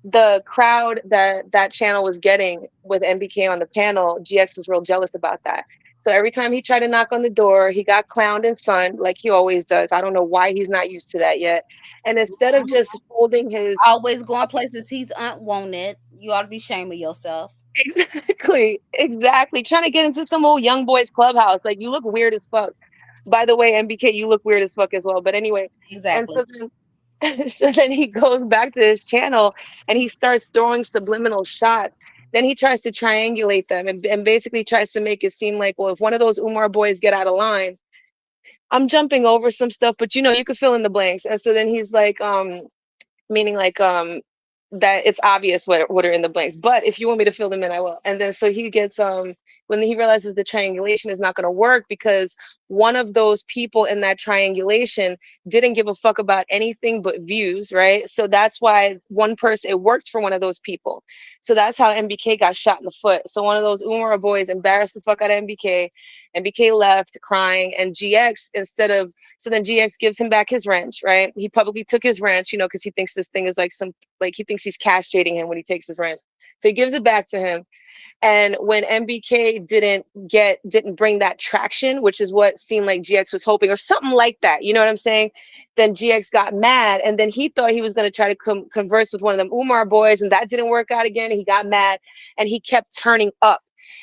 the crowd that channel was getting with MBK on the panel, GX was real jealous about that. So every time he tried to knock on the door, he got clowned and sunned like he always does. I don't know why he's not used to that yet. And instead of just holding his Always going places he's unwanted. You ought to be ashamed of yourself. exactly trying to get into some old young boys clubhouse, like you look weird as fuck. By the way, MBK, you look weird as fuck as well. But anyway, and Exactly. so then he goes back to his channel and he starts throwing subliminal shots. Then he tries to triangulate them and basically tries to make it seem like, well, if one of those Umar boys get out of line, I'm jumping over some stuff, but you could fill in the blanks. And so then he's like, meaning like that it's obvious what are in the blanks, but if you want me to fill them in, I will. And then so he gets when he realizes the triangulation is not going to work because one of those people in that triangulation didn't give a fuck about anything but views, right? So that's why one person, it worked for one of those people. So that's how MBK got shot in the foot. So one of those Umar boys embarrassed the fuck out of MBK. MBK left crying, and GX, so then GX gives him back his wrench, right? He publicly took his wrench, because he thinks this thing is like he thinks he's castrating him when he takes his wrench. So he gives it back to him. And when MBK didn't bring that traction, which is what seemed like GX was hoping, or something like that, you know what I'm saying? Then GX got mad, and then he thought he was going to try to converse with one of them Umar boys, and that didn't work out again. And he got mad, and he kept turning up.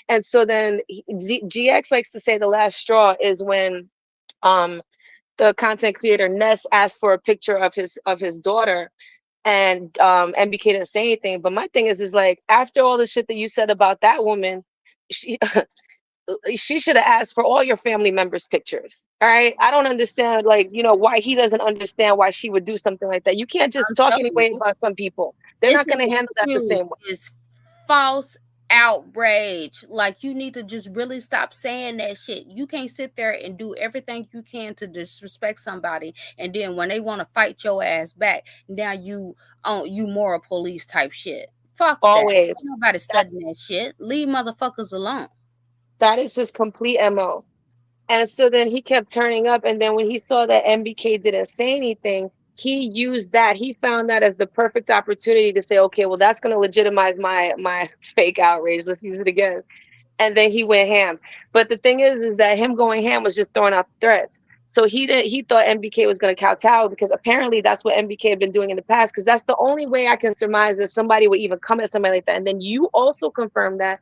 And so then GX likes to say the last straw is when the content creator Ness asked for a picture of his daughter, and MBK didn't say anything. But my thing is like, after all the shit that you said about that woman, she she should have asked for all your family members' pictures. All right. I don't understand, like, why he doesn't understand why she would do something like that. You can't just talk anyway about some people. They're not going to handle that the same way. It's false outrage. Like, you need to just really stop saying that shit. You can't sit there and do everything you can to disrespect somebody, and then when they want to fight your ass back, now you moral police type shit. Fuck Always. that. Nobody studying that shit. Leave motherfuckers alone. That is his complete MO. And so then he kept turning up, and then when he saw that MBK didn't say anything, he used that. He found that as the perfect opportunity to say, okay, well, that's going to legitimize my fake outrage. Let's use it again. And then he went ham. But the thing is that him going ham was just throwing out threats. So he thought MBK was going to kowtow, because apparently that's what MBK had been doing in the past, because that's the only way I can surmise that somebody would even come at somebody like that. And then you also confirmed that,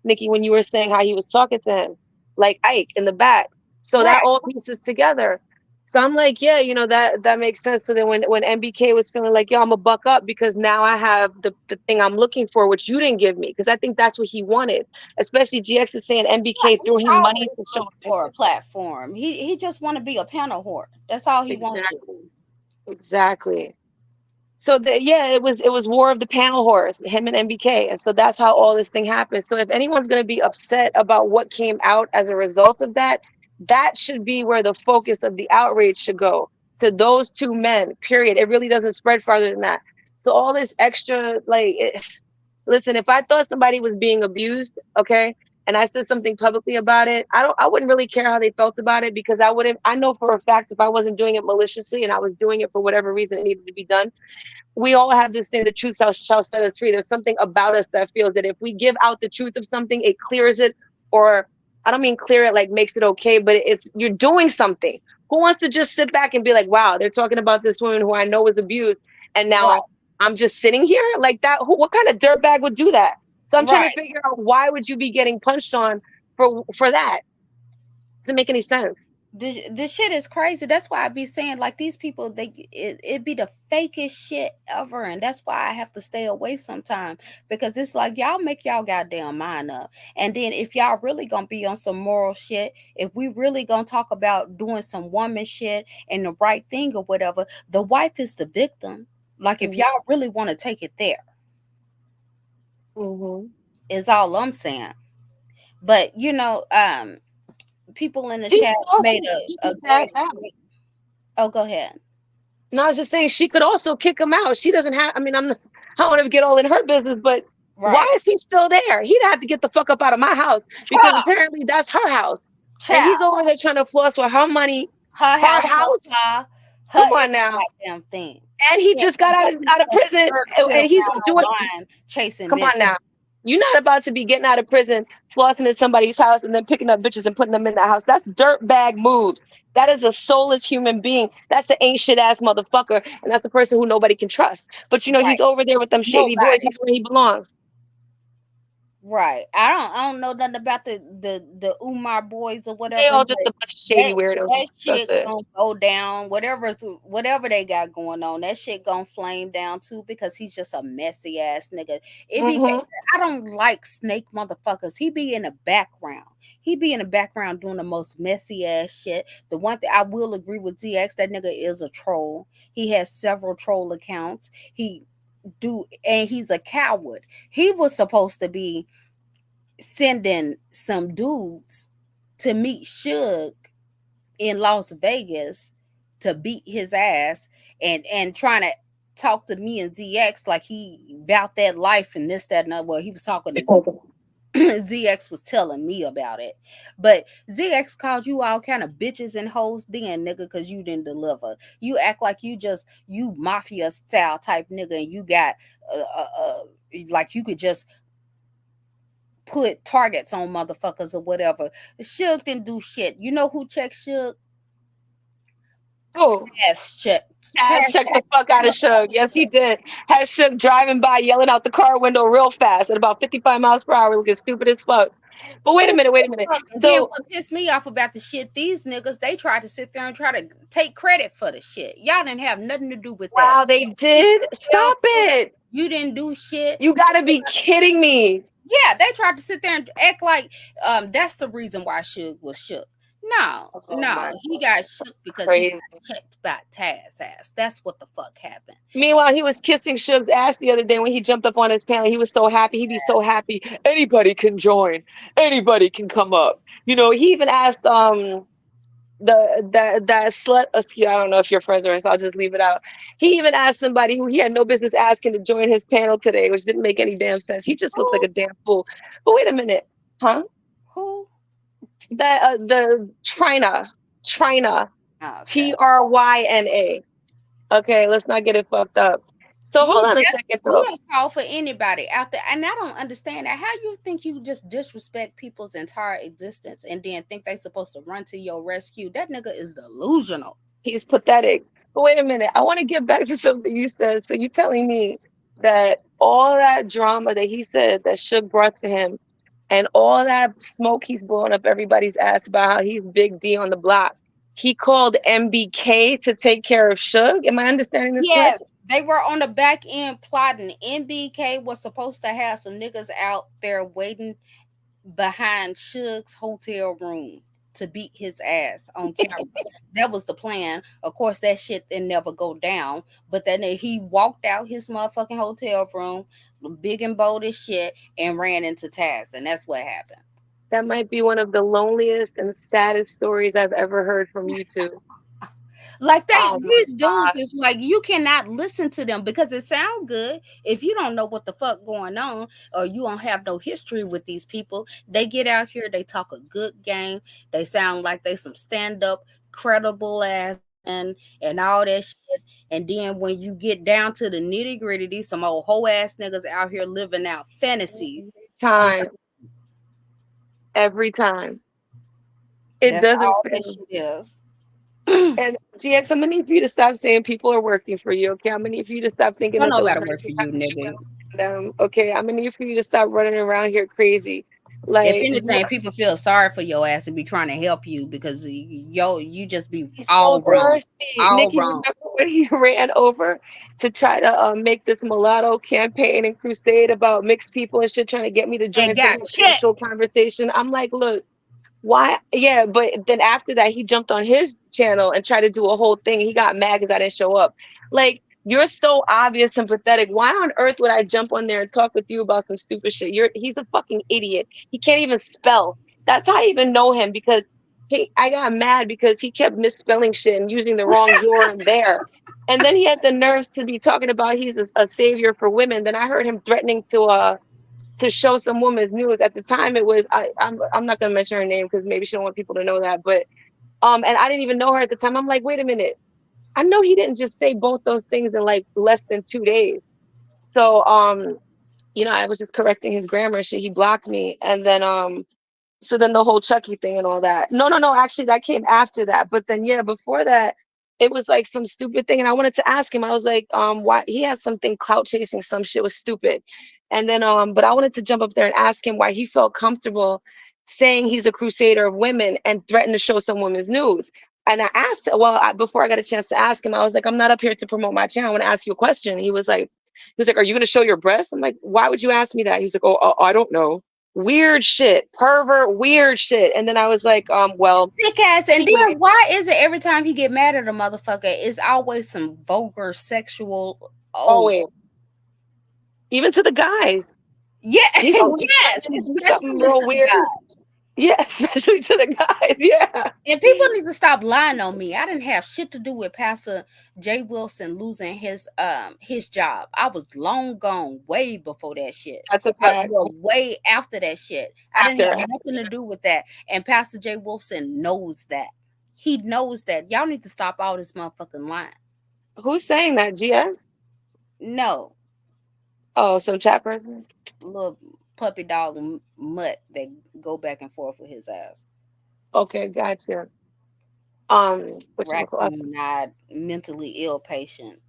Nikki, when you were saying how he was talking to him, like Ike in the back. So that all pieces together. So I'm like, yeah, that makes sense. So then when MBK was feeling like, yo, I'm a buck up because now I have the thing I'm looking for, which you didn't give me, because I think that's what he wanted. Especially GX is saying MBK threw him money to show for a platform. He just want to be a panel whore. That's all he wanted. Exactly. So it was war of the panel whores, him and MBK. And so that's how all this thing happened. So if anyone's going to be upset about what came out as a result of that, that should be where the focus of the outrage should go, to those two men, period. It really doesn't spread farther than that. So all this extra, listen, if I thought somebody was being abused, okay, and I said something publicly about it, I wouldn't really care how they felt about it, because I know for a fact if I wasn't doing it maliciously and I was doing it for whatever reason it needed to be done, we all have this thing, the truth shall set us free. There's something about us that feels that if we give out the truth of something, it clears it, or I don't mean clear it like makes it okay, but you're doing something. Who wants to just sit back and be like, wow, they're talking about this woman who I know was abused, and now Right. I'm just sitting here like that? What kind of dirtbag would do that? So I'm trying Right. to figure out, why would you be getting punched on for that? Doesn't make any sense. This shit is crazy. That's why I be saying, like, these people, it be the fakest shit ever, and that's why I have to stay away sometimes, because it's like, y'all make y'all goddamn mind up, and then if y'all really gonna be on some moral shit, if we really gonna talk about doing some woman shit and the right thing or whatever, the wife is the victim. Like, if y'all really want to take it there, is all I'm saying. But people in the chat made a great. Oh, go ahead. No, I was just saying she could also kick him out. She doesn't have. I mean, I don't want to get all in her business, but why is he still there? He'd have to get the fuck up out of my house, because apparently that's her house, and he's over there trying to floss with her money, her house. Come on now, damn thing. And he just got out of prison, and he's doing chasing. Come on now. You're not about to be getting out of prison, flossing in somebody's house, and then picking up bitches and putting them in that house. That's dirtbag moves. That is a soulless human being. That's the ain't shit ass motherfucker, and that's the person who nobody can trust. But he's over there with them shady boys. He's where he belongs. Right. I don't know nothing about the Umar boys or whatever. They all just a bunch of shady weirdos. That shit gonna go down. Whatever they got going on, that shit gonna flame down too, because he's just a messy ass nigga. I don't like snake motherfuckers. He be in the background. He be in the background doing the most messy ass shit. The one thing I will agree with GX, that nigga is a troll. He has several troll accounts. And he's a coward. He was supposed to be sending some dudes to meet Suge in Las Vegas to beat his ass, and trying to talk to me and ZX like he about that life and this, that, and other. Well, he was talking to ZX was telling me about it, but ZX called you all kind of bitches and hoes then, nigga, because you didn't deliver. You act like you mafia style type nigga, and you got like you could just put targets on motherfuckers or whatever. Suge didn't do shit. You know who checked Suge? Oh, check the fuck out of Suge. Yes, he did. Had Suge driving by, yelling out the car window real fast at about 55 miles per hour, looking stupid as fuck. But wait a minute. So what pissed me off about the shit, these niggas, they tried to sit there and try to take credit for the shit. Y'all didn't have nothing to do with that. Wow, they did? Stop it. You didn't do shit. You gotta be kidding me. Yeah, they tried to sit there and act like that's the reason why Suge was shook. No, he got shook because he got checked by Taz ass. That's what the fuck happened. Meanwhile, he was kissing Suge's ass the other day when he jumped up on his panel. He was so happy. He'd be so happy. Anybody can join. Anybody can come up. He even asked that slut. I don't know if you're friends with her, so I'll just leave it out. He even asked somebody who he had no business asking to join his panel today, which didn't make any damn sense. He just looks like a damn fool. But wait a minute, huh? Who? The Tryna, okay. Tryna. Okay, let's not get it fucked up. So hold on a second. We don't call for anybody out there, and I don't understand that. How you think you just disrespect people's entire existence and then think they supposed to run to your rescue? That nigga is delusional. He's pathetic. But wait a minute, I want to get back to something you said. So you telling me that all that drama that he said that Suge brought to him, and all that smoke he's blowing up everybody's ass about how he's Big D on the block, he called MBK to take care of Suge? Am I understanding this correct? They were on the back end plotting. MBK was supposed to have some niggas out there waiting behind Suge's hotel room to beat his ass on camera. That was the plan. Of course, that shit didn't never go down. But then he walked out his motherfucking hotel room, big and bold as shit, and ran into Taz. And that's what happened. That might be one of the loneliest and saddest stories I've ever heard from you two. Like Oh my these dudes God. is like you cannot listen to them because it sound good. If you don't know what the fuck going on or you don't have no history with these people, they get out here, they talk a good game, they sound like they some stand up, credible ass and all that shit. And then when you get down to the nitty gritty, these some old hoe ass niggas out here living out fantasy. Time. Every time. It That's doesn't all that fail. shit is. And GX, I'm gonna need for you to stop saying people are working for you. Okay, I'm gonna need for you to stop thinking Don't that those nobody work for ratchets you, have issues nigga. outside them. Okay, I'm gonna need for you to stop running around here crazy. If Like you anything, are people feel sorry for your ass and be trying to help you because you just be so all wrong, thirsty. all Nikki, wrong. remember when he ran over to try to make this mulatto campaign and crusade about mixed people and shit, trying to get me to join And some got homosexual checked. conversation? I'm like, look, why? Yeah, but then after that, he jumped on his channel and tried to do a whole thing. He got mad because I didn't show up. Like, you're so obvious and pathetic. Why on earth would I jump on there and talk with you about some stupid shit? He's a fucking idiot. He can't even spell. That's how I even know him because I got mad because he kept misspelling shit and using the wrong your and there. And then he had the nerves to be talking about he's a savior for women. Then I heard him threatening to show some woman's news. At the time, it was I'm not gonna mention her name because maybe she don't want people to know that. But and I didn't even know her at the time. I'm like, wait a minute, I know he didn't just say both those things in like less than 2 days. So I was just correcting his grammar and shit. He blocked me, and then so then the whole Chucky thing and all that. No, actually that came after that. But then yeah, before that, it was like some stupid thing. And I wanted to ask him, I was like, why he had something clout chasing, some shit was stupid. And then but I wanted to jump up there and ask him why he felt comfortable saying he's a crusader of women and threatened to show some women's nudes. And I asked, before I got a chance to ask him, I was like, I'm not up here to promote my channel. I want to ask you a question. He was like, are you going to show your breasts? I'm like, why would you ask me that? He was like, oh, I don't know. Weird shit, pervert, weird shit. And then I was like, well, Sick ass. And anyway, then why is it every time he get mad at a motherfucker, it's always some vulgar sexual? always, even to the guys. Yeah, He's always yes, he's something especially real to the weird. guy. Yeah, especially to the guys. Yeah. And people need to stop lying on me. I didn't have shit to do with Pastor Jay Wilson losing his job. I was long gone, way before that shit. That's a fact. Way after that shit. I didn't After. have nothing to do with that. And Pastor Jay Wilson knows that. He knows that. Y'all need to stop all this motherfucking lying. Who's saying that? GS? No, Oh, some chat person. little puppy dog mutt that go back and forth with his ass. Okay, gotcha. Raccoon-eyed, mentally ill patient.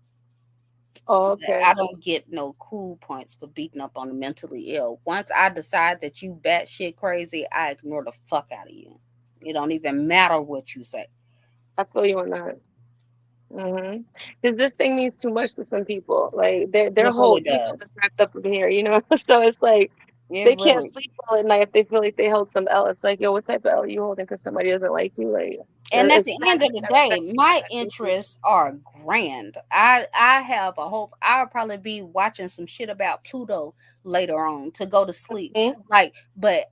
Oh, okay. I don't get no cool points for beating up on the mentally ill. Once I decide that you batshit crazy, I ignore the fuck out of you. It don't even matter what you say. I feel you on that. Because this thing means too much to some people. Like their It whole really ego does. is wrapped up in here, So it's like they can't Really. sleep well at night if they feel like they held some L. It's like, yo, what type of L are you holding because somebody doesn't like you? Like, And at it's the sad end of that the that day, affects my people. interests are grand. I have a hope I'll probably be watching some shit about Pluto later on to go to sleep. But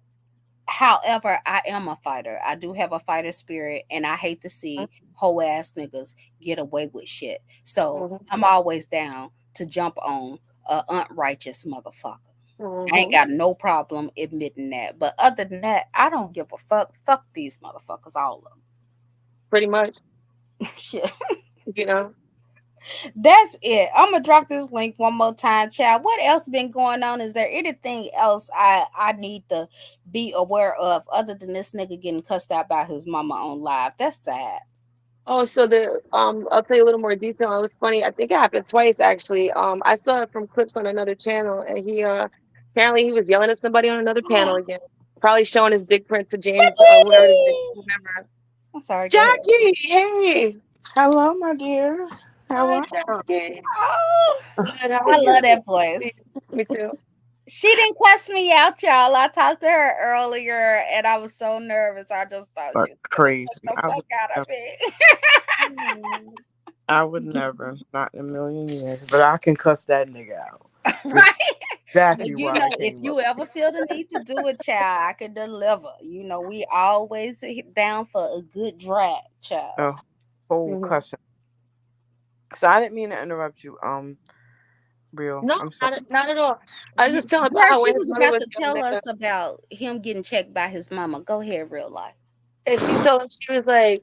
however, I am a fighter. I do have a fighter spirit, and I hate to see whole ass niggas get away with shit. So I'm always down to jump on a unrighteous motherfucker. I ain't got no problem admitting that. But other than that, I don't give a fuck. Fuck these motherfuckers, all of them. Pretty much. Shit. That's it. I'm gonna drop this link one more time, child. What else been going on? Is there anything else I need to be aware of other than this nigga getting cussed out by his mama on live? That's sad. Oh, so I'll tell you a little more detail. It was funny. I think it happened twice actually. I saw it from clips on another channel, and he apparently he was yelling at somebody on another panel again, probably showing his dick print to James, whoever it is, remember. I'm sorry, Jackie. Hey. Hello, my dears. How are you? Jackie. Oh, Good, how are I you? love that voice. Me too. She didn't cuss me out, y'all. I talked to her earlier, and I was so nervous. I just thought she was crazy. the fuck out of me. I would never, not in a million years. But I can cuss that nigga out. Right? Exactly. You know, if you ever feel the need to do it, child, I can deliver. We always down for a good drag, child. Full cussing So I didn't mean to interrupt you, Real. No, I'm sorry. not at all. I was just telling about Girl, how she when his was mother about was to coming tell in, us about him getting checked by his mama. Go ahead, real life. and she was like,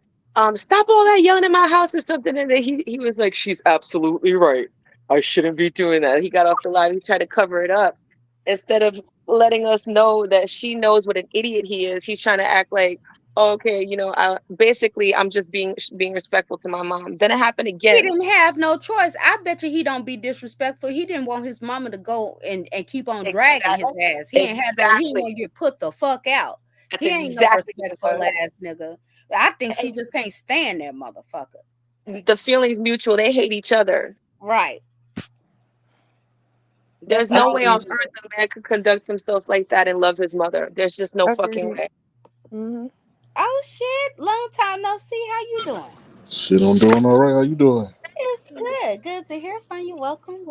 stop all that yelling in my house or something. And then he was like, she's absolutely right. I shouldn't be doing that. He got off the line. He tried to cover it up instead of letting us know that she knows what an idiot he is. He's trying to act like, oh, okay, I'm just being respectful to my mom. Then it happened He again. didn't have no choice. I bet you he don't be disrespectful. He didn't want his mama to go and keep on dragging his Exactly. ass. He ain't Exactly. want to get put the fuck out. That's He ain't no exactly what it respectful was. ass nigga. I think she just can't stand that motherfucker. The feelings mutual. They hate each other. Right. There's That's no all way it on is. earth a man could conduct himself like that and love his mother. There's just no fucking Agreed. way. Mm-hmm. Oh shit. Long time no see. How you doing? Shit, I'm doing all right. How you doing? It's good. Good to hear from you. Welcome.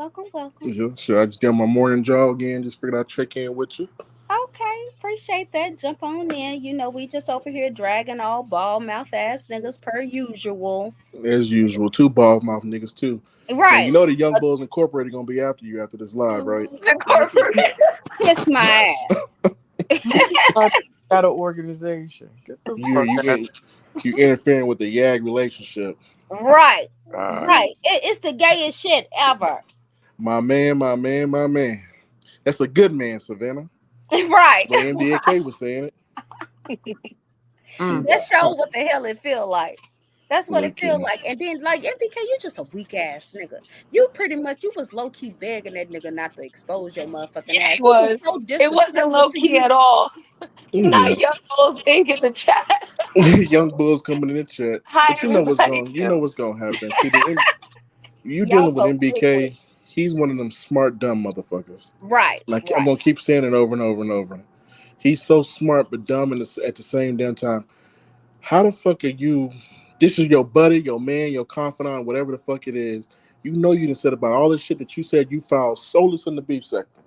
Yeah, sure. I just got my morning jog in. Just figured I'd check in with you. Okay, appreciate that. Jump on in. You know, we just over here dragging all ball mouth ass niggas per usual. As usual, two bald mouth niggas too. Now Right. you know the Young Bulls Incorporated gonna be after you after this live, right? The corporate. Kiss my ass. Got an organization. Get the You fuck out. you interfering with the YAG relationship. Right. God. Right. It's the gayest shit ever. My man, my man, my man. That's a good man, Savannah. Right. The MDK was saying it. Mm. That show what the hell it feel like. That's what it feel Okay. like. And then like MPK, you just a weak ass nigga. You was low key begging that nigga not to expose your motherfucking Yeah, ass. it was. So It wasn't disrespectful low to key you. at all. Yeah. Not Young Bulls Inc. in the chat. Young Bulls coming in the chat. Hi, But you know what's everybody. gonna happen. See, you Y'all dealing with so MBK, he's one of them smart, dumb motherfuckers. right. Like I'm gonna keep saying it over and over and over. He's so smart but dumb at the same damn time. How the fuck are you? This is your buddy, your man, your confidant, whatever the fuck it is. You know you done said about all this shit that you said you found soulless in the beef sector.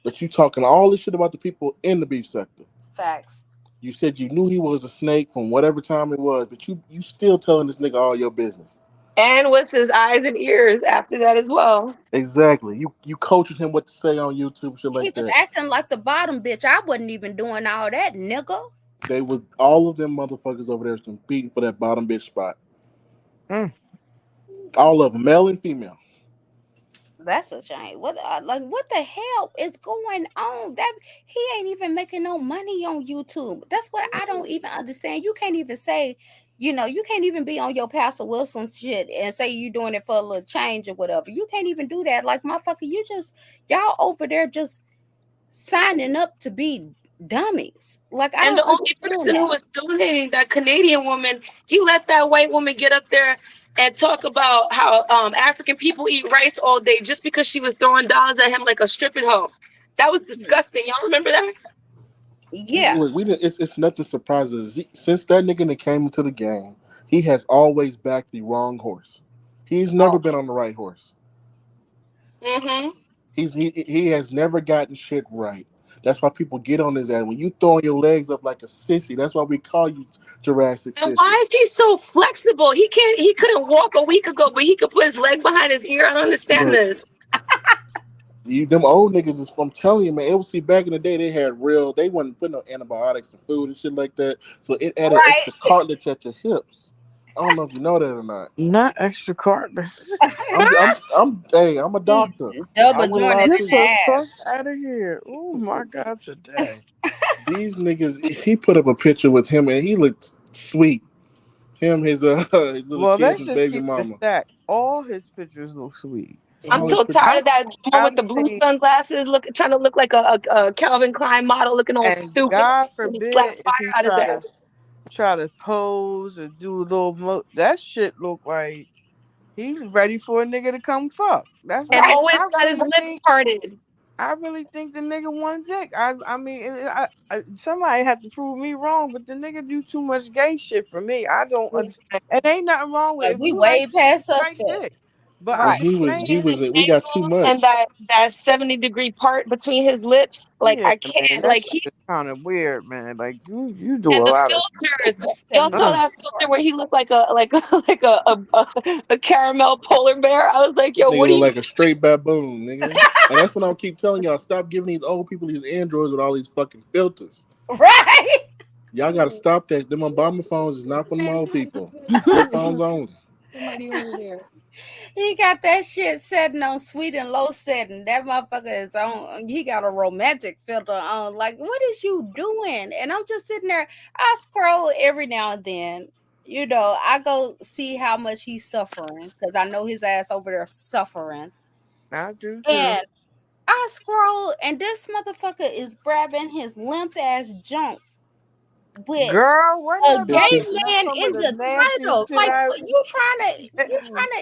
But you talking all this shit about the people in the beef sector. Facts. You said you knew he was a snake from whatever time it was, but you still telling this nigga all your business. And was his eyes and ears after that as well. Exactly. You coaching him what to say on YouTube, shit He like was that. acting like the bottom bitch. I wasn't even doing all that, nigga. They were all of them motherfuckers over there competing for that bottom bitch spot. Mm. All of them, male and female. That's a shame. What the hell is going on? That he ain't even making no money on YouTube. That's what I don't even understand. You can't even say, you can't even be on your Pastor Wilson shit and say you doing it for a little change or whatever. You can't even do that. Like motherfucker, y'all over there just signing up to be dummies. Like I And don't the only person who was donating, that Canadian woman, he let that white woman get up there and talk about how African people eat rice all day just because she was throwing dollars at him like a stripping hoe. That was disgusting. Y'all remember that? Yeah. Look, it's nothing surprising. Since that nigga that came into the game, he has always backed the wrong horse. He's never been on the right horse. Mm-hmm. He has never gotten shit right. That's why people get on his ass. When you throwing your legs up like a sissy, that's why we call you Jurassic And Sissy. why is he so flexible? He couldn't walk a week ago, but he could put his leg behind his ear. I don't understand this. Them old niggas is from telling you, man. See, back in the day, they wasn't putting no antibiotics in food and shit like that. So it added extra cartilage at your hips. I don't know if you know that or not. Not extra cartilage. I'm a doctor. Double jointed Get in the the fuck ass. out of here. Oh my God, today. These niggas, he put up a picture with him and he looked sweet. Him, his little kids, his baby mama. All his pictures look sweet. I'm so tired of that one with the blue sunglasses, trying to look like a Calvin Klein model, looking all stupid. God forbid slap if fire he out his ass. try to pose or do a little that shit look like he's ready for a nigga to come fuck. That's and always got his lips parted. I really think the nigga want dick. I mean, somebody have to prove me wrong, but the nigga do too much gay shit for me. I don't understand. And ain't nothing wrong with Like it. we way past suspect. Dick. But When I'm Right. just he saying, was, we got too And much. that 70-degree part between his lips, like yeah, I man, can't, that like shit he is kind of weird, man. Like you do a and the lot of. filters. That Y'all saw 70 that filter where he looked like a caramel polar bear. I was like, This yo, nigga what are look you? like a straight baboon, nigga. And that's what I keep telling y'all. Stop giving these old people these androids with all these fucking filters. right. Y'all gotta stop that. Them Obama phones is not for them old people. Flip phones only. Somebody over there. He got that shit setting on sweet and low setting. That motherfucker is on. He got a romantic filter on. Like, what is you doing? And I'm just sitting there. I scroll every now and then. You know, I go see how much he's suffering because I know his ass over there suffering. I do too. And I scroll, and this motherfucker is grabbing his limp ass junk with Girl, what a that It's gay about? just That's man some of in the the nastiest title. shit Like, I. you trying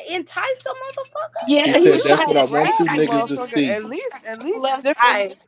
to entice a motherfucker? he Yeah, he If said you was that's trying what gonna I to want you grab the niggas to motherfucker, see. at least left stiffen. eyes.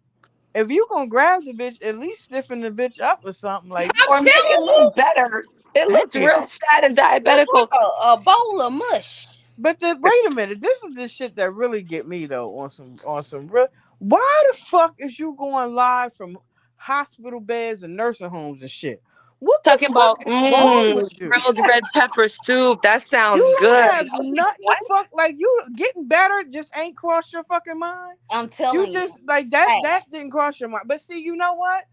If you gonna grab the bitch, at least stiffen the bitch up or something. Like, I'm Or make it telling you, look better. It looked damn. real sad and look diabetical. like a bowl of mush. But wait a minute, this is the shit that really get me though. On some real. Why the fuck is you going live from hospital beds and nursing homes and shit? What the Talking fuck about is wrong with you? grilled red pepper soup. That sounds You good. don't I have was like, nothing to what? fuck like you getting better just ain't crossed your fucking mind. I'm You telling you, just like that sad. that didn't cross your mind. But see, you know what?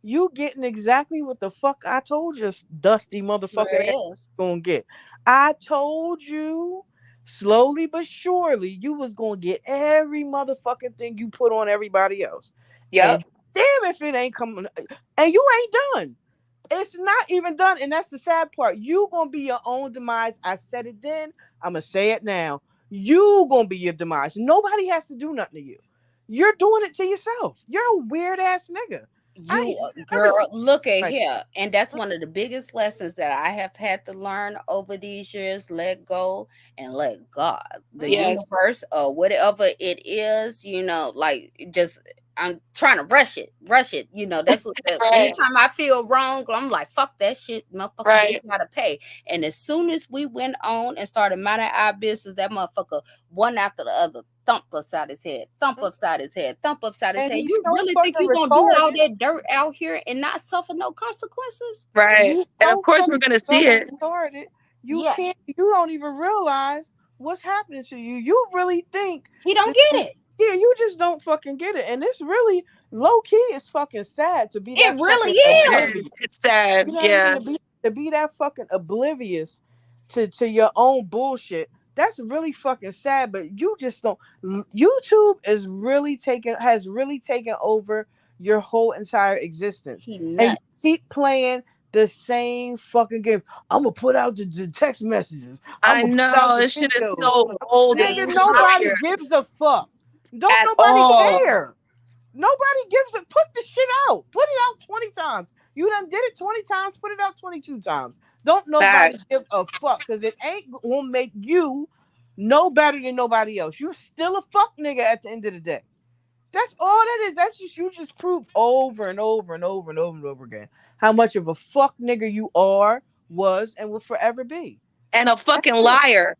You getting exactly what the fuck I told you, dusty Sure motherfucker ass is. gonna get. I told you slowly but surely you was gonna get every motherfucking thing you put on everybody else. Yep. And damn if it ain't coming and you ain't done. It's not even done, and that's the sad part. You gonna be your own demise. I said it then. I'm gonna say it now. You gonna be your demise. Nobody has to do nothing to you. You're doing it to yourself. You're a weird ass nigga. I You, ain't never girl, seen look at like here. And that's one of the biggest lessons that I have had to learn over these years. Let go and let God. The Yes. universe or whatever it is, like just I'm trying to rush it. That's what Right. anytime I feel wrong, I'm like, fuck that shit, motherfucker, you Right. gotta pay. And as soon as we went on and started minding our business, that motherfucker one after the other thump upside his head, thump upside his head, thump upside his and head. he's You so really think fucking you gonna do all retarded. that dirt out here and not suffer no consequences? Right. He's And of so course we're fucking gonna see it. retarded. Yes. You don't even realize what's happening to you. You really think He don't that get it. yeah, you just don't fucking get it. And it's really low key is fucking sad to be It that really fucking It oblivious. is. is. It's sad. You know what I mean? Yeah. To be that fucking oblivious to your own bullshit. That's really fucking sad, but you just don't. YouTube has really taken over your whole entire existence, He and you nuts. keep playing the same fucking game. I'm gonna put out the text messages. I'm I gonna put out know. the This shit is videos. so old and Nigga, Same shit. nobody familiar gives a fuck. Don't at nobody all. care. Nobody gives a put the shit out. Put it out 20 times. You done did it 20 times, put it out 22 times. Don't nobody Facts. give a fuck because it ain't gonna make you no better than nobody else. You still a fuck nigga at the end of the day. That's all that is. That's just you just proved over and over and over and over and over again how much of a fuck nigga you are, was, and will forever be. And a That's fucking it. liar.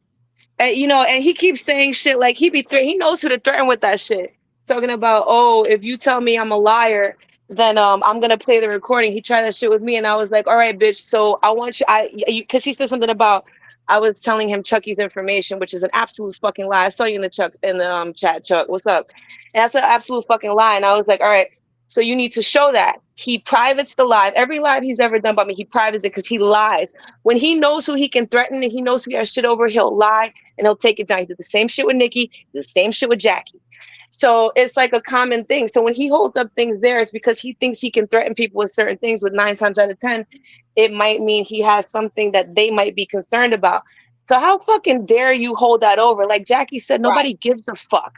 And, and he keeps saying shit like he knows who to threaten with that shit. Talking about, oh, if you tell me I'm a liar, then I'm gonna play the recording. He tried that shit with me, and I was like, all right, bitch. So I want because he said something about I was telling him Chucky's information, which is an absolute fucking lie. I saw you in the chat, Chuck. What's up? And that's an absolute fucking lie. And I was like, all right. So you need to show that. He privates the live. Every live he's ever done by me, he privates it because he lies. When he knows who he can threaten and he knows who he has shit over, he'll lie and he'll take it down. He did the same shit with Nikki, did the same shit with Jackie. So it's like a common thing. So when he holds up things there, it's because he thinks he can threaten people with certain things. With 9 times out of 10, it might mean he has something that they might be concerned about. So how fucking dare you hold that over? Like Jackie said, Right. nobody gives a fuck.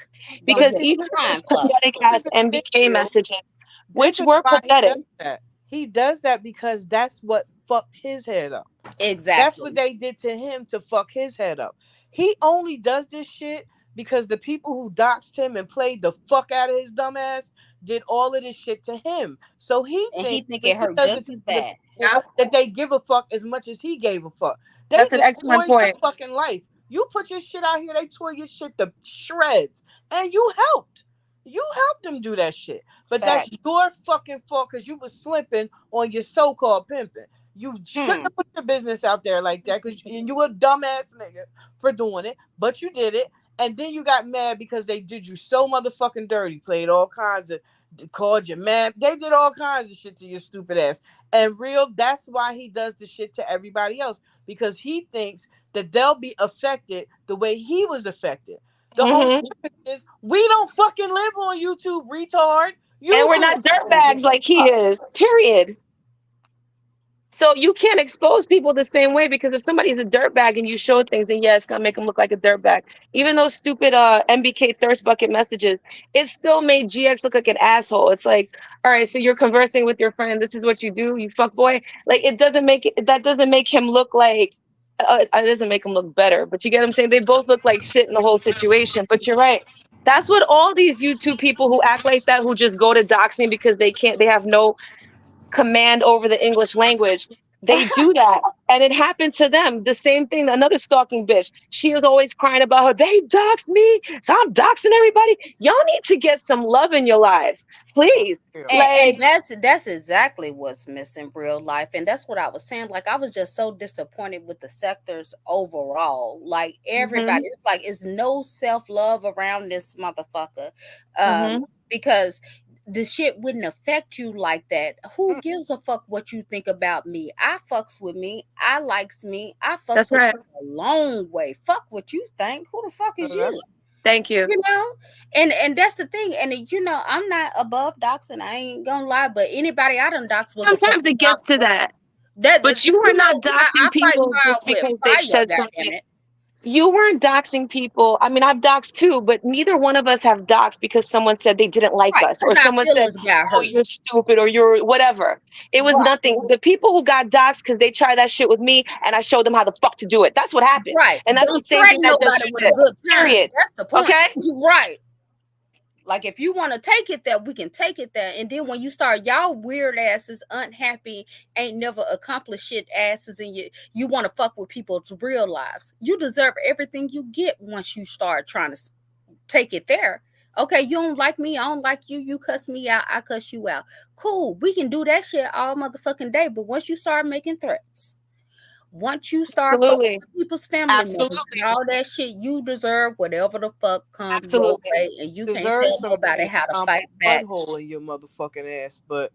Don't Because give But a even those time fuck. pathetic this ass is the thing, MBK Bill. messages, This which is were why he pathetic. does that. He does that because that's what fucked his head up. That's Exactly. what they did to him to fuck his head up. He only does this shit because the people who doxed him and played the fuck out of his dumb ass did all of this shit to him. So he And he thinks think when it he hurt does it just to as the bad. people Yep. that they give a fuck as much as he gave a fuck. They That's an excellent destroys your point. fucking life. You put your shit out here, they tore your shit to shreds, and you helped. You helped them do that shit. But that's Facts. your fucking fault because you was slipping on your so-called pimping. You shouldn't have put your business out there like that because you a dumbass nigga for doing it, but you did it. And then you got mad because they did you so motherfucking dirty, played all kinds of, called you mad. They did all kinds of shit to your stupid ass. And real, that's why he does the shit to everybody else because he thinks that they'll be affected the way he was affected. The only difference is we don't fucking live on YouTube, retard. And we're not dirtbags like he is, period. So you can't expose people the same way because if somebody's a dirtbag and you show things, then yeah, it's gonna make them look like a dirtbag. Even those stupid MBK thirst bucket messages, it still made GX look like an asshole. It's like, all right, so you're conversing with your friend, this is what you do, you fuck boy. Like that doesn't make him look like it doesn't make him look better. But you get what I'm saying? They both look like shit in the whole situation. But you're right. That's what all these YouTube people who act like that, who just go to doxing because they have no command over the English language, they do that. And it happened to them. The same thing, another stalking bitch. She was always crying about her, they doxed me, so I'm doxing everybody. Y'all need to get some love in your lives, please. And that's exactly what's missing real life. And that's what I was saying. Like, I was just so disappointed with the sectors overall. Like, everybody, it's like, it's no self-love around this motherfucker. Because the shit wouldn't affect you like that. Who gives a fuck what you think about me? I fucks with me. I likes me. I fucks with me a long way. Fuck what you think. Who the fuck is you? Thank you. You know, and that's the thing. And you know, I'm not above doxing. I ain't gonna lie, but anybody I done dox was sometimes it gets to that. But you were not doxing people just because they said something. You weren't doxing people. I mean, I've doxed too, but neither one of us have doxed because someone said they didn't like us, or someone said, "Oh, you're stupid," or "You're whatever." It was nothing. The people who got doxed because they tried that shit with me, and I showed them how the fuck to do it. That's what happened. Right. And that's the same thing that with a good time. Period. That's the point. Okay. Right. Like, if you want to take it there, we can take it there. And then when you start, y'all weird asses, unhappy, ain't never accomplished shit asses, and you want to fuck with people's real lives. You deserve everything you get once you start trying to take it there. Okay, you don't like me, I don't like you, you cuss me out, I cuss you out. Cool, we can do that shit all motherfucking day. But once you start making threats, once you start fucking with people's family members and all that shit, you deserve whatever the fuck comes your way, and you can't tell nobody how to fight back. Butthole in your motherfucking ass, but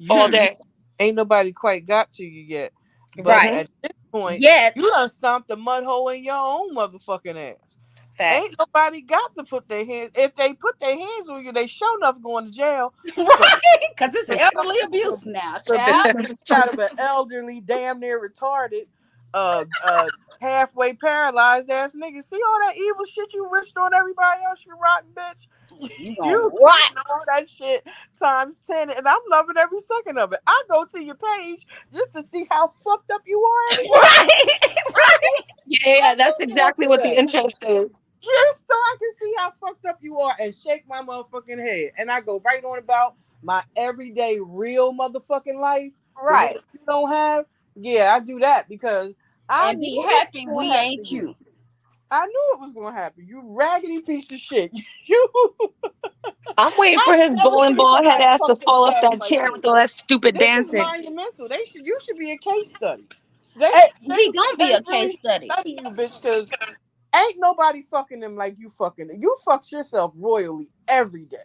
all day ain't nobody quite got to you yet. But at this point, you done stomped the mud hole in your own motherfucking ass. Ain't nobody got to put their hands. If they put their hands on you, they sure enough going to jail. Right? Because it's elderly abuse now. Kind of an elderly, damn near retarded, halfway paralyzed ass nigga. See all that evil shit you wished on everybody else, you rotten bitch. You know that shit times 10, and I'm loving every second of it. I go to your page just to see how fucked up you are. Right. Yeah, that's exactly what the interest is. Just so I can see how fucked up you are and shake my motherfucking head. And I go right on about my everyday real motherfucking life. Right. You don't have. Yeah, I do that because I be happy we ain't you. I knew it was gonna happen. You raggedy piece of shit. I'm waiting for his bowling ball head ass to fall off that chair with all that stupid dancing. This is monumental. You should be a case study. He gonna be a case study. You bitch, because ain't nobody fucking them like you fucking them. You fucks yourself royally every day.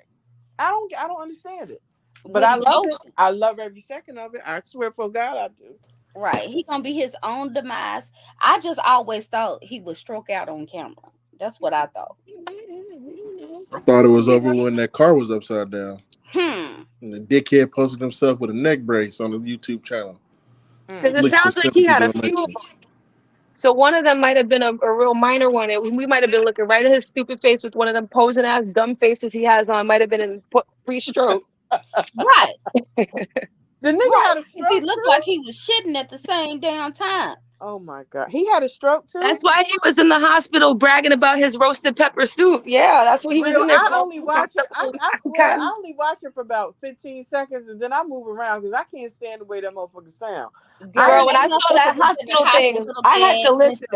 I don't understand it. But I love it. I love every second of it. I swear for God I do. Right. He gonna be his own demise. I just always thought he would stroke out on camera. That's what I thought. I thought it was over when that car was upside down. And the dickhead posted himself with a neck brace on the YouTube channel. Because it sounds like he had a few. So one of them might have been a real minor one. We might have been looking right at his stupid face with one of them posing ass dumb faces he has on. Might have been in pre-stroke. Right. The nigga had a stroke. He looked like he was shitting at the same damn time. Oh my God. He had a stroke too? That's why he was in the hospital bragging about his roasted pepper soup. Yeah, that's what he was in there. I only watch it. I swear, I only watch it for about 15 seconds and then I move around because I can't stand the way that motherfucker sound. Girl, when I saw that hospital thing, I had to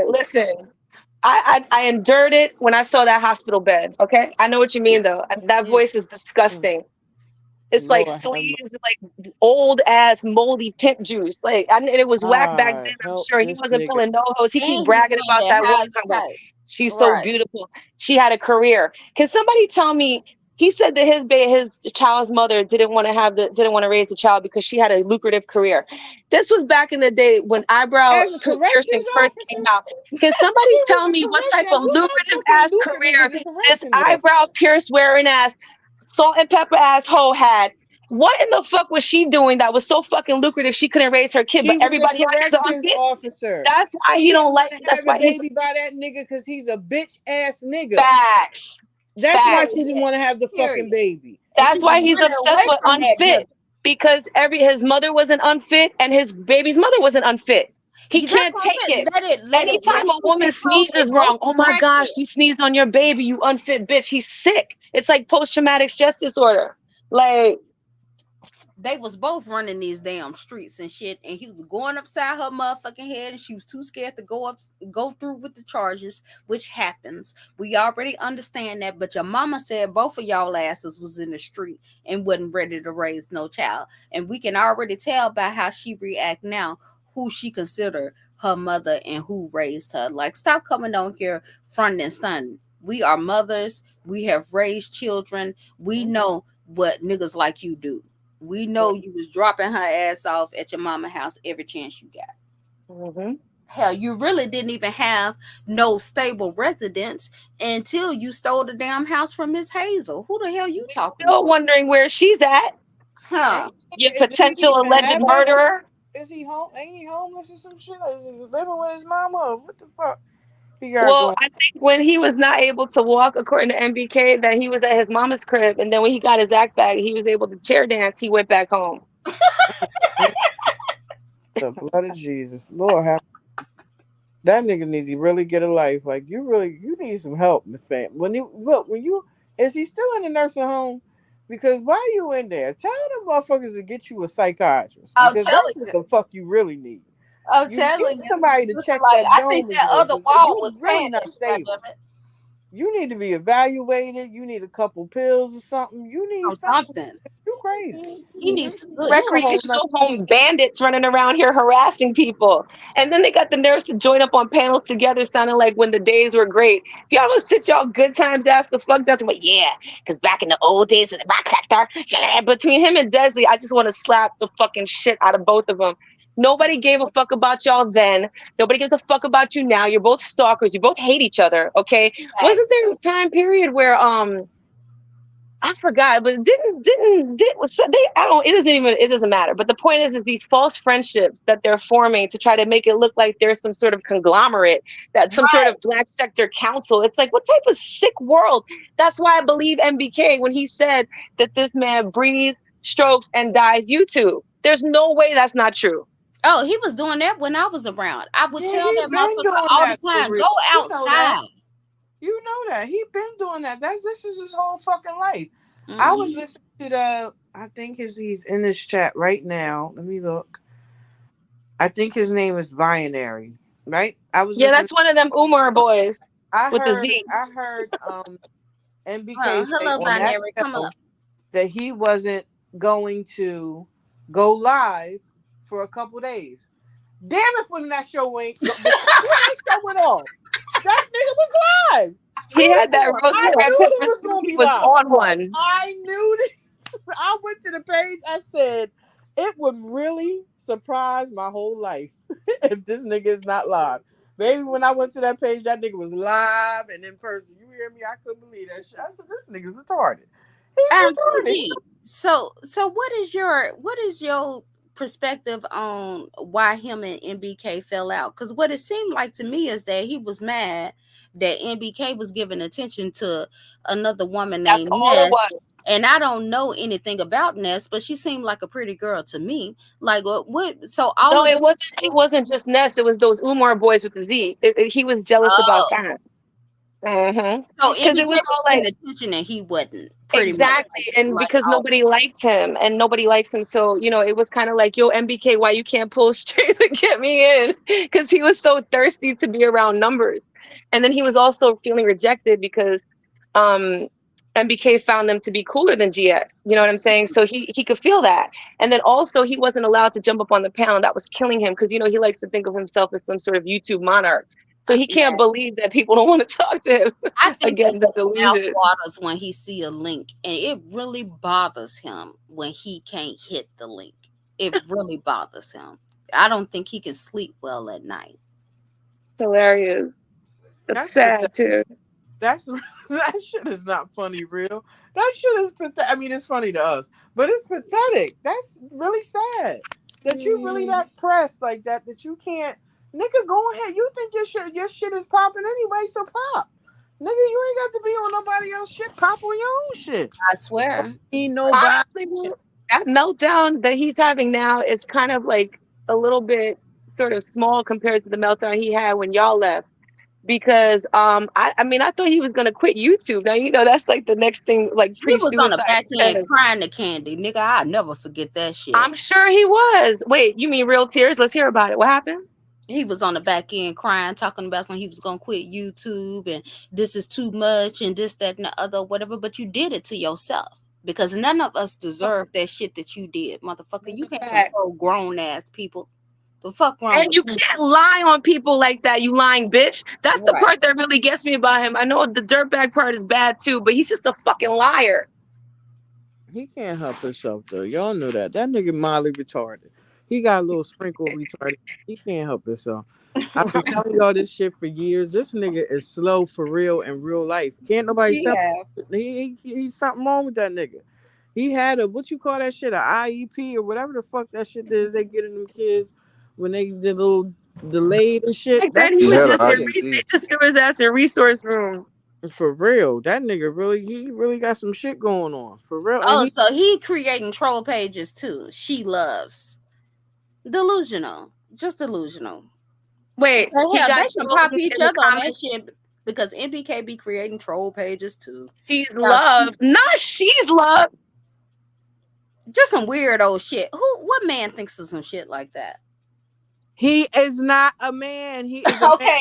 listen. I endured it when I saw that hospital bed. Okay, I know what you mean though. That Mm. voice is disgusting. It's like Lord have mercy. sleaze, like old ass moldy pimp juice. Like it was whack back then. I'm Help sure he this wasn't nigga. pulling no hose. He And keep he's bragging doing about that that woman. high as a Talking about kite. she's so Right. beautiful. She had a career. Can somebody tell me? He said that his child's mother didn't want to raise the child because she had a lucrative career. This was back in the day when eyebrow As a corrections piercings first came officer, out. Can somebody he tell was a me what type correction. of What lucrative fucking ass lucrative career is a this corrections officer? eyebrow pierce wearing ass, salt and pepper ass hoe had? What in the fuck was she doing that was so fucking lucrative she couldn't raise her kid, She but was a everybody else is corrections unfit? officer. That's why She he don't didn't like want it. to That's have a why he's baby by that nigga because he's a bitch ass nigga. facts. That's why Facts. she didn't want to have the fucking Period. baby. And That's she why was he's running obsessed away with from that unfit. nigga. Because his mother wasn't unfit and his baby's mother wasn't unfit. He That's can't what I'm take saying. it. Let Anytime a you woman get close. They sneezes both wrong, oh my gosh, crackhead. you sneezed on your baby, you unfit bitch. He's sick. It's like post-traumatic stress disorder. Like, They was both running these damn streets and shit, and he was going upside her motherfucking head, and she was too scared to go through with the charges, which happens. We already understand that, but your mama said both of y'all asses was in the street and wasn't ready to raise no child, and we can already tell by how she react now who she considered her mother and who raised her. Like, stop coming on here front and stunning. We are mothers. We have raised children. We know what niggas like you do. We know you was dropping her ass off at your mama house every chance you got. Hell, you really didn't even have no stable residence until you stole the damn house from Miss Hazel. Who the hell you talking still to? wondering where she's at. Huh? Your Did he potential even alleged have that murderer. shit? Is he home? Ain't he homeless or some shit? Is he living with his mama? What the fuck? He got Well, going. I think when he was not able to walk, according to MBK, that he was at his mama's crib, and then when he got his act back, he was able to chair dance. He went back home. The blood of Jesus, Lord have. That nigga needs to really get a life. Like you need some help, the fam. When you is he still in the nursing home? Because why you in there? Tell them motherfuckers to get you a psychiatrist. I'm Because telling that's you. what the fuck you really need. I'm You telling need you. somebody to check Like, that I dome think of that yours. other wall was You really not padded. stable. Goddamn it. You need to be evaluated. You need a couple pills or something. You need something. You crazy. He needs some good shit. Recreational home bandits running around here harassing people. And then they got the nerves to join up on panels together, sounding like when the days were great. If y'all don't sit y'all good times ass the fuck down to me, yeah, because back in the old days of the rock sector, yeah, between him and Desi, I just want to slap the fucking shit out of both of them. Nobody gave a fuck about y'all then. Nobody gives a fuck about you now. You're both stalkers. You both hate each other. Okay. Wasn't there a time period where I forgot, but it doesn't matter. But the point is these false friendships that they're forming to try to make it look like there's some sort of conglomerate, that some sort of black sector council. It's like, what type of sick world? That's why I believe MBK when he said that this man breathes, strokes, and dies YouTube. There's no way that's not true. Oh, he was doing that when I was around. I would tell he that been motherfucker doing all that the for time, real. go You know that. outside. You know that. He been doing that. This is his whole fucking life. I was listening to I think he's in this chat right now. Let me look. I think his name is Binary, right? That's one of them Umar boys with the Z. I heard MBK say Hello, on that Binary. Come show up. that he wasn't going to go live for a couple days. Damn it, when that show went, when that show went off, that nigga was live. He had that rose I red knew pepper he was soup. gonna He be was live. on one. I knew this. I went to the page. I said it would really surprise my whole life if this nigga is not live. Baby, when I went to that page, that nigga was live and in person. You hear me? I couldn't believe that shit. I said, this nigga's retarded. He's retarded. So what is your perspective on why him and MBK fell out? Because what it seemed like to me is that he was mad that MBK was giving attention to another woman named Ness. And I don't know anything about Ness, but she seemed like a pretty girl to me. Like what? So it wasn't just Ness. It was those Umar boys with the Z. He was jealous about that. Mhm. So Because it MBK was was all paying like attention and he wasn't, pretty much. exactly, and Like because all nobody liked him and nobody likes him, so it was kind of like, yo, MBK, why you can't pull straight to get me in? Because he was so thirsty to be around numbers, and then he was also feeling rejected because um MBK found them to be cooler than GX. You know what I'm saying? So he could feel that, and then also he wasn't allowed to jump up on the panel. That was killing him because he likes to think of himself as some sort of YouTube monarch. So he can't yeah. believe that people don't want to talk to him. I think Again, the his mouth delusion. waters when he see a link, and it really bothers him when he can't hit the link. It really bothers him. I don't think he can sleep well at night. Hilarious. That's That's pathetic. sad too. That's that shit is not funny, real. That shit is pathetic. I mean, it's funny to us, but it's pathetic. That's really sad that you really that pressed like that you can't. Nigga, go ahead. You think your shit is popping anyway, so pop. Nigga, you ain't got to be on nobody else's shit. Pop on your own shit. I swear. Ain't nobody. Honestly, that meltdown that he's having now is kind of like a little bit sort of small compared to the meltdown he had when y'all left. Because I mean I thought he was gonna quit YouTube. Now that's like the next thing, like He was on the pre-suicide. back end crying to Candy. Nigga, I'll never forget that shit. I'm sure he was. Wait, you mean real tears? Let's hear about it. What happened? He was on the back end crying, talking about when he was gonna quit YouTube and this is too much and this, that, and the other, whatever. But you did it to yourself because none of us deserve that shit that you did, motherfucker. You can't control grown ass people. The fuck wrong And with you can't lie on people like that, you lying bitch. That's the part that really gets me about him. I know the dirtbag part is bad too, but he's just a fucking liar. He can't help himself though. Y'all know that. That nigga mildly retarded. He got a little sprinkle retarded. He can't help himself. I've been telling y'all this shit for years. This nigga is slow for real in real life. Can't nobody tell me he's something wrong with that nigga. He had a what you call that shit, a IEP or whatever the fuck that shit is they get in them kids when they did little delayed and shit. Like that he was just they just give his ass a resource room. For real, that nigga really got some shit going on. For real. Oh, so he creating troll pages too. She loves. Delusional. Just delusional. Wait, they can pop each other on that shit because MBK be creating troll pages too. She's loved. Not she's loved. Just some weird old shit. What man thinks of some shit like that? He is not a man. He is okay.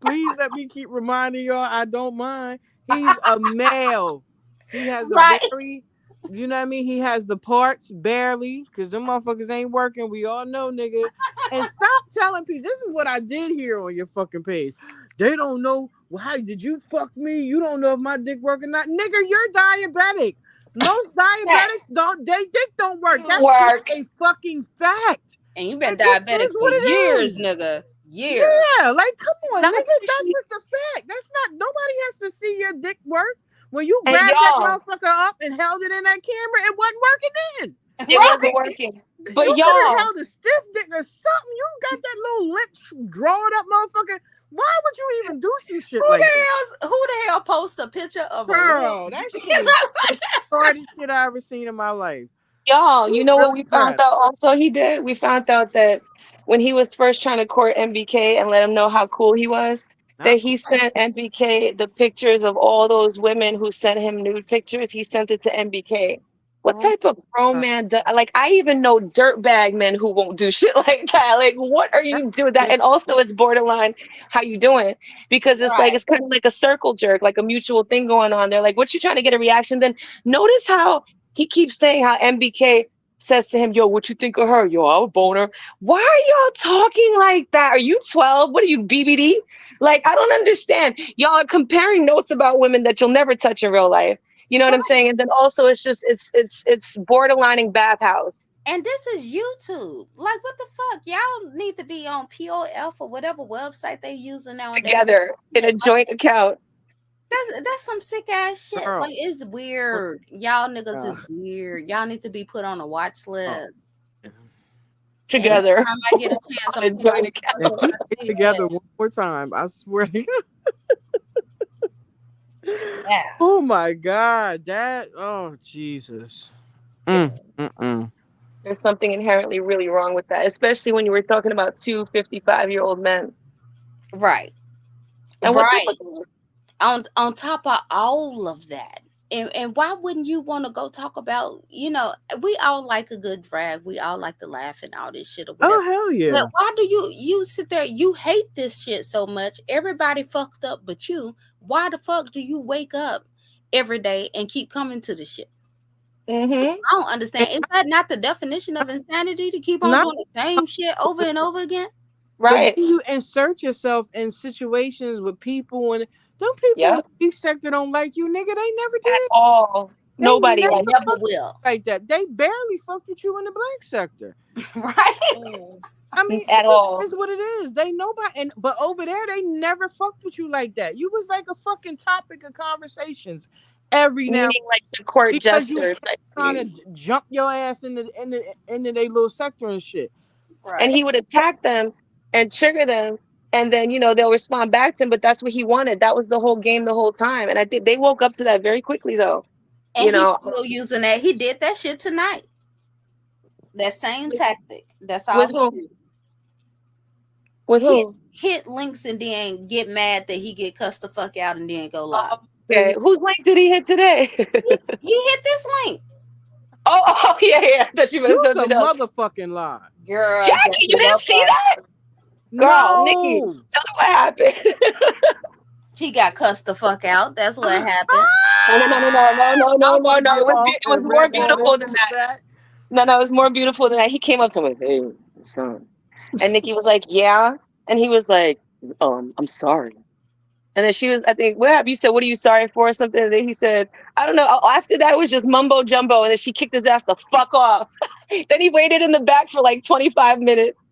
Please let me keep reminding y'all. I don't mind. He's a male. He has a very, you know what I mean? He has the parts barely because them motherfuckers ain't working. We all know, nigga. And stop telling people. This is what I did here on your fucking page. They don't know. Well, how did you fuck me? You don't know if my dick work or not. Nigga, you're diabetic. Most diabetics their dick don't work. That's a fucking fact. And you've been diabetic for years, nigga. Years. Yeah, like come on, nigga. That's just a fact. That's not nobody has to see your dick work. When you grabbed that motherfucker up and held it in that camera, it wasn't working then. It wasn't working. But you y'all held a stiff dick or something. You got that little lip drawn up motherfucker. Why would you even do some shit like that? Who the hell post a picture of girl? That shit is the hardest shit I ever seen in my life. Y'all, you know what we found out also he did? We found out that when he was first trying to court MBK and let him know how cool he was, that he sent MBK the pictures of all those women who sent him nude pictures. He sent it to MBK. What type of grown man like I even know dirtbag men who won't do shit like that. Like what are you doing that? And also it's borderline how you doing? Because it's like it's kind of like a circle jerk, like a mutual thing going on. They're like, what you trying to get a reaction? Then notice how he keeps saying how MBK says to him, yo, what you think of her? Yo, I'm a boner. Why are y'all talking like that? Are you 12? What are you, BBD? Like, I don't understand. Y'all are comparing notes about women that you'll never touch in real life. You know what I'm saying? And then also it's just it's borderlining bathhouse. And this is YouTube. Like what the fuck? Y'all need to be on POF or whatever website they using nowadays. Together in a joint account. That's some sick ass shit. Girl. Like it's weird. Y'all niggas is weird. Y'all need to be put on a watch list. Together. And I get a chance on a joint account. Together one more time. I swear to God. Yeah. Oh my God, oh Jesus. There's something inherently really wrong with that, especially when you were talking about two 55-year-old men. Right. And what's up Right. with that? On top of all of that, and why wouldn't you want to go talk about, we all like a good drag, we all like to laugh and all this shit or whatever. Oh hell yeah! But why do you sit there, you hate this shit so much, everybody fucked up but you? Why the fuck do you wake up every day and keep coming to the shit? I don't understand. Is that not the definition of insanity, to keep on Not- doing the same shit over and over again? Right. But you insert yourself in situations with people, and them people in the beef sector don't like you, nigga. They never At did. all. They Nobody never They else. never will. like that. They barely fucked with you in the black sector. Right? I mean, At all. it's what it is. They nobody, but over there, they never fucked with you like that. You was like a fucking topic of conversations every now. Meaning like the court Because you jester kept type trying thing. to jump your ass into their little sector and shit. Right. And he would attack them and trigger them, and then they'll respond back to him. But that's what he wanted. That was the whole game the whole time. And I think they woke up to that very quickly, though. And he's still using that. He did that shit tonight. That same tactic. That's all. With who? With who? Hit links and then get mad that he get cussed the fuck out and then go live. Okay, whose link did he hit today? He hit this link. Oh yeah. That you was a motherfucking lie, girl. Jackie, you didn't see that? Girl, no. Nikki, tell me what happened. He got cussed the fuck out. That's what happened. No. It was more beautiful than that. No, it was more beautiful than that. He came up to me, hey, son. And Nikki was like, yeah. And he was like, I'm sorry. And then she was, I think, what you said, what are you sorry for or something? And then he said, I don't know. After that, it was just mumbo jumbo. And then she kicked his ass the fuck off. Then he waited in the back for like 25 minutes.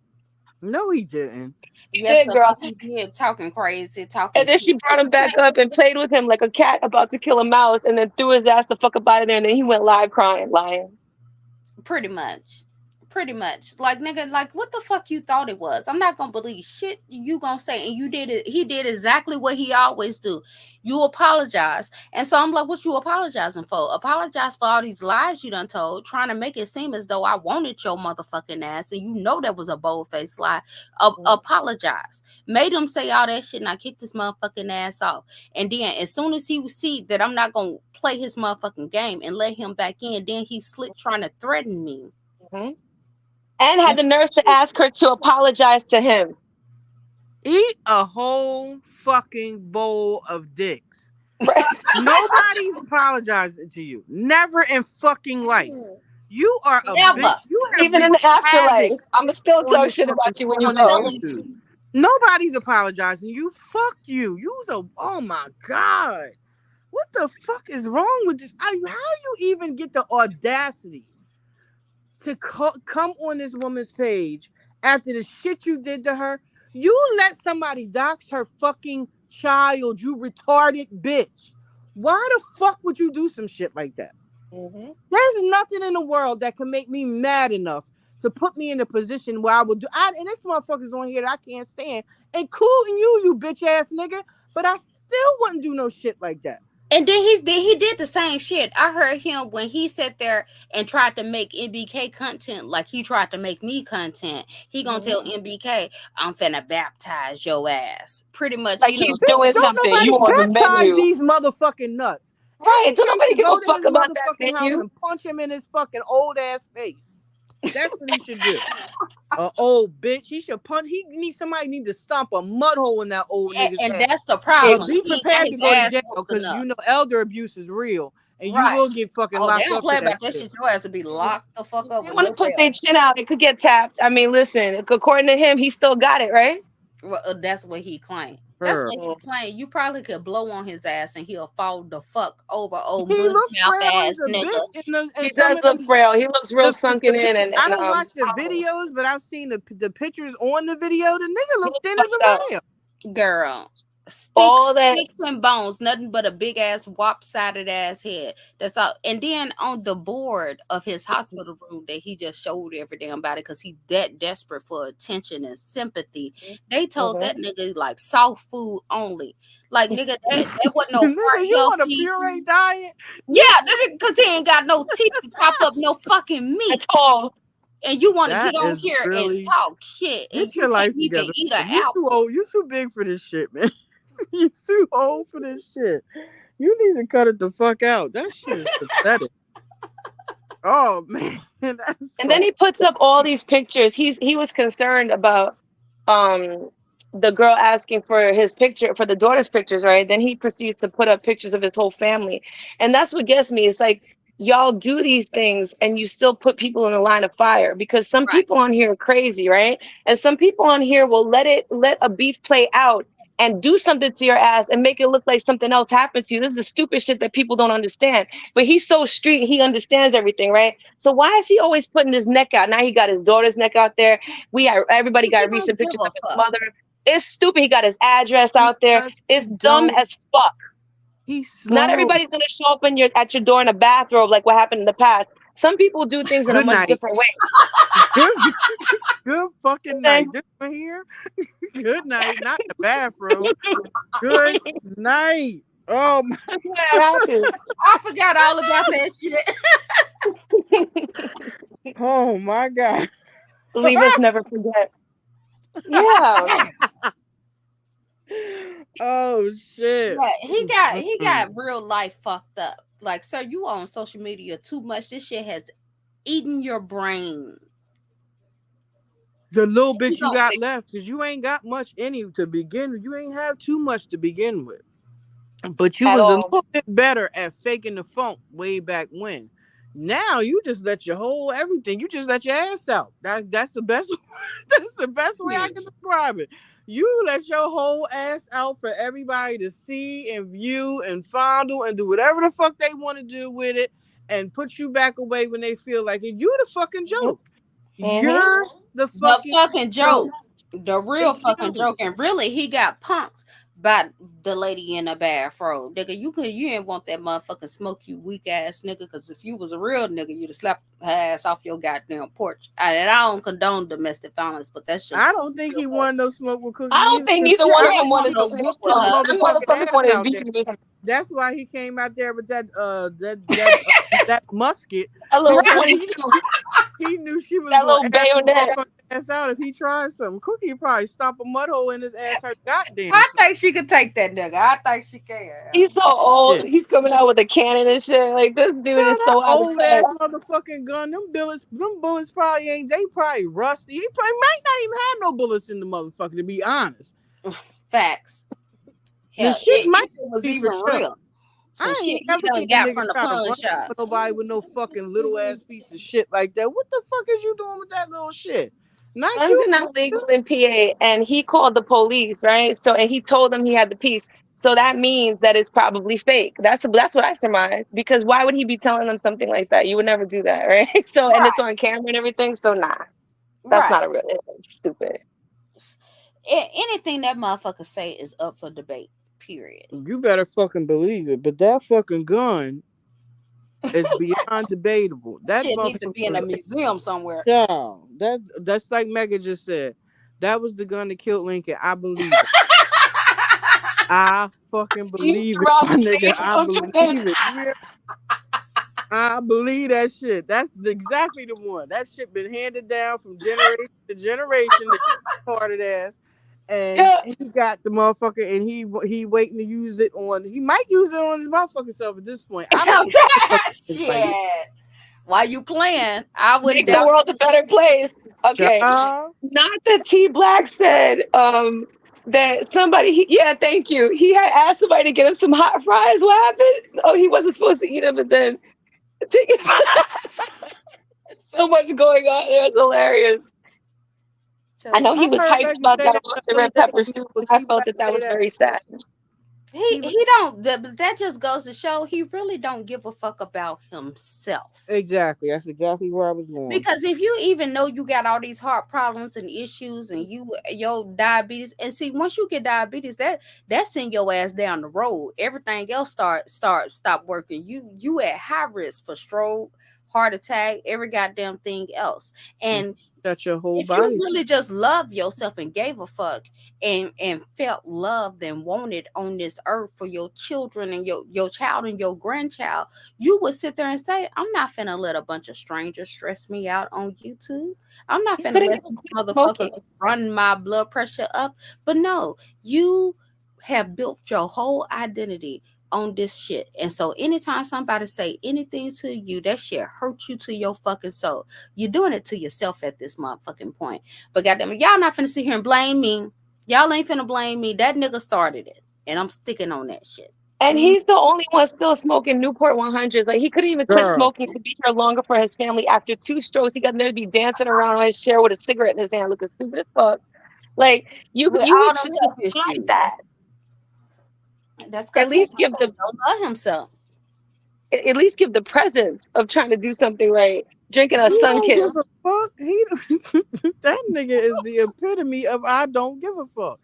No, he didn't. Yes, the girl. He did, talking crazy, talking. And then she brought him back up and played with him like a cat about to kill a mouse, and then threw his ass the fuck up out of there. And then he went live crying, lying. Pretty much. Like, nigga, like, what the fuck you thought it was? I'm not gonna believe shit you gonna say. And you did it. He did exactly what he always do. You apologize. And so I'm like, what you apologizing for? Apologize for all these lies you done told, trying to make it seem as though I wanted your motherfucking ass. And you know that was a bold-faced lie. Apologize. Made him say all that shit, and I kicked his motherfucking ass off. And then as soon as he would see that I'm not gonna play his motherfucking game and let him back in, then he slipped trying to threaten me. And had the nerve to ask her to apologize to him. Eat a whole fucking bowl of dicks. Nobody's apologizing to you. Never in fucking life. You are a bitch. You even in the afterlife. I'ma still talk shit about you when you go. Nobody's apologizing. You fuck you. Oh my God. What the fuck is wrong with this? How you even get the audacity to come on this woman's page after the shit you did to her? You let somebody dox her fucking child, you retarded bitch. Why the fuck would you do some shit like that? There's nothing in the world that can make me mad enough to put me in a position where I would do. And this motherfucker's on here that I can't stand, including you bitch ass nigga. But I still wouldn't do no shit like that. And then he did the same shit. I heard him when he sat there and tried to make MBK content like he tried to make me content. He gonna tell MBK, I'm finna baptize your ass. Pretty much, like he's doing something. You on the menu. These motherfucking nuts. Right, so nobody give a fuck about that menu. And punch him in his fucking old ass face. That's what he should do. Old bitch. He should punch. Somebody need to stomp a mud hole in that old nigga's and head. that's the problem. Be prepared to go to jail because elder abuse is real, and you will get fucking locked up. They don't play about that shit. Your ass will be locked the fuck up. They want to put their chin out. It could get tapped. I mean, listen. According to him, he still got it, right? Well, that's what he claimed. That's what he claimed. You probably could blow on his ass and he'll fall the fuck over. Old mouth ass nigga. He does look frail. He looks real sunken in. And I don't watch the videos, but I've seen the pictures on the video. The nigga look thin as a rail. Girl. Sticks and bones, nothing but a big ass wop-sided ass head. That's all. And then on the board of his hospital room that he just showed every damn body because he's that desperate for attention and sympathy. They told that nigga like soft food only. Like nigga, that wasn't no nigga, you on a puree diet? Yeah, because he ain't got no teeth to chop up no fucking meat. At all. and you want to That get on is here and really talk shit, and get you your can't life even together. eat an You too apple. old. You too big for this shit, man. You too old for this shit. You need to cut it the fuck out. That shit is pathetic. Oh man, that's And then he puts up all these pictures. He was concerned about um the girl asking for his picture, for the daughter's pictures, right? Then he proceeds to put up pictures of his whole family. And that's what gets me. It's like y'all do these things and you still put people in the line of fire, because some Right. people on here are crazy, right? And some people on here will let a beef play out and do something to your ass and make it look like something else happened to you. This is the stupid shit that people don't understand. But he's so street, he understands everything, right? So why is he always putting his neck out? Now he got his daughter's neck out there. Everybody He got don't recent give pictures a of his fuck. mother. It's stupid. He got his address he out there. just It's dumb don't. as fuck. He's slow. Not everybody's gonna show up at your door in a bathrobe like what happened in the past. Some people do things in a Good much night. different way. Good fucking night. This one here. Good night. Not the bathroom. Good night. Oh my. That's what happened. I forgot all about that shit. Oh my God. Leave us never forget. Yeah. Oh shit. But he got real life fucked up. Like, sir, you on social media too much. This shit has eaten your brain. The little bit you don't got left, because you ain't got much in you to begin with. You ain't have too much to begin with. But you At was a all. little bit better at faking the funk way back when. Now you just let your whole everything. You just let your ass out. That's the best. That's the best way I can describe it. You let your whole ass out for everybody to see and view and fondle and do whatever the fuck they want to do with it, and put you back away when they feel like it. You the fucking joke. Mhm. You're the The fucking fucking joke. joke. The real It's fucking you. joke. And really, he got punked by the lady in the bathrobe. Nigga, you ain't want that motherfucking smoke, you weak ass nigga. Because if you was a real nigga, you'd have slapped her ass off your goddamn porch. And I don't condone domestic violence, but that's just. I don't think he wanted no smoke with Cookie. I don't either, think 'cause neither shit, one I of them think wanted he no whooped smoke his with her. Them motherfucking motherfuckers ass wanted out there. beef. That's why he came out there with that that musket. A little Because 22. he knew she was That gonna little ass his bayonet. motherfucking ass out if he tried something. Cookie would probably stomp a mud hole in his ass her goddamn I self. think she could take that nigga. I think she can. He's so old. Shit. He's coming out with a cannon and shit. Like, this dude Bro, is that so out of old ass touch. motherfucking gun, them bullets probably ain't. They probably rusty. He probably might not even have no bullets in the motherfucker. To be honest, Facts. the Hell, shit might if it was be even for sure. real. Some I shit ain't he never done seen a got nigga from the try to pawn run shop. for nobody with no fucking little ass piece of shit like that. What the fuck is you doing with that little shit? Not Guns you. are not legal in PA, and he called the police, right? So, and he told them he had the piece. So that means that it's probably fake. That's what I surmised. Because why would he be telling them something like that? You would never do that, right? So, and it's on camera and everything. So, nah, that's Right. not a real. It's stupid. Anything that motherfucker say is up for debate. Period. You better fucking believe it. But that fucking gun is beyond debatable. That Shit needs to be in a motherfucker. museum somewhere. Child, that's like Mega just said. That was the gun that killed Lincoln. I believe it. I fucking believe it, my nigga. I believe it. You hear? I believe that shit. That's exactly the one. That shit been handed down from generation to generation. The retarded ass, and Yeah. he got the motherfucker, and he waiting to use it on. He might use it on his motherfucking self at this point. I don't think Shit. While you playing, I Make wouldn't the doubt. world a better place. Okay. Child, Not that T Black said that somebody, yeah, thank you. He had asked somebody to get him some hot fries. What happened? Oh, he wasn't supposed to eat them, and then so much going on there. It's hilarious. I know he was I heard hyped Reggie about say that that the roasted other red day. pepper soup, and I felt that was very sad. He don't. But that just goes to show he really don't give a fuck about himself. Exactly. That's exactly where I was going. Because if you even know you got all these heart problems and issues and your diabetes, and see, once you get diabetes, that's send your ass down the road. Everything else stop working. You at high risk for stroke, heart attack, every goddamn thing else. And Shut your whole If you body. really just love yourself and gave a fuck and felt loved and wanted on this earth for your children and your child and your grandchild, you would sit there and say, I'm not finna let a bunch of strangers stress me out on YouTube. I'm not You finna couldn't let even these quit motherfuckers smoking. run my blood pressure up. But no, you have built your whole identity on this shit. And so anytime somebody say anything to you, that shit hurt you to your fucking soul. You're doing it to yourself at this motherfucking point. But goddamn it, y'all not finna sit here and blame me. Y'all ain't finna blame me. That nigga started it. And I'm sticking on that shit. And he's the only one still smoking Newport 100s. Like, he couldn't even quit Girl. smoking to be here longer for his family. After 2 strokes, he got there to be dancing around on his chair with a cigarette in his hand, looking stupid as fuck. Like, you With would all them just health despise issues. that. That's At because he least give the don't love himself. at least give the presence of trying to do something right. Drinking a He sun don't kiss. give a fuck. That nigga is the epitome of I don't give a fuck.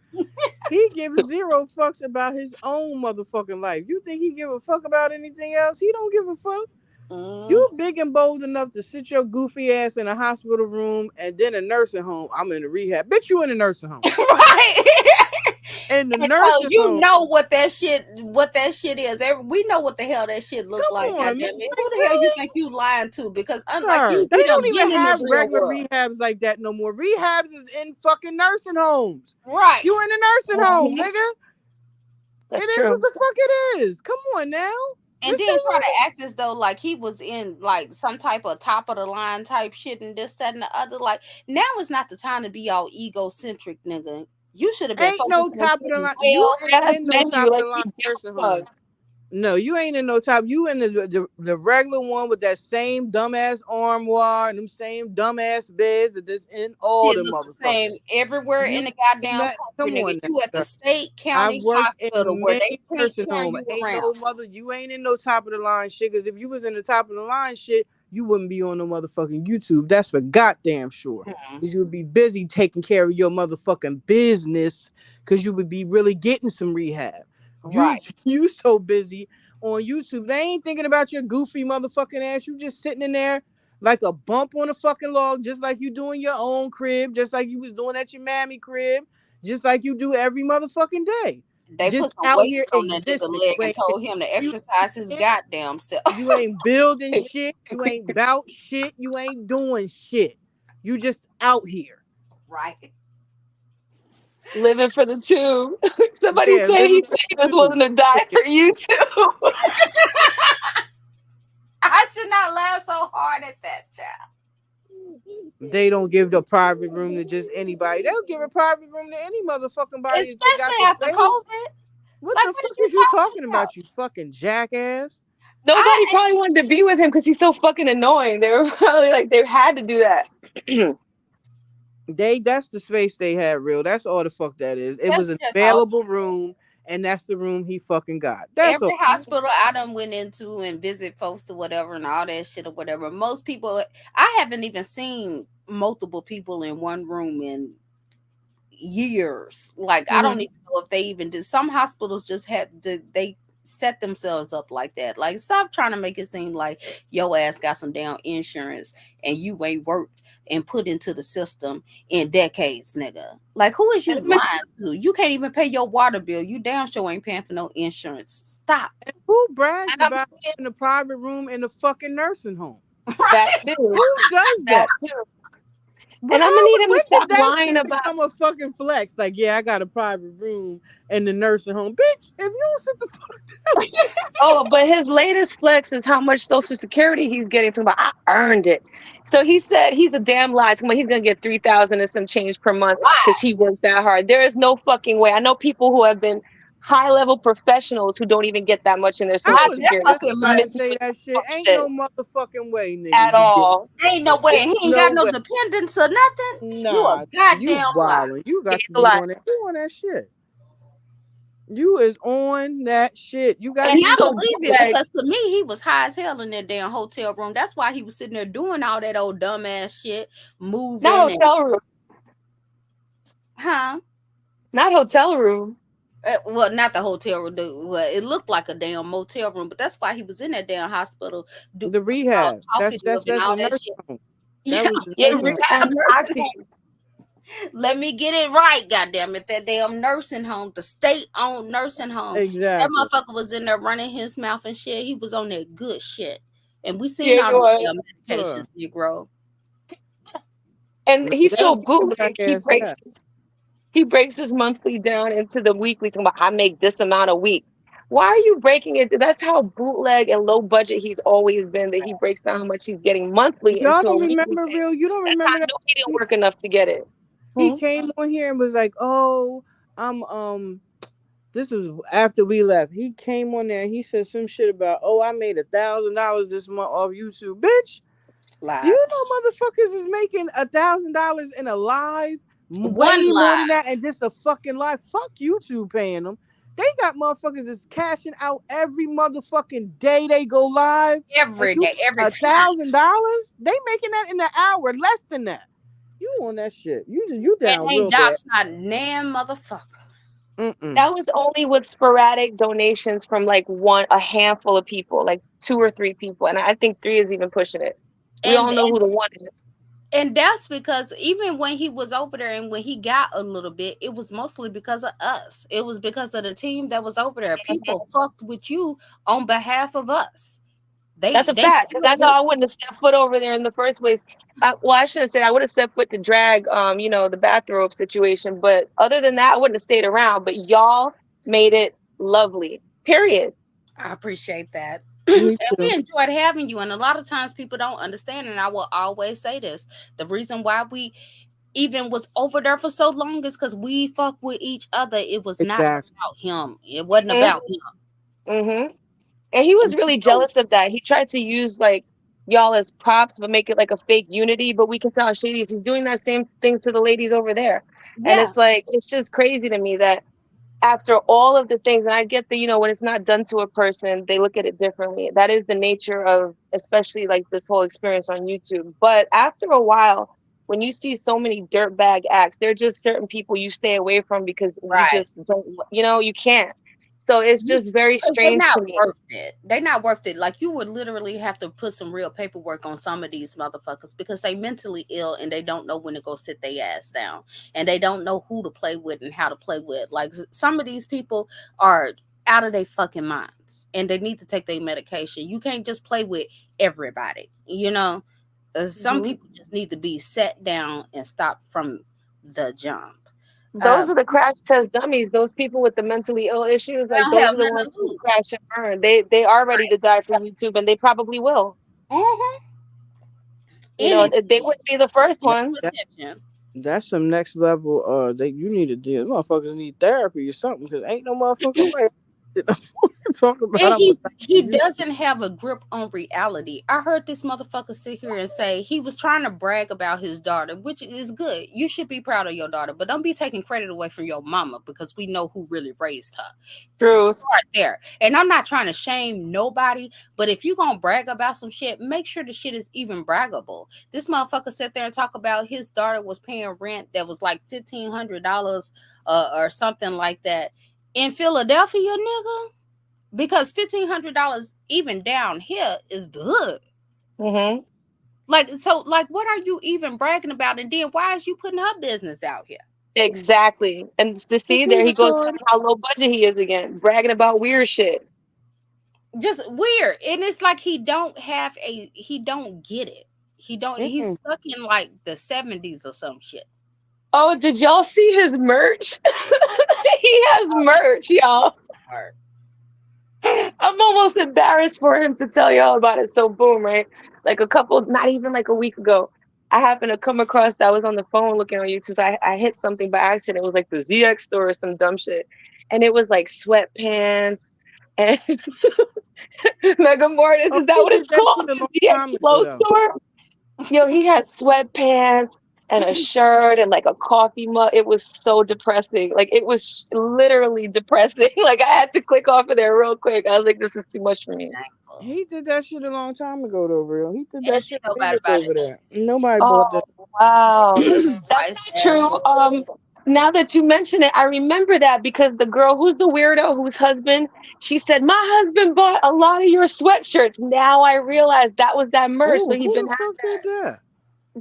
He gives 0 fucks about his own motherfucking life. You think he give a fuck about anything else? He don't give a fuck. You big and bold enough to sit your goofy ass in a hospital room and then a nursing home. I'm in the rehab. Bitch, you in a nursing home. Right. In the And so nursing you home. know what that shit is. We know what the hell that shit look Come like. on, Goddamn man. it. Who the hell you think you lying to? Because unlike Sir, you, they we done don't even been in have the real regular world. rehabs like that no more. Rehabs is in fucking nursing homes. Right. You in a nursing home, nigga. That's It is true. what the fuck it is. Come on now. And Just then say try you to act as though like he was in like some type of top of the line type shit and this, that, and the other. Like now is not the time to be all egocentric, nigga. You should have been ain't no focused on top of the getting line. You well. ain't Yes, in no menu. top of Like, the line you give nursing a home. fuck. No, you ain't in no top. You in the regular one with that same dumbass armoire and them same dumbass beds that's in all Shit the look the motherfuckers. same everywhere You in the ain't goddamn that. country, Come nigga. on now, You at the sir. state, I've county, worked hospital in where they many can't nursing turn homes. you Ain't around. no mother. You ain't in no top of the line shit. Because if you was in the top of the line shit, you wouldn't be on no motherfucking YouTube. That's for goddamn sure. Because you would be busy taking care of your motherfucking business. Because you would be really getting some rehab. Right. You so busy on YouTube. They ain't thinking about your goofy motherfucking ass. You just sitting in there like a bump on a fucking log, just like you do in your own crib, just like you was doing at your mammy crib, just like you do every motherfucking day. They put Just some out here weights on that nigga existing. leg and told him to exercise his goddamn self. You ain't building shit. You ain't bout shit. You ain't doing shit. You just out here. Right. Living for the two. Somebody Yeah, said he living said he for was willing to die for you too. I should not laugh so hard at that, child. They don't give the private room to just anybody. They'll give a private room to any motherfucking body if they got Especially the after space. COVID. What Like, the what fuck are you is you talking talking about? about, you fucking jackass? Nobody probably wanted to be with him because he's so fucking annoying. They were probably like, they had to do that. That's the space they had, real. That's all the fuck that is. It was That's an just all. available room, and that's the room he fucking got. That's Every all. hospital I done went into and visit folks or whatever and all that shit or whatever. Most people, I haven't even seen multiple people in one room in years. Like I don't even know if they even did. Some hospitals just they set themselves up like that. Like stop trying to make it seem like your ass got some damn insurance and you ain't worked and put into the system in decades, nigga. Like who is you lying to? You can't even pay your water bill. You damn sure ain't paying for no insurance. Stop. And who brags And I'm about in a private room in a fucking nursing home? that too. Who does That that? too. But And I'm gonna need him when to did stop that lying shit about. become a fucking flex? Like, yeah, I got a private room in the nursing home. Bitch, if you don't sit the fuck down. Oh, but his latest flex is how much Social Security he's getting. To about, I earned it. So he said he's a damn lie. He's gonna get 3,000 and some change per month because he worked that hard. There is no fucking way. I know people who have been high level professionals who don't even get that much in their I Social was Security. just about to say that shit. Ain't no motherfucking way, nigga. At You get all. Ain't no way. He ain't no got no way. dependents or nothing. You a Nah, goddamn you lie. wildin'. You got He's to a be lie. on that. You on that shit. You is on that shit. You got And to I be so believe it like, because to me, he was high as hell in that damn hotel room. That's why he was sitting there doing all that old dumbass shit, moving not and hotel room. Not hotel room. well, not the hotel room. Well, it looked like a damn motel room, but that's why he was in that damn hospital. the rehab. Talkative That's and a all that nursing shit. home. That was his Yeah, name. he was trying to oxy. Let me get it right, goddamn it! That damn nursing home, the state-owned nursing home. That Exactly. motherfucker was in there running his mouth and shit. He was on that good shit, and we seen Yeah, all he the was. damn medications, Negro. And he's They so black bootleg. ass fat. He breaks his monthly down into the weekly. Talking about I make this amount a week. Why are you breaking it? That's how bootleg and low budget he's always been. That he breaks down how much he's getting monthly Y'all into a don't weekly remember, pay. real? You don't That's how I remember that? know he didn't work enough to get it. He came on here and was like, "Oh, I'm This was after we left. He came on there and he said some shit about, "Oh, I made $1,000 this month off YouTube, bitch." Lies. You know, motherfuckers is making $1,000 in a live, way One more live. than that, and just a fucking live. Fuck YouTube paying them. They got motherfuckers that's cashing out every motherfucking day they go live. Every day, every time. $1,000. They making that in an hour, less than that. You on that shit? You down And real ain't bad. jobs not nan motherfucker. That was only with sporadic donations from like a handful of people, like 2 or 3 people, and I think 3 is even pushing it. We all know who the one is. And that's because even when he was over there and when he got a little bit, it was mostly because of us. It was because of the team that was over there. People fucked with you on behalf of us. That's a fact, because I know I wouldn't have set foot over there in the first place. I should have said I would have set foot to drag, the bathrobe situation. But other than that, I wouldn't have stayed around. But y'all made it lovely. Period. I appreciate that. And we enjoyed having you. And a lot of times people don't understand. And I will always say this. The reason why we even was over there for so long is because we fuck with each other. It was not about him. It wasn't about him. And he was really jealous of that. He tried to use like y'all as props, but make it like a fake unity. But we can tell how shady he's doing that same things to the ladies over there. Yeah. And it's like, it's just crazy to me that after all of the things, and I get that, when it's not done to a person, they look at it differently. That is the nature of, especially like this whole experience on YouTube. But after a while, when you see so many dirtbag acts, there are just certain people you stay away from because you just don't, you can't. So it's just very strange to me. Worth it. They're not worth it. Like you would literally have to put some real paperwork on some of these motherfuckers because they mentally ill and they don't know when to go sit their ass down and they don't know who to play with and how to play with. Like some of these people are out of their fucking minds and they need to take their medication. You can't just play with everybody. Some people just need to be set down and stopped from the jump. Those are the crash test dummies. Those people with the mentally ill issues, like those are the ones who crash and burn. They are ready to die for YouTube, and they probably will. They wouldn't be the first ones. That's some next level. You need to deal. Motherfuckers need therapy or something because ain't no motherfucking way. Talk about and he doesn't have a grip on reality. I heard this motherfucker sit here and say he was trying to brag about his daughter, which is good. You should be proud of your daughter, but don't be taking credit away from your mama because we know who really raised her. True. Start there. And I'm not trying to shame nobody, but if you're gonna brag about some shit, make sure the shit is even braggable. This motherfucker sat there and talk about his daughter was paying rent that was like $1,500 or something like that in Philadelphia, nigga. Because $1,500 even down here is good. Like, what are you even bragging about? And then why is you putting her business out here? Exactly. And to see there he goes how low budget he is again, bragging about weird shit. Just weird. And it's like he don't get it. He's stuck in like the 70s or some shit. Oh, did y'all see his merch? He has merch, y'all. I'm almost embarrassed for him to tell y'all about it. So boom, right? Like not even like a week ago, I happened to come across that. I was on the phone looking on YouTube. So I hit something by accident. It was like the ZX store or some dumb shit. And it was like sweatpants and Mega Mortis. Is that what it's called? The ZX Flow store? He had sweatpants and a shirt and like a coffee mug. It was so depressing. Like it was literally depressing. Like I had to click off of there real quick. I was like, this is too much for me. He did that shit a long time ago though, real. He did that shit nobody over there. Nobody bought that. Wow. That's not true. Now that you mention it, I remember that because the girl who's the weirdo, whose husband, she said, my husband bought a lot of your sweatshirts. Now I realize that was that merch. So he'd been having that.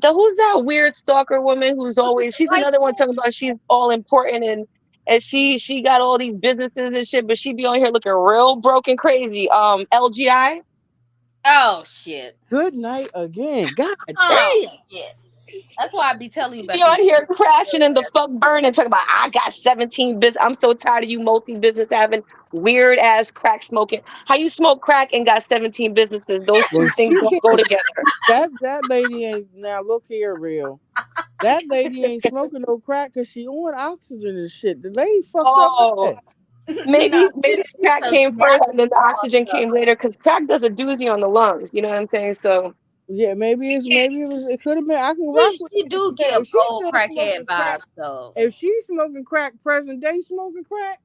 who's that weird stalker woman who's always, she's another one talking about she's all important and she got all these businesses and shit, but she be on here looking real broken crazy. LGI. Oh shit. Good night again. God Oh damn. shit. That's why I be telling you She about be on these here crashing in the fuck burn and talking about I got 17 business. I'm so tired of you multi-business having weird ass crack smoking. How you smoke crack and got 17 businesses? Those two Well, things she don't can't. go together. That lady ain't. Now look here, real. That lady ain't smoking no crack because she on oxygen and shit. The lady fucked Oh, up. maybe shit, the crack because came now first and then the it's oxygen fucked up. came later because crack does a doozy on the lungs. You know what I'm saying? So Yeah, maybe it could have been. I can rock with She it. do If give she's old still crackhead smoking crack, vibes though. if she's smoking crack, present day smoking crack,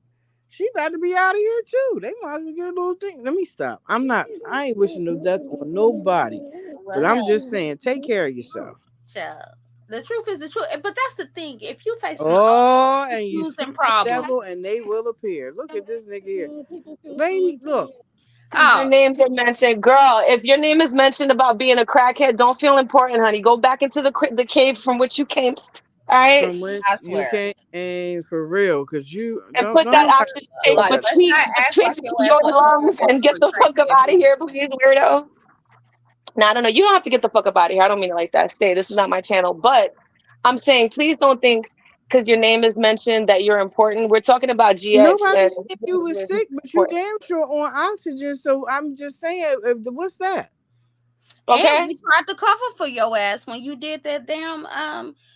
she about to be out of here too. They might as well get a little thing. Let me stop. I ain't wishing no death on nobody, but Well, I'm hell, just saying, take care of yourself. child. The truth is the truth. But that's the thing. If you facing Oh, and you issues seek and the devil, problems, and they will appear. Look at this nigga here. Lady, look. your oh, names are mentioned, girl. If your name is mentioned about being a crackhead, don't feel important, honey. Go back into the cave from which you came. All right, From which I you swear. can't aim for real, because you and don't put don't that nobody oxygen feel tank Like, better. let's not act like betwixt your ass your wasn't lungs going and get for the fuck up crackhead out of business. here, please, weirdo. No, I don't know. You don't have to get the fuck up out of here. I don't mean it like that. Stay. This is not my channel. But I'm saying, please don't think because your name is mentioned that you're important. We're talking about GX Nobody and said you was sick, but you damn sure on oxygen. So I'm just saying, what's that? And okay. we tried to cover for your ass when you did that damn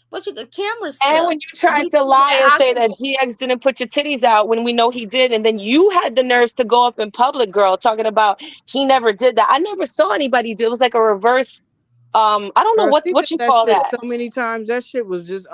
what you got camera And stuff. when you tried We to threw lie and that say that oxygen. GX didn't put your titties out when we know he did, and then you had the nerves to go up in public, girl, talking about he never did that. I never saw anybody do it. It was like a reverse. I don't know Girl, she did what you that call shit that. so many times. That shit was just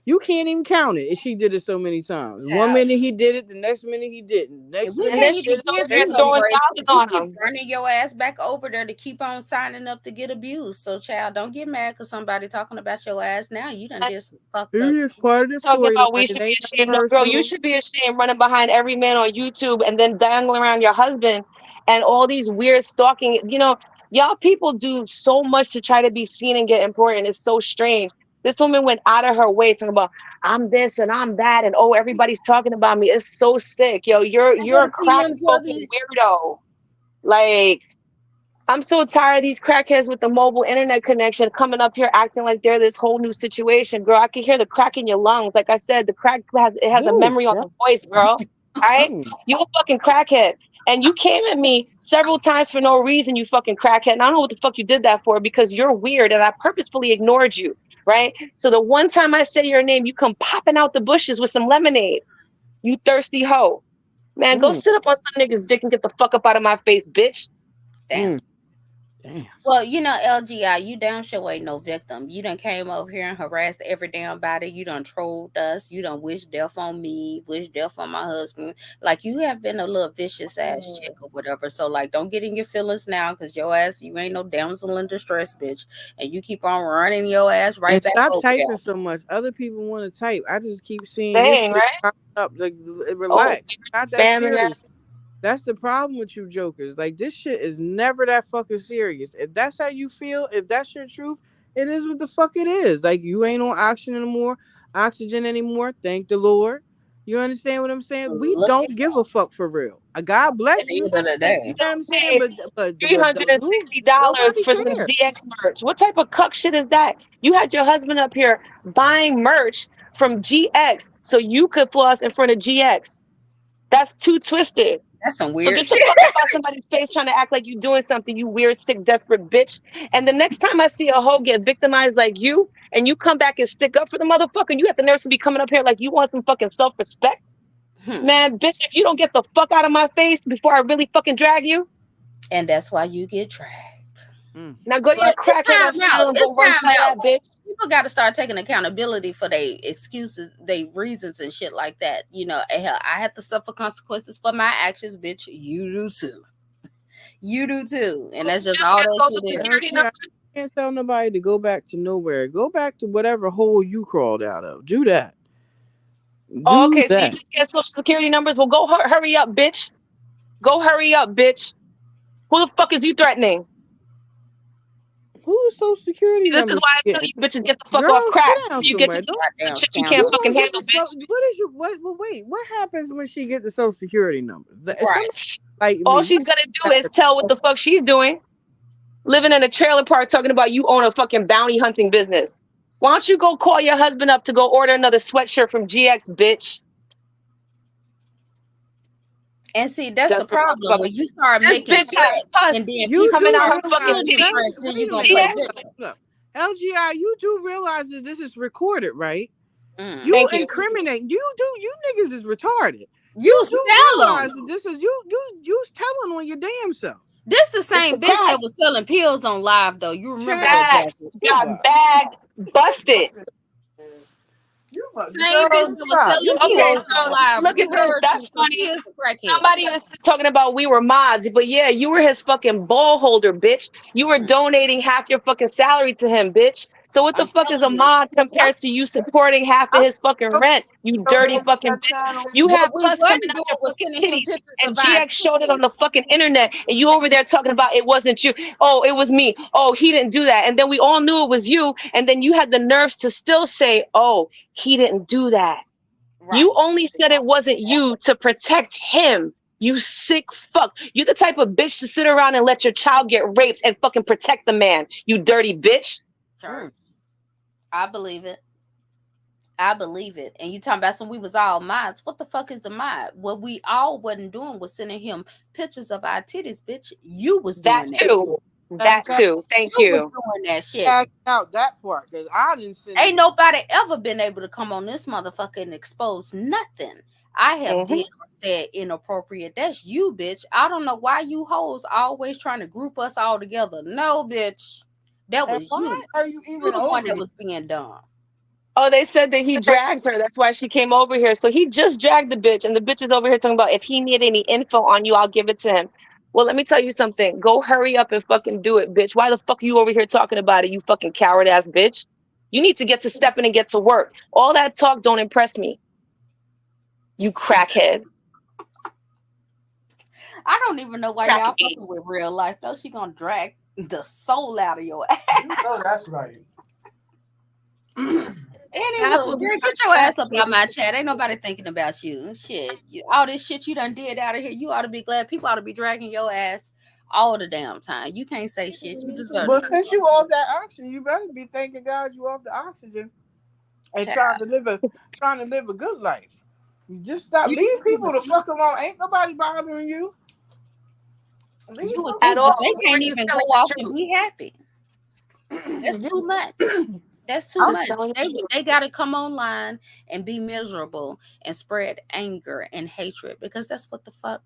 you can't even count it. She did it so many times. One Child. minute he did it, the next minute he didn't. And Next we And minute then can't he she even did was over it, give there then you he no didn't. throwing grace dollars because you on keep him. running your ass back over there to keep on signing up to get abused. So, child, don't get mad because somebody talking about your ass now. You done did some fucked up. He is part of the Talking about we storyline. It should be ain't nothing ashamed. No, girl, you personal. should be ashamed running behind every man on YouTube and then dangling around your husband and all these weird stalking. You know, y'all people do so much to try to be seen and get important. It's so strange. This woman went out of her way talking about I'm this and I'm that and oh everybody's talking about me. It's so sick, yo. I You're go a to crack smoking TMW. weirdo. Like I'm so tired of these crackheads with the mobile internet connection coming up here acting like they're this whole new situation. Girl, I can hear the crack in your lungs. Like I said, the crack has a Oh, memory on shut the voice, girl. All right? up. You a fucking crackhead. And you came at me several times for no reason, you fucking crackhead. And I don't know what the fuck you did that for because you're weird and I purposefully ignored you. Right? So the one time I say your name, you come popping out the bushes with some lemonade. You thirsty hoe. Man, go Mm, sit up on some nigga's dick and get the fuck up out of my face, bitch. Damn. mm, damn. Well, you know, LGI, you damn sure ain't no victim. You done came over here and harassed every damn body. You done trolled us. You done wish death on me, wish death on my husband. Like, you have been a little vicious ass chick or whatever. So, like, don't get in your feelings now because your ass, you ain't no damsel in distress, bitch. And you keep on running your ass right And back stop over there. typing so much. Other people want to type. I just keep seeing your Saying, shit right? popping up. Like, Oh, relax. Not that spamming that. serious. That's the problem with you jokers. Like, this shit is never that fucking serious. If that's how you feel, if that's your truth, it is what the fuck it is. Like, you ain't on oxygen anymore. Thank the Lord. You understand what I'm saying? We Look at don't give a fuck for real. God at bless the you. end of the You day. know what I'm saying? Paid But $360 nobody for some cares. DX merch. What type of cuck shit is that? You had your husband up here buying merch from GX so you could floss in front of GX. That's too twisted. That's some So weird get the shit. fuck up out somebody's face trying to act like you doing something, you weird, sick, desperate bitch. And the next time I see a hoe get victimized like you, and you come back and stick up for the motherfucker, you have the nerve to be coming up here like you want some fucking self-respect. Man, bitch, if you don't get the fuck out of my face before I really fucking drag you, And that's why you get dragged. now go to But your it's crackhead time ass out. channel and go It's run time tell out. that bitch. People got to start taking accountability for their excuses, their reasons, and shit like that. You know, and hell, I have to suffer consequences for my actions, bitch. You do too. You do too. And that's just Just all get that social shit is. security See, I numbers. can't tell nobody to go back to nowhere. Go back to whatever hole you crawled out of. Do that. Oh, Do okay, so you that. just get social security numbers. Well, go hurry up, bitch. Go hurry up, bitch. Who the fuck is you threatening? Who whose social security See, this is number why I she tell getting? you bitches get the fuck Girl, off crack. sit down You get somewhere. yourself Goddamn shit you scoundrel. can't You fucking gonna get handle, the bitch. what is your wait? What happens when she get the social security number? If Right. somebody like All me, she's gonna do is tell what the fuck she's doing. Living in a trailer park talking about you own a fucking bounty hunting business. Why don't you go call your husband up to go order another sweatshirt from GX, bitch? And see, that's Just the problem. When you start this making bitch cuts is us. and then you people coming do out start her fucking realize. feeling titties. depressed, then you Wait a gonna minute. play GX. victim. Look, LGI, you do realize that this is recorded, right? Mm. You Thank you. incriminate. You niggas is retarded. You do sell realize them. that this is you telling on your damn self. This the same a bitch crack. that was selling pills on live though. You remember that? Facts. Got bagged, busted. Same bitch that was selling Okay, pills so on live. look We at this. heard you. That's So funny. she is a crackhead. Somebody is talking about we were mods, but yeah, you were his fucking ball holder, bitch. You were donating half your fucking salary to him, bitch. So what the I'm fuck is a telling you. mod compared to you supporting half of his fucking rent? You dirty fucking bitch. You What had we pus coming wasn't out doing your was fucking sending him titties, pictures and of our GX showed it on titties. the fucking internet, and you over there talking about it wasn't you. Oh, it was me. Oh, he didn't do that. And then we all knew it was you, and then you had the nerves to still say, oh, he didn't do that. Right. You only said it wasn't you to protect him. You sick fuck. You the type of bitch to sit around and let your child get raped and fucking protect the man. You dirty bitch. Sure. I believe it. I believe it. And you talking about some we was all mods. What the fuck is a mod? What we all wasn't doing was sending him pictures of our titties, bitch. You was doing That too. That And too. Thank You was you. doing that shit. Cash out that part because I didn't send Ain't it. nobody ever been able to come on this motherfucker and expose nothing I have Mhm. did or said inappropriate. That's you, bitch. I don't know why you hoes always trying to group us all together. No, bitch. That And was why you. are you You even the one over that here? was being dumb. Oh, they said that he dragged her. That's why she came over here. So he just dragged the bitch, and the bitch is over here talking about if he need any info on you, I'll give it to him. Well, let me tell you something. Go hurry up and fucking do it, bitch. Why the fuck are you over here talking about it, you fucking coward ass bitch? You need to get to stepping and get to work. All that talk don't impress me. You crackhead. I don't even know why y'all fucking with real life. Though she gonna drag the soul out of your ass. You know that's right. Anywho, girl, get your ass up out my chat. Ain't nobody thinking about you. Shit, all this shit you done did out of here. You ought to be glad. People ought to be dragging your ass all the damn time. You can't say shit. You deserve Well, it. since you off that oxygen, you better be thanking God you off the oxygen and trying to live a good life. You just stop. Leave people the fuck alone. Ain't nobody bothering you. You would At think, all. but they can't You're even go telling the off truth. and be happy. That's too much. That's too I'm much. telling you. They got to come online and be miserable and spread anger and hatred because that's what the fuck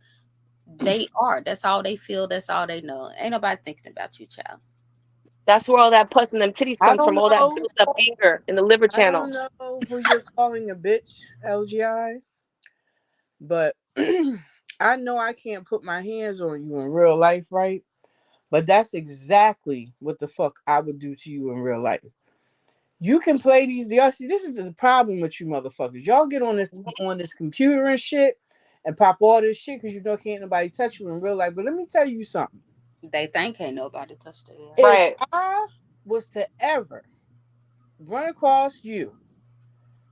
they are. That's all they feel. That's all they know. Ain't nobody thinking about you, child. That's where all that pus and them titties I comes don't from. All that know. built up anger in the liver I channel. don't know who you're calling a bitch, LGI, but I know I can't put my hands on you in real life, right? But that's exactly what the fuck I would do to you in real life. You can play these. Y'all see, this is the problem with you motherfuckers. Y'all get on this computer and shit and pop all this shit because you know can't nobody touch you in real life. But let me tell you something. They think ain't nobody touched their ass. If Right. I was to ever run across you,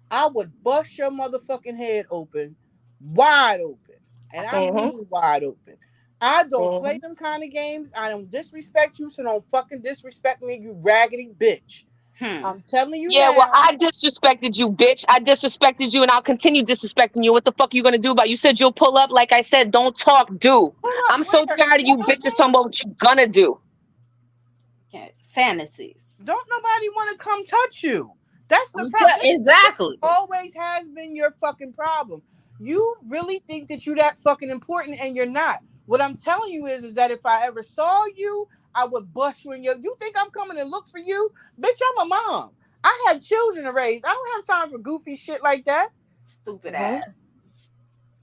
I would bust your motherfucking head open, wide open. And I mean wide open. I don't play them kind of games. I don't disrespect you, so don't fucking disrespect me, you raggedy bitch. I'm telling you Yeah, now. well, I disrespected you, bitch. I disrespected you, and I'll continue disrespecting you. What the fuck are you gonna do about it? You said you'll pull up. Like I said, don't talk, do. I'm so tired of you bitches talking about what you gonna do. Okay. Fantasies. Don't nobody want to come touch you. That's the problem. Exactly. Always has been your fucking problem. You really think that you that fucking important, and you're not. What I'm telling you is that if I ever saw you, I would bust you in your. You think I'm coming to look for you, bitch? I'm a mom. I have children to raise. I don't have time for goofy shit like that. Stupid ass.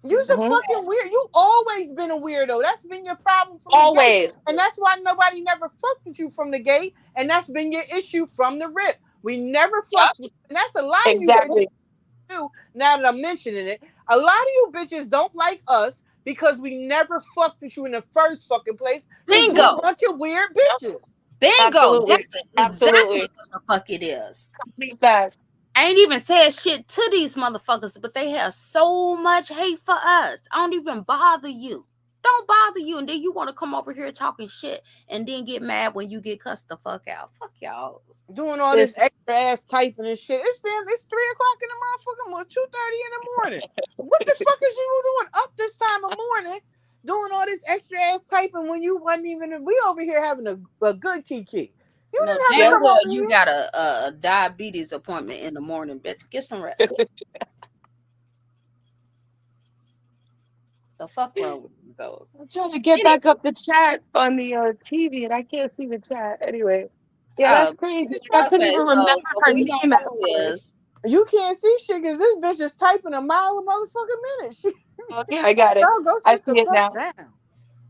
You're fucking weird. You always been a weirdo. That's been your problem from Always. the gate. And that's why nobody never fucked with you from the gate. And that's been your issue from the rip. We never fucked with you. And that's a lot of you bitches too. Now that I'm mentioning it, a lot of you bitches don't like us because we never fucked with you in the first fucking place. Bingo. You're a bunch of weird bitches. Bingo. Absolutely. That's exactly Absolutely. what the fuck it is. Complete facts. I ain't even said shit to these motherfuckers, but they have so much hate for us. I don't even bother you. Don't bother you. And then you want to come over here talking shit and then get mad when you get cussed the fuck out. Fuck y'all. Doing all this extra ass typing and shit. It's 3:00 in the motherfucking morning, 2:30 in the morning. What the fuck is you doing up this time of morning? Doing all this extra ass typing when you wasn't even. We over here having a good kiki. You No, didn't have to damn come well over you here. got a diabetes appointment in the morning, bitch. Get some rest. The fuck wrong with you, though? I'm trying to get back up the chat on the TV, and I can't see the chat. Anyway, yeah, that's crazy. Like, I couldn't even remember her what we name gonna at do first. is You can't see shit because this bitch is typing a mile a motherfucking minute. She, Okay, I got it. go I sit see the it now. fuck down.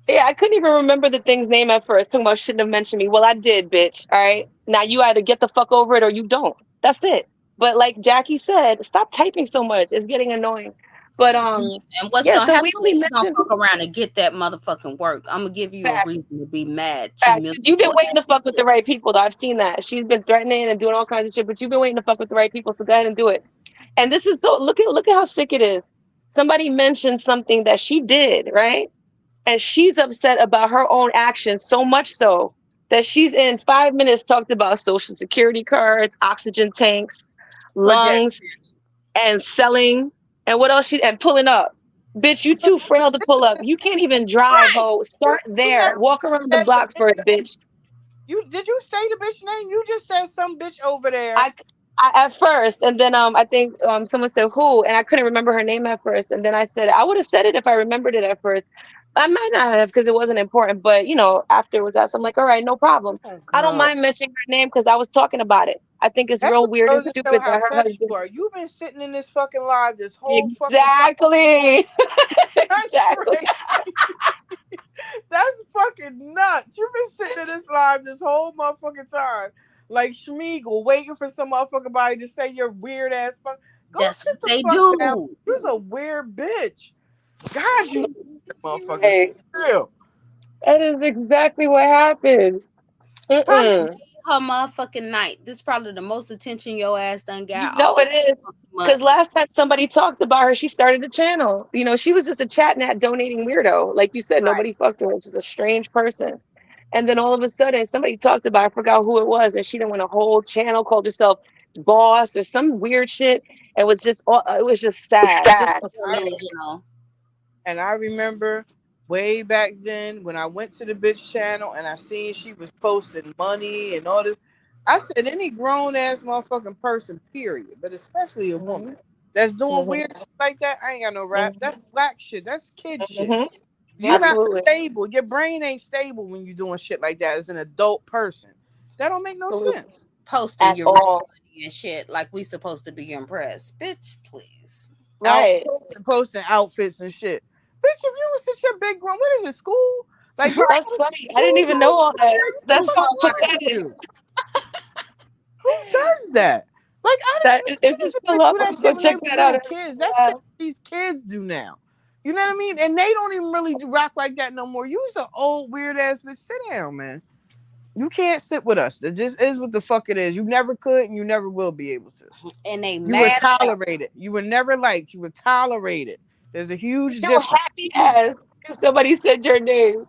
Yeah, I couldn't even remember the thing's name at first. Talking about shouldn't have mentioned me. Well, I did, bitch. All right. Now you either get the fuck over it or you don't. That's it. But like Jackie said, stop typing so much. It's getting annoying. But and what's yeah, gonna so happen we is only you're gonna mentioned fuck around and get that motherfucking work. I'm gonna give you a facts. reason to be mad. Facts. You've been waiting to fuck with the right people, though. I've seen that. She's been threatening and doing all kinds of shit, but you've been waiting to fuck with the right people, so go ahead and do it. And this is so look at how sick it is. Somebody mentioned something that she did, right? And she's upset about her own actions, so much so that she's in 5 minutes talked about social security cards, oxygen tanks, lungs, and selling, and what else and pulling up. Bitch, you too frail to pull up. You can't even drive, ho. Start there. Walk around the block first, bitch. Did you say the bitch name? You just said some bitch over there. I at first, and then I think someone said who, and I couldn't remember her name at first, and then I said I would have said it if I remembered it at first. I might not have because it wasn't important, but afterwards I'm like, all right, no problem. I don't mind mentioning her name because I was talking about it. I think it's real weird and stupid that her husband. You've been sitting in this fucking live this whole exactly. Exactly. That's fucking nuts. You've been sitting in this live this whole motherfucking time. Like Schmeagle, waiting for some motherfucking body to say your weird ass fuck. That's what they do. Down. You're a weird bitch. God, you motherfucker. Hey, that is exactly what happened. Probably made her motherfucking night. This is probably the most attention your ass done got. You know it is. Because last time somebody talked about her, she started a channel. She was just a chat nat donating weirdo. Like you said, nobody fucked her. She's a strange person. And then all of a sudden, somebody talked about her, I forgot who it was, and she done went a whole channel, called herself Boss or some weird shit. It was just sad. And I remember way back then when I went to the bitch channel and I seen she was posting money and all this. I said any grown ass motherfucking person, period, but especially a woman that's doing weird shit like that, I ain't got no rap. That's black shit. That's kid shit. You're not stable. Your brain ain't stable when you're doing shit like that as an adult person. That don't make no sense. Posting your money and shit like we supposed to be impressed. Bitch, please. Right. Posting outfits and shit. Bitch, if you was such a big grown, what is it, school? Like that's funny. I didn't even know all that. That's so pathetic. Who does that? Like if it's still up, go check that out. Kids, that's shit these kids do now. You know what I mean? And they don't even really rock like that no more. You's an old weird ass bitch. Sit down, man. You can't sit with us. It just is what the fuck it is. You never could and you never will be able to. And you were tolerated. You were never liked. You were tolerated. There's a huge difference. Happy ass because somebody said your name.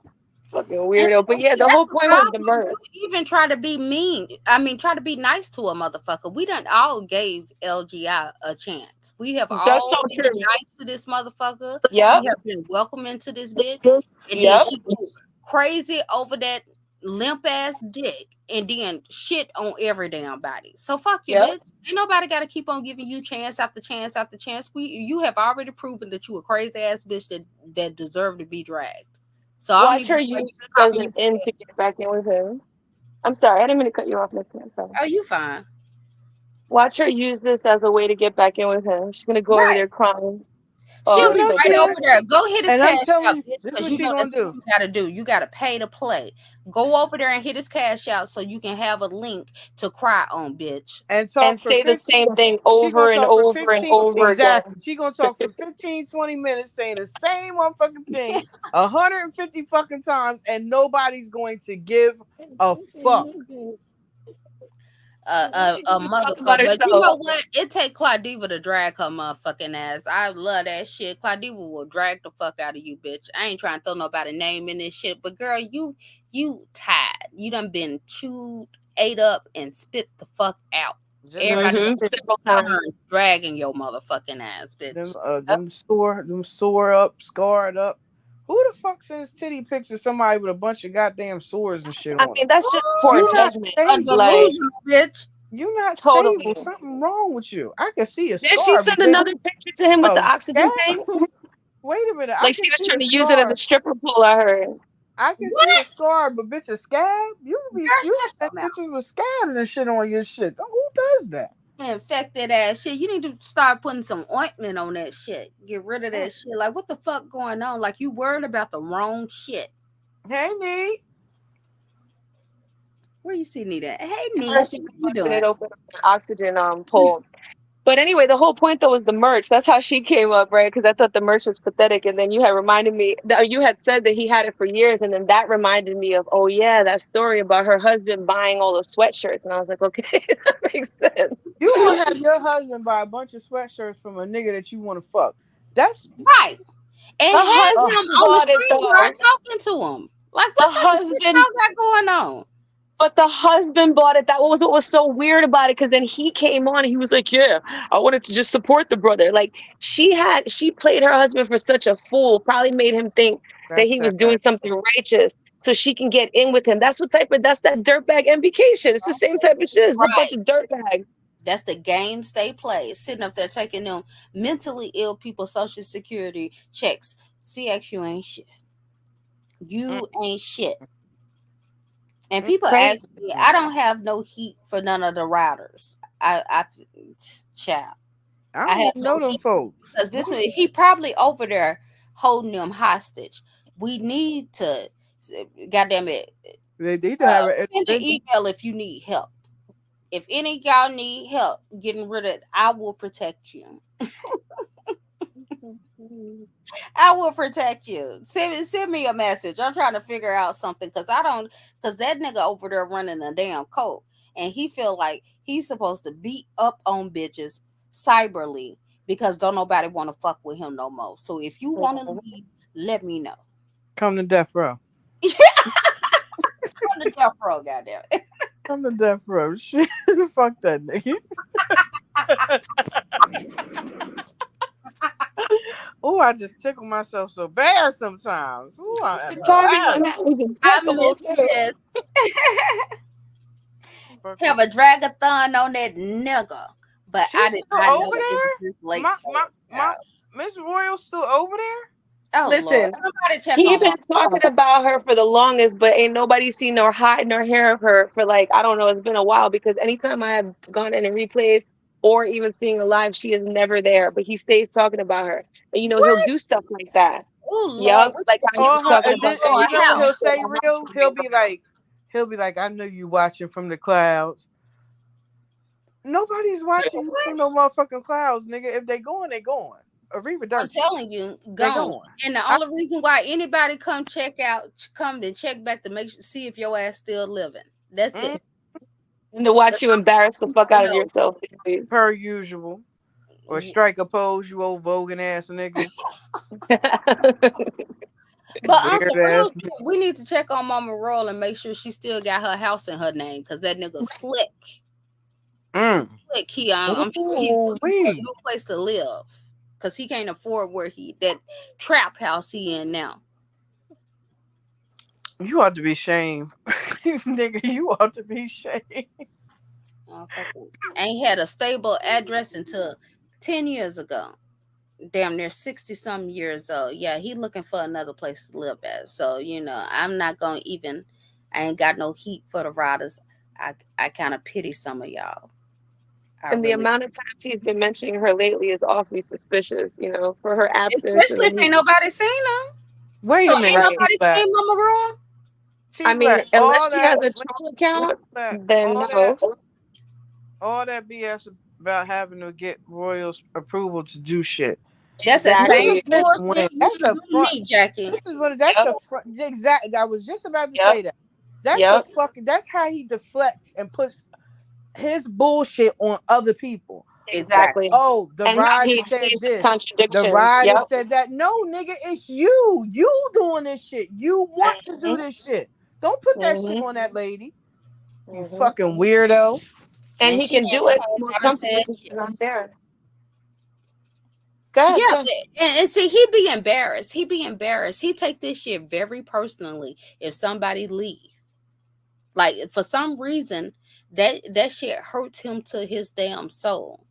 Fucking weirdo. But yeah, the whole point was the murder. You even try to be mean. I mean, try to be nice to a motherfucker. We done all gave LGI a chance. We have all been nice to this motherfucker. Yeah. We have been welcoming to this bitch. And then she goes crazy over that limp ass dick and then shit on every damn body. So fuck you, bitch. Ain't nobody got to keep on giving you chance after chance after chance. You have already proven that you a crazy ass bitch that deserve to be dragged. So watch her use this as an end to get back in with him. I'm sorry, I didn't mean to cut you off, Nikki. I'm sorry. Oh, you fine. Watch her use this as a way to get back in with him. She's gonna go over there crying. She'll Oh, be You know what so I'm right bad. saying? over there. Go hit his And I'm cash telling out, you, bitch, this because what you she know gonna that's what do. you gotta do. You gotta pay to play. Go over there and hit his cash out so you can have a link to cry on, bitch. And And talk for say the 15. same thing She gonna over and talk for over and 15. over Exactly. again. She gonna talk for 15, 20 minutes saying the same motherfucking thing 150 fucking times, and nobody's going to give a fuck. She can A just talk motherfucker. about But you herself. know what? It take Claudiva to drag her motherfucking ass. I love that shit. Claudiva will drag the fuck out of you, bitch. I ain't trying to throw nobody name in this shit, but girl, you tired. You done been chewed, ate up, and spit the fuck out. Just like Everybody Mm-hmm. got their Several times. turns dragging your motherfucking ass, bitch. them sore up, scarred up. Who the fuck sends titty pics of somebody with a bunch of goddamn sores and shit I on mean, them? that's just poor You not judgment. A stable. Like, delusional bitch. You not totally. stable. Something wrong with you. I can see a Then she scar, sent but then another picture to him with the oxygen scab. tank. Wait a minute. I Like can she was see trying a to use it as a scar. stripper pole, I heard. I can see a What? scar, but bitch, a scab? You Girl, shut send your mouth. pictures with scabs and shit on your shit. Who does that? Infected ass shit. You need to start putting some ointment on that shit. Get rid of that shit. Like, what the fuck going on? Like, you worried about the wrong shit. Hey, Nee. Where you see Nita? Hey, I Nita, heard she what was you busting doing? it open with an oxygen pole. But anyway, the whole point though was the merch. That's how she came up, right? Because I thought the merch was pathetic, and then you had reminded me that you had said that he had it for years, and then that reminded me of, oh yeah, that story about her husband buying all the sweatshirts, and I was like, okay, that makes sense. You want to have your husband buy a bunch of sweatshirts from a nigga that you want to fuck. That's Right. And The have husband him on the bought it screen guard though. talking to him. Like, The what type of shit husband, y'all got going on? but the husband bought it. That was what was so weird about it. Because then he came on and he was like, "Yeah, I wanted to just support the brother." Like she played her husband for such a fool. Probably made him think that he was doing sad. something righteous, so she can get in with him. That's that dirtbag MBK shit. It's the same type of shit. It's a bunch Right. of dirtbags. That's the games they play. Sitting up there taking them mentally ill people social security checks. CX, you ain't shit. You ain't shit. And It's people crazy. ask me, I don't have no heat for none of the routers. Child, I I don't have even no know them heat folks. because he probably over there holding them hostage. We need to, goddamn it, They need to have an send an intervention. email if you need help. If any of y'all need help getting rid of it, I will protect you. I will protect you. Send me a message. I'm trying to figure out something because that nigga over there running a damn cult and he feel like he's supposed to beat up on bitches cyberly because don't nobody want to fuck with him no more. So if you want to leave, let me know. Come to death row. From the death row, goddamn it. Come to death row. Shit. Fuck that nigga. Oh, I just tickle myself so bad sometimes. Ooh, I am The timing bad. on that was I impeccable miss too. this. Have a dragathon on that nigga. But She's I did still not know over that it was there? this late. My Miss Royal's still over there? Oh, Lord. Listen, Somebody check he on been my talking about her for the longest, but ain't nobody seen nor hide nor hair of her for like, I don't know, it's been a while because anytime I have gone in and replays or even seeing her live, she is never there. But he stays talking about her. And you know, he'll do stuff like that. Oh, Lord. Yup. What Like how he was talking And about then her and you know what house? he'll house, say her house real? was being burned. He'll be like, I know you watching from the clouds. Nobody's watching you from no motherfucking clouds, nigga. If they going, they going. Arriva I'm Dirty. telling you, They gone. going. And the only reason why anybody come and check back to see if your ass still living. That's it. And to watch you embarrass the fuck out of yourself. Per usual. Or strike a pose, you old voguing ass nigga. But on some Weird real ass shit, we need to check on Mama Roll and make sure she still got her house in her name because that nigga slick. Slick. I'm sure he's looking for a new place to live because he can't afford that trap house he in now. You ought to be shamed. Nigga, you ought to be shamed. Ain't had a stable address until 10 years ago. Damn near 60-something years old. Yeah, he looking for another place to live at. So, I'm not going to even, I ain't got no heat for the riders. I kind of pity some of y'all. And the amount of times he's been mentioning her lately is awfully suspicious, you know, for her absence. Especially if ain't nobody seen her. Wait So a ain't minute, Right. nobody T-Black. seen Mama Raw? I mean, T-Black, unless all she has that, a troll account, Black, then no. all that BS about having to get Royals approval to do shit. That's the same Exactly. Niggas just bullshit win. you That's do a to front. me, Jackie. This is what that's Yep. a front. Exactly. I was just about to Yep. say that. That's Yep. a fucking. That's how he deflects and puts his bullshit on other people. Exactly. Oh, the And how he rider said excuses this. The contradictions. rider Yep. said that. No, nigga, it's you. You doing this shit. You want to do this shit. Don't put that shit on that lady. You fucking weirdo. And he she can do it came more out and comfortably said, because she's not there. Go ahead. yeah, Go ahead. and see, he be embarrassed. He be embarrassed. He take this shit very personally if somebody leave. Like, for some reason, that shit hurts him to his damn soul.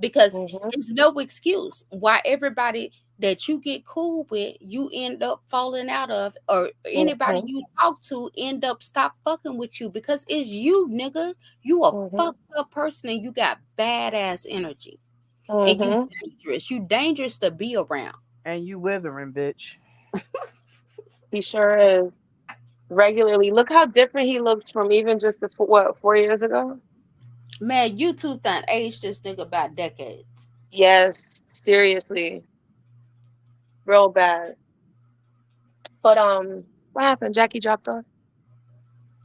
Because it's no excuse why everybody that you get cool with, you end up falling out of, or anybody you talk to end up stop fucking with you, because it's you, nigga. You a fucked up person and you got badass energy. And you dangerous. You dangerous to be around. And you withering, bitch. He sure is. Regularly. Look how different he looks from even just 4 years ago? Man, you two done aged this nigga about decades. Yes, seriously. Real bad. But what happened? Jackie dropped off?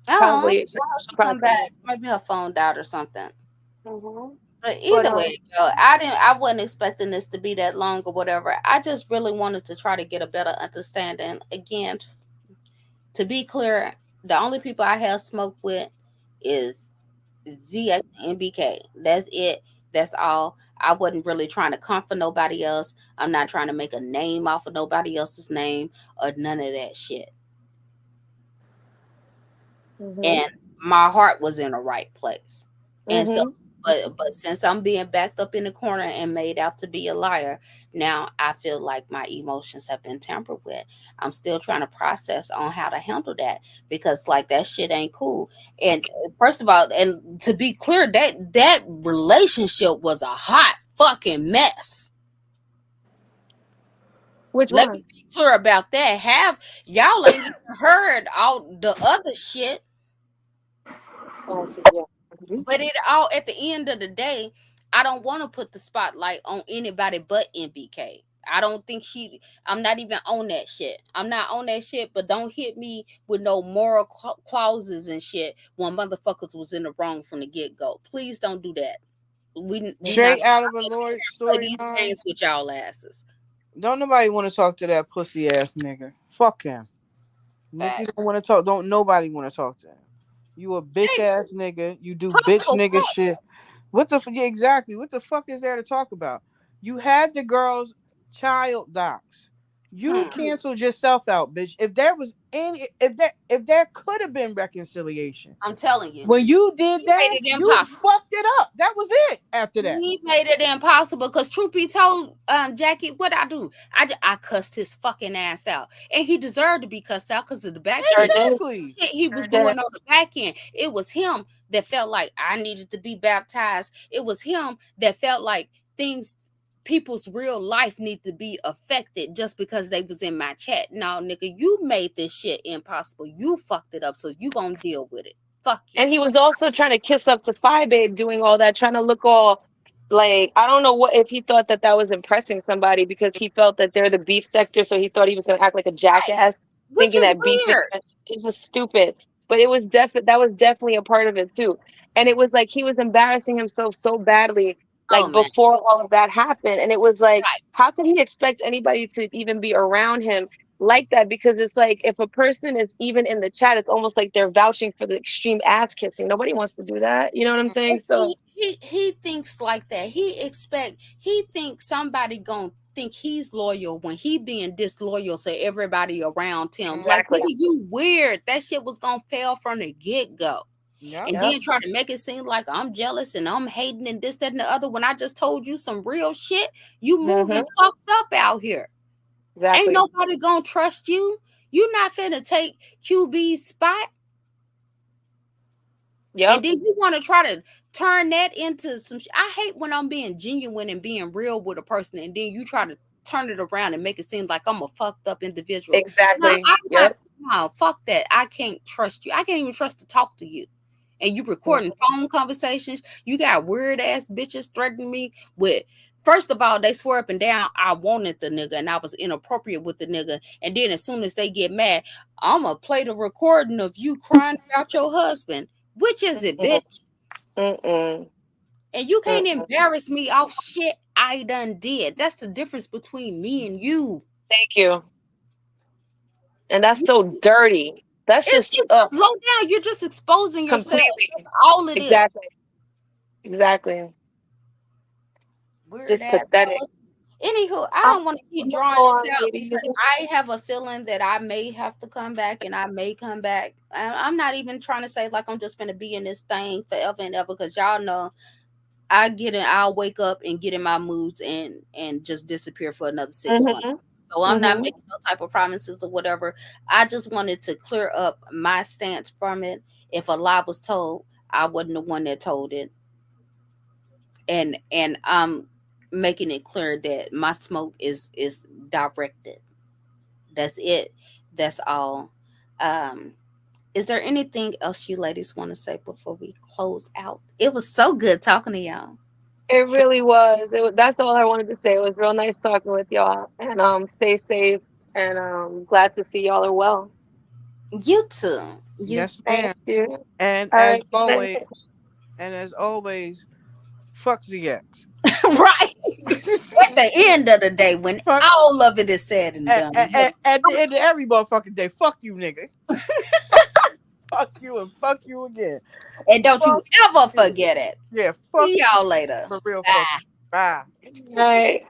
Probably. She'll come back. Maybe her phone died or something. Mm-hmm. But either way, girl, I wasn't expecting this to be that long or whatever. I just really wanted to try to get a better understanding. Again, to be clear, the only people I have smoked with is ZX and MBK. That's it. That's all. I wasn't really trying to comfort nobody else. I'm not trying to make a name off of nobody else's name or none of that shit. And my heart was in the right place. And so, but since I'm being backed up in the corner and made out to be a liar, now I feel like my emotions have been tampered with. I'm still trying to process on how to handle that, because like that shit ain't cool. And first of all, and to be clear, that relationship was a hot fucking mess. Let me be clear about that. Have y'all ain't even heard all the other shit. But it all, at the end of the day, I don't want to put the spotlight on anybody but MBK. I don't think I'm not even on that shit. I'm not on that shit, but don't hit me with no moral clauses and shit when motherfuckers was in the wrong from the get-go. Please don't do that. We Straight out of a Lloyd story games with y'all asses. Don't nobody want to talk to that pussy ass nigga. Fuck him. Nigga don't want to talk. Don't nobody want to talk to him. You a bitch ass nigga. You do bitch nigga shit. What the exactly? What the fuck is there to talk about? You had the girl's child docs. You canceled yourself out, bitch. If there was any, if there could have been reconciliation, I'm telling you, when you did that, you fucked it up. That was it. After that, he made it impossible. Because truth be told, Jackie, what I do, I cussed his fucking ass out, and he deserved to be cussed out because of the back end. Shit he was doing on the back end. It was him that felt like I needed to be baptized. It was him that felt like people's real life need to be affected just because they was in my chat. No, nigga, you made this shit impossible. You fucked it up, so you gonna deal with it. Fuck you. And he was also trying to kiss up to Fi Babe, doing all that, trying to look all like, I don't know what, if he thought that was impressing somebody because he felt that they're the beef sector, so he thought he was gonna act like a jackass, which is that weird. It's just stupid. But it was that was definitely a part of it too. And it was like he was embarrassing himself so badly. Like before all of that happened. And it was like, how could he expect anybody to even be around him like that? Because it's like, if a person is even in the chat, it's almost like they're vouching for the extreme ass kissing. Nobody wants to do that. You know what I'm saying? So he thinks like that. He thinks somebody gonna think he's loyal when he being disloyal to everybody around him. Exactly. Like, nigga, you weird. That shit was gonna fail from the get-go. And then try to make it seem like I'm jealous and I'm hating and this, that, and the other, when I just told you some real shit. You moving fucked up out here. Ain't nobody gonna trust you. You not finna take QB's spot. Yep. And then you want to try to turn that into some I hate when I'm being genuine and being real with a person, and then you try to turn it around and make it seem like I'm a fucked up individual. Exactly. No, fuck that. I can't trust you. I can't even trust to talk to you. And you recording phone conversations. You got weird ass bitches threatening me with. First of all, they swear up and down I wanted the nigga and I was inappropriate with the nigga. And then as soon as they get mad, I'ma play the recording of you crying about your husband. Which is it, bitch? Mm-mm. And you can't embarrass me off shit I done did. That's the difference between me and you. Thank you. And that's so dirty. That's It's just slow down. You're just exposing yourself. completely. That's all it is. Exactly. Weird Just ass pathetic. fellas. Anywho, I don't want to keep drawing this out because I have a feeling that I may have to come back and I may come back. I'm not even trying to say like I'm just going to be in this thing forever and ever because y'all know I'll wake up and get in my moods and just disappear for another 6 months. So I'm not making no type of promises or whatever. I just wanted to clear up my stance from it. If a lie was told, I wasn't the one that told it. And I'm making it clear that my smoke is directed. That's it. That's all. Is there anything else you ladies want to say before we close out? It was so good talking to y'all. It really was. That's all I wanted to say. It was real nice talking with y'all. And stay safe. And glad to see y'all are well. You too. Yes, Thank ma'am. you. And All as right. always, fuck ZX. Right. At the end of the day, when all of it is said and done. At the end of every motherfucking day, fuck you, nigga. Fuck you and fuck you again. And don't you ever forget it. Yeah, fuck See y'all later. for real. Bye. Bye. All right.